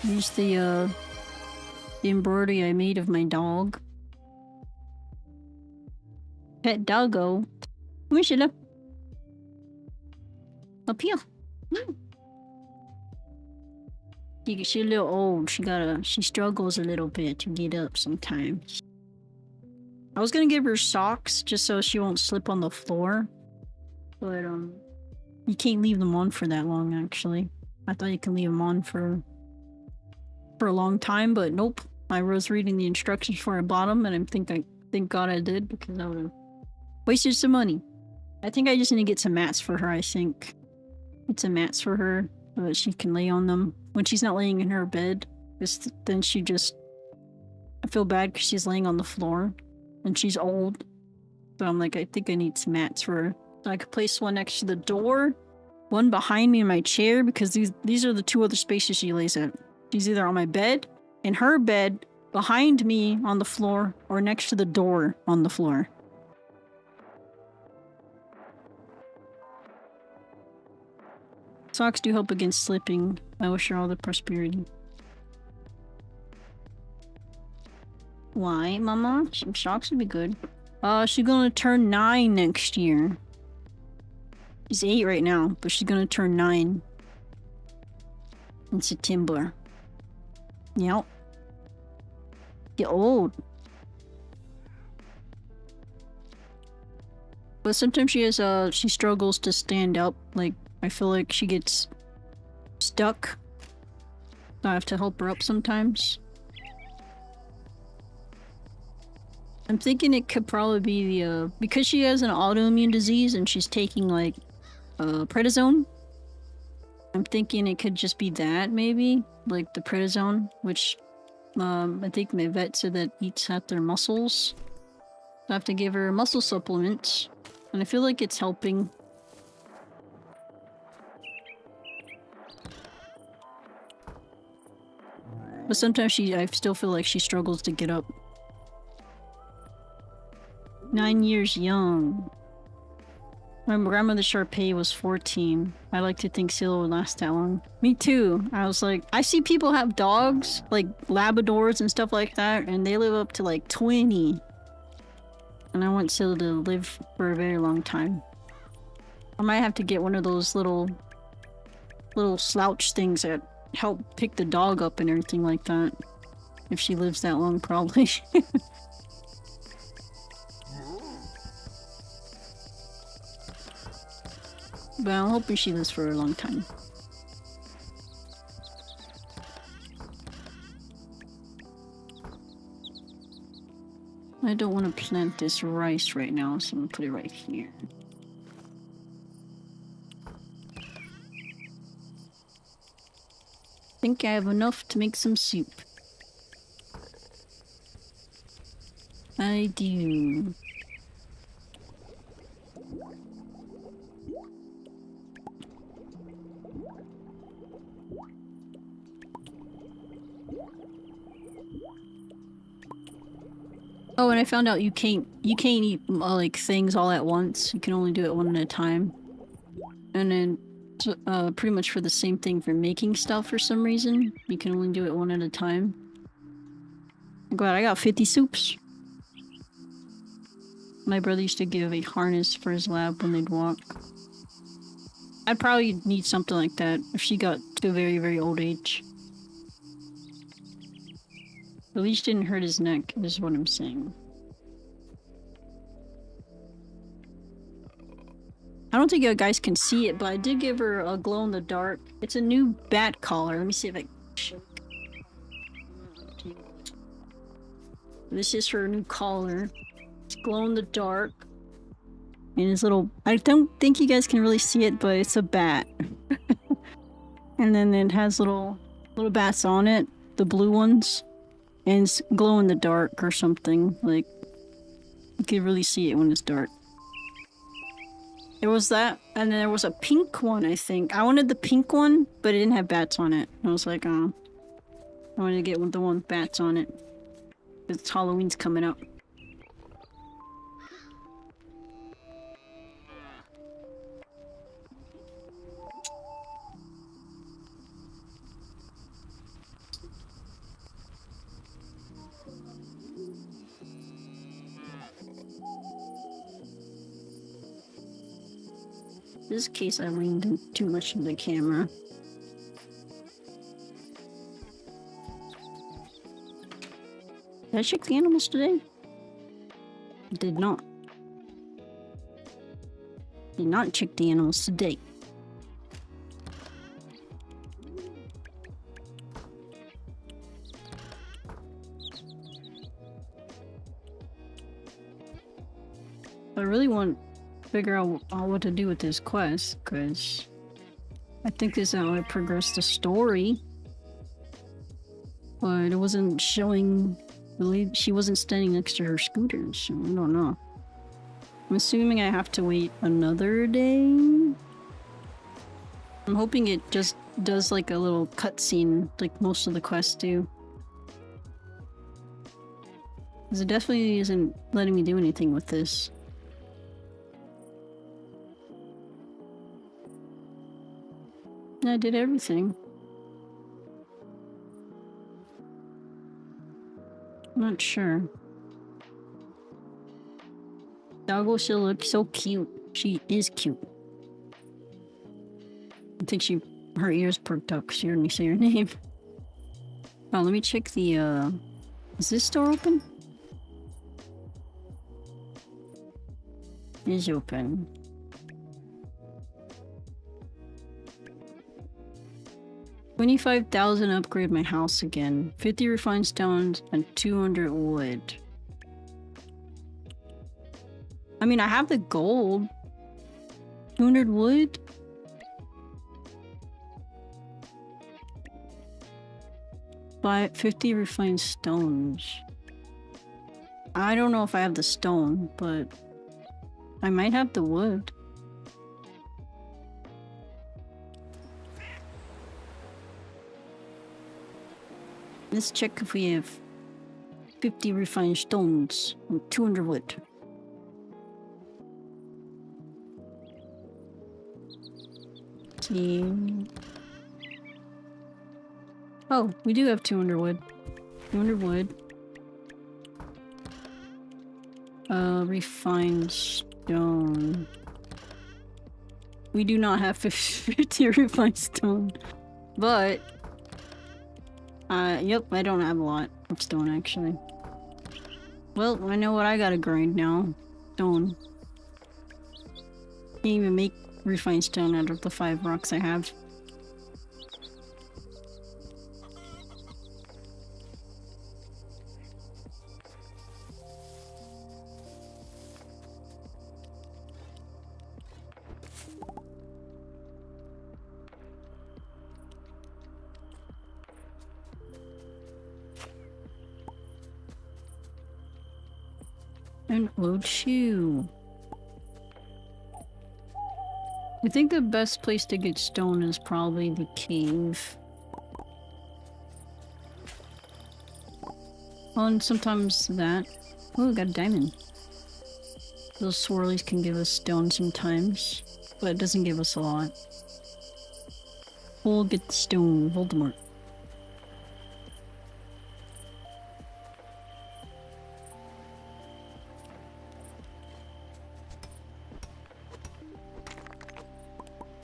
Use the embroidery I made of my dog. Pet doggo. Come here, Scylla. Up here. She's a little old. She struggles a little bit to get up sometimes. I was gonna give her socks just so she won't slip on the floor. But you can't leave them on for that long actually. I thought you can leave them on for a long time, but nope. I was reading the instructions before I bought them, and I thank God I did, because I would have wasted some money. I think I just need to get some mats for her. I think get some mats for her so that she can lay on them when she's not laying in her bed. Then she just, I feel bad because she's laying on the floor and she's old. So I'm like, I think I need some mats for her. So I could place one next to the door, one behind me in my chair, because these are the two other spaces she lays at. She's either on my bed, in her bed, behind me on the floor, or next to the door on the floor. Socks do help against slipping. I wish her all the prosperity. Why, Mama? Some socks would be good. She's gonna turn 9 next year. She's 8 right now, but she's gonna turn 9 in September. Yep. Get old. But sometimes she struggles to stand up. Like, I feel like she gets stuck. So I have to help her up sometimes. I'm thinking it could probably be the, because she has an autoimmune disease and she's taking like, prednisone. I'm thinking it could just be that, maybe, like the prednisone, which I think my vet said that eats at their muscles. So I have to give her muscle supplements, and I feel like it's helping. But sometimes I still feel like she struggles to get up. 9 years young. My grandmother Sharpay was 14. I like to think Scylla would last that long. Me too. I was like, I see people have dogs, like Labradors and stuff like that, and they live up to like 20. And I want Scylla to live for a very long time. I might have to get one of those little slouch things that help pick the dog up and everything like that. If she lives that long, probably. But I'm hoping she lives for a long time. I don't want to plant this rice right now, so I'm gonna put it right here. I think I have enough to make some soup. I do. Oh, and I found out you can't eat like things all at once. You can only do it one at a time. And then pretty much for the same thing for making stuff for some reason, you can only do it one at a time. I'm glad I got 50 soups. My brother used to give a harness for his lab when they'd walk. I'd probably need something like that if she got to a very, very old age. At least didn't hurt his neck, is what I'm saying. I don't think you guys can see it, but I did give her a glow-in-the-dark. It's a new bat collar. Let me see if I can show you. This is her new collar. It's glow-in-the-dark. And his little... I don't think you guys can really see it, but it's a bat. and then it has little bats on it, the blue ones, and it's glow in the dark or something. Like you can really see it when it's dark. There was that, and then there was a pink one, I think. I wanted the pink one, but it didn't have bats on it. I was like, oh. I wanted to get the one with bats on it. It's Halloween's coming up. This case I leaned in too much into the camera. Did I check the animals today? Did not. Did not check the animals today. I really want to figure out what to do with this quest, because I think this is how I progress the story. But it wasn't showing... She wasn't standing next to her scooter, so I don't know. I'm assuming I have to wait another day? I'm hoping it just does like a little cutscene, like most of the quests do. Because it definitely isn't letting me do anything with this. I did everything. I'm not sure. Doggo still looks so cute. She is cute. I think her ears perked up because she heard me say her name. Oh, let me check the, is this door open? It is open. $25,000 upgrade my house again. 50 refined stones and 200 wood. I mean, I have the gold. 200 wood? Buy 50 refined stones. I don't know if I have the stone, but I might have the wood. Let's check if we have 50 refined stones and 200 wood. Let's see. Oh, we do have 200 wood. 200 wood. Refined stone. We do not have 50 refined stone, but yep, I don't have a lot of stone, actually. Well, I know what I gotta grind now. Stone. Can't even make refined stone out of the 5 rocks I have. An old shoe. I think the best place to get stone is probably the cave. Oh, and sometimes that. Oh, we got a diamond. Those swirlies can give us stone sometimes, but it doesn't give us a lot. We'll get the stone, Voldemort.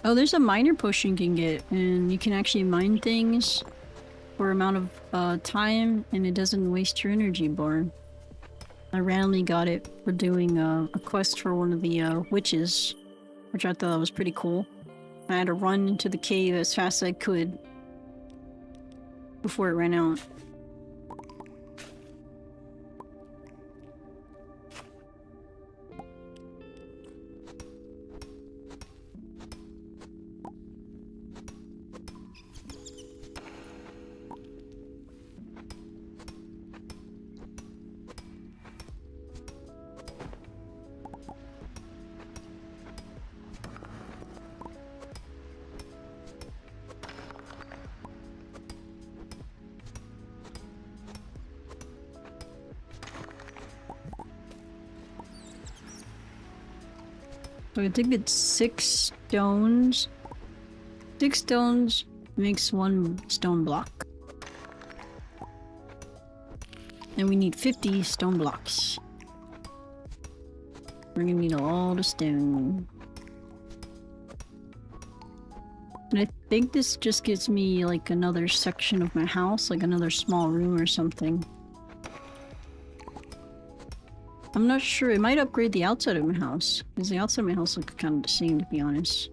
Oh, there's a miner potion you can get, and you can actually mine things for amount of time, and it doesn't waste your energy bar. I randomly got it for doing a quest for one of the witches, which I thought was pretty cool. I had to run into the cave as fast as I could before it ran out. So I think it's 6 stones. 6 stones makes 1 stone block. And we need 50 stone blocks. We're gonna need all the stone. And I think this just gives me like another section of my house, like another small room or something. I'm not sure. It might upgrade the outside of my house, because the outside of my house looks kind of the same, to be honest.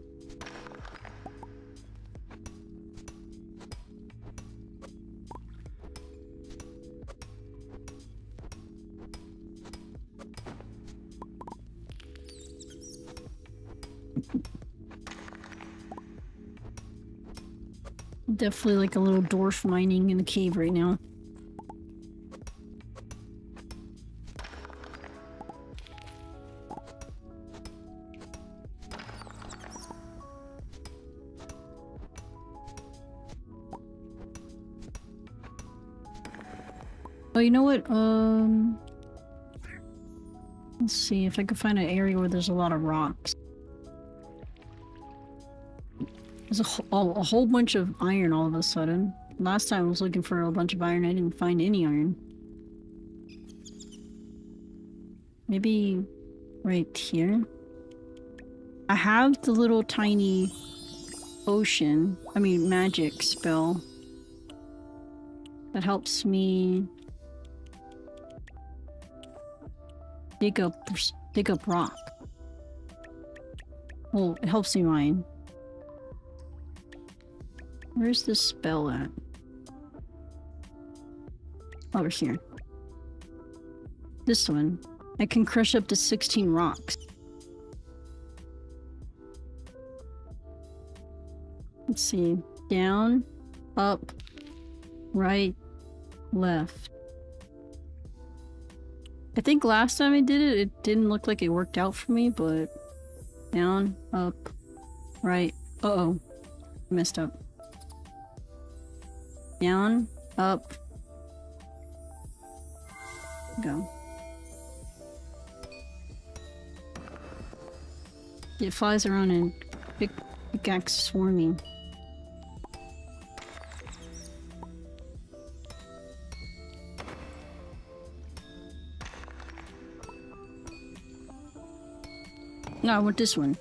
Definitely like a little dwarf mining in the cave right now. Oh, you know what? Let's see if I can find an area where there's a lot of rocks. There's a whole bunch of iron all of a sudden. Last time I was looking for a bunch of iron, I didn't find any iron. Maybe right here? I have the little tiny magic spell that helps me dig up rock. Well, it helps me mine. Where's this spell at? Over here. This one. I can crush up to 16 rocks. Let's see. Down, up, right, left. I think last time I did it, it didn't look like it worked out for me, but down, up, right. Uh-oh. Messed up. Down, up, go. It flies around and pickaxe swarming. No, I want this one.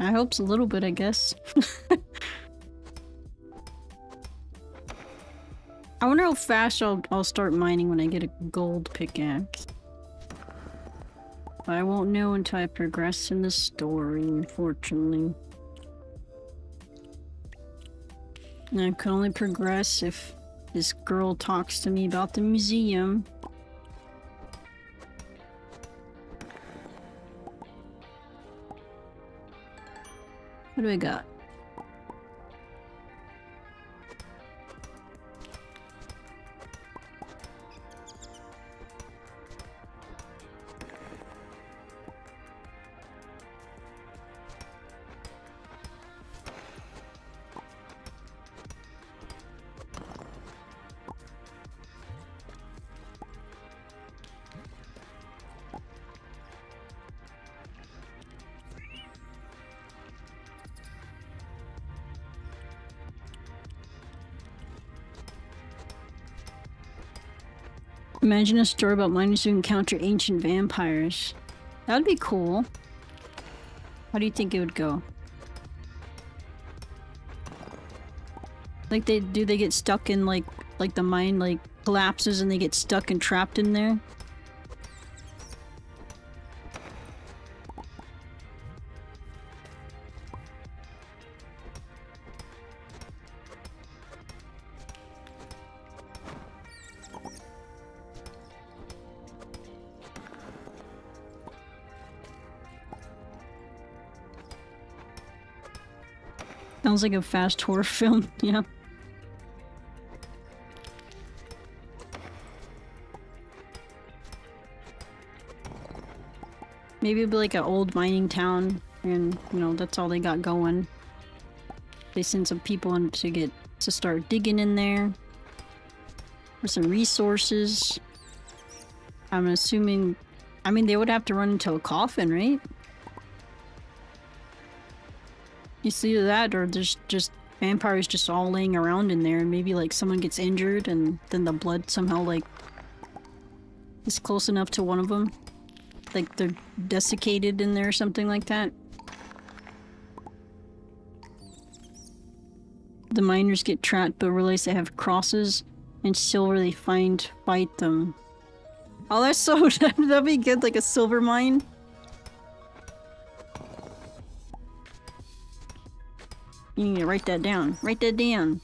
I hope so, a little bit, I guess. I wonder how fast I'll start mining when I get a gold pickaxe. But I won't know until I progress in the story, unfortunately. And I can only progress if this girl talks to me about the museum. What do I got? Imagine a story about miners who encounter ancient vampires. That'd be cool. How do you think it would go? Like do they get stuck in like the mine like collapses and they get stuck and trapped in there? Sounds like a fast horror film, yeah. Maybe it'd be like an old mining town, and you know that's all they got going. They send some people in to start digging in there for some resources. I'm assuming, I mean, they would have to run into a coffin, right? You see that, or there's just vampires just all laying around in there, and maybe like someone gets injured, and then the blood somehow like is close enough to one of them. Like they're desiccated in there or something like that. The miners get trapped but realize they have crosses and silver they fight them. Oh, that's so that'd be good, like a silver mine. You need to write that down. Write that down.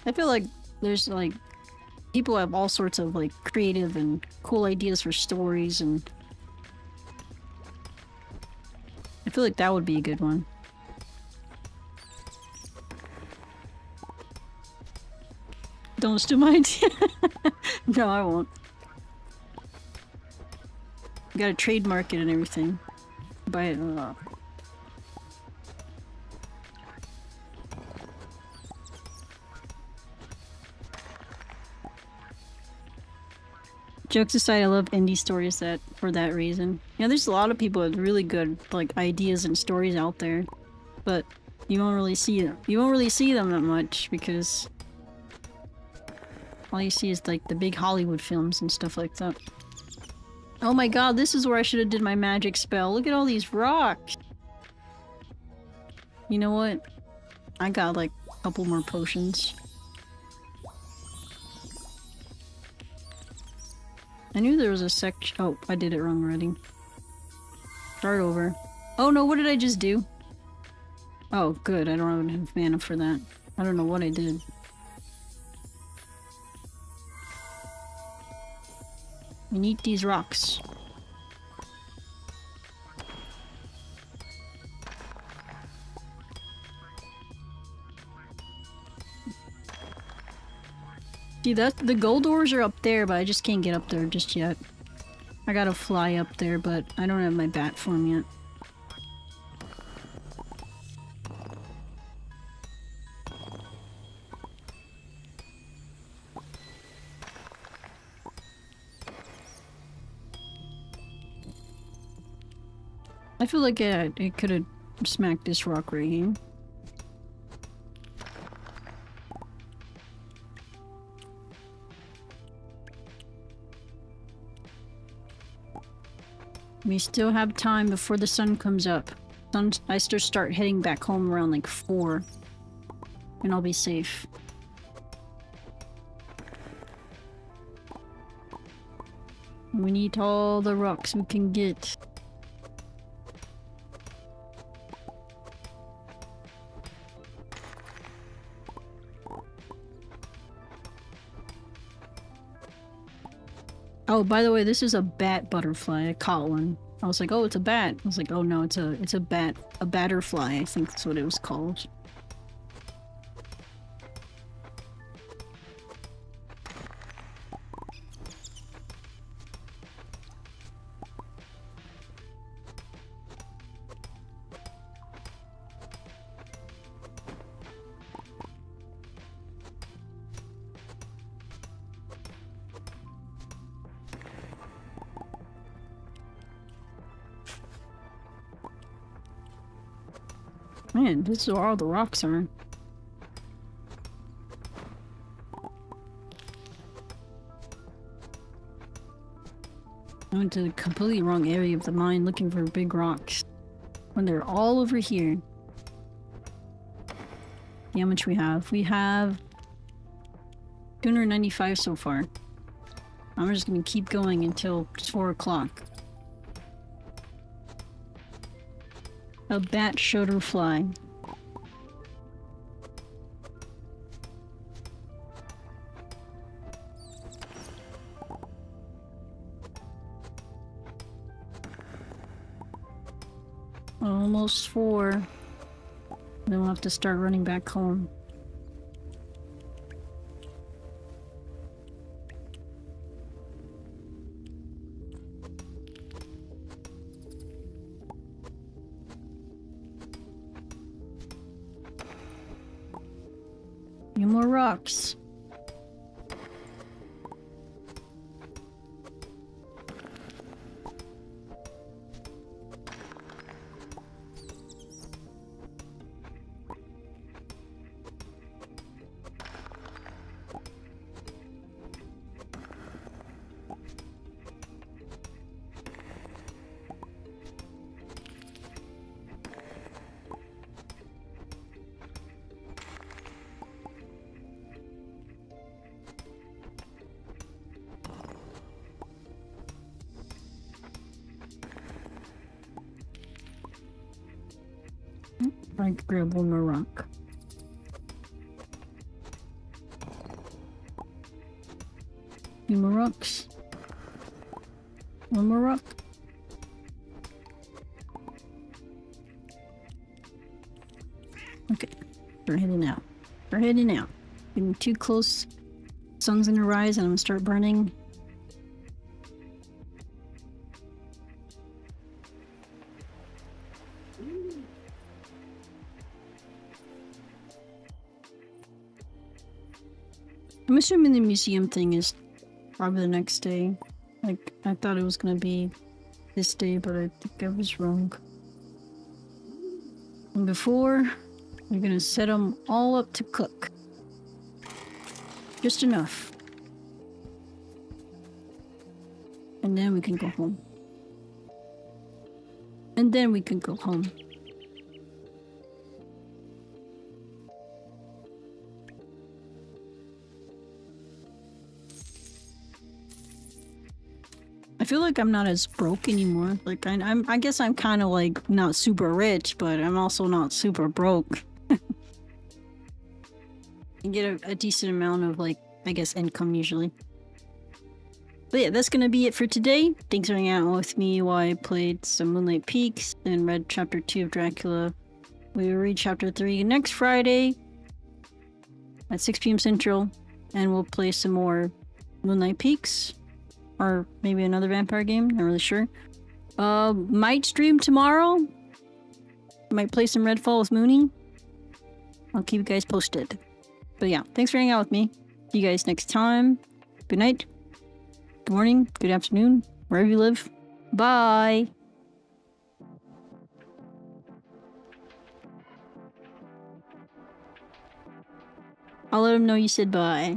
I feel like there's like people have all sorts of like creative and cool ideas for stories, and I feel like that would be a good one. Don't steal my idea. No, I won't. You gotta trademark it and everything. Buy it. Jokes aside, I love indie stories for that reason. Yeah, there's a lot of people with really good like ideas and stories out there, but you won't really see them. You won't really see them that much because all you see is like the big Hollywood films and stuff like that. Oh my god, this is where I should have did my magic spell. Look at all these rocks. You know what? I got like a couple more potions. I knew there was a section. Oh, I did it wrong already. Start over. Oh no, what did I just do? Oh, good. I don't have enough mana for that. I don't know what I did. We need these rocks. See, the gold doors are up there, but I just can't get up there just yet. I gotta fly up there, but I don't have my bat form yet. I feel like it could have smacked this rock right here. We still have time before the sun comes up. I start heading back home around like 4. And I'll be safe. We need all the rocks we can get. Oh, by the way, this is a bat butterfly. I caught one. I was like, oh, it's a bat. I was like, oh no, it's a bat, a batterfly, I think that's what it was called. Man, this is where all the rocks are. I went to the completely wrong area of the mine looking for big rocks. When they're all over here. See how much we have? We have 295 so far. I'm just gonna keep going until it's 4 o'clock. A bat shutterfly. Almost 4. Then we'll have to start running back home. Few more rocks. I can grab one more rock. Few more rocks. One more rock. Okay, we're heading out. We're heading out. Getting too close. Sun's gonna rise and I'm gonna start burning. I'm assuming the museum thing is probably the next day. Like, I thought it was gonna be this day, but I think I was wrong. And before, we're gonna set them all up to cook. Just enough. And then we can go home. And then we can go home. I feel like I'm not as broke anymore. Like I guess I'm kind of like not super rich, but I'm also not super broke. You get a decent amount of like, I guess, income usually. But yeah, that's gonna be it for today. Thanks for hanging out with me while I played some Moonlight Peaks and read chapter 2 of Dracula. We will read chapter 3 next Friday at 6 p.m. Central, and we'll play some more Moonlight Peaks. Or maybe another vampire game, not really sure. Might stream tomorrow. Might play some Redfall with Mooney. I'll keep you guys posted. But yeah, thanks for hanging out with me. See you guys next time. Good night. Good morning. Good afternoon. Wherever you live. Bye. I'll let them know you said bye.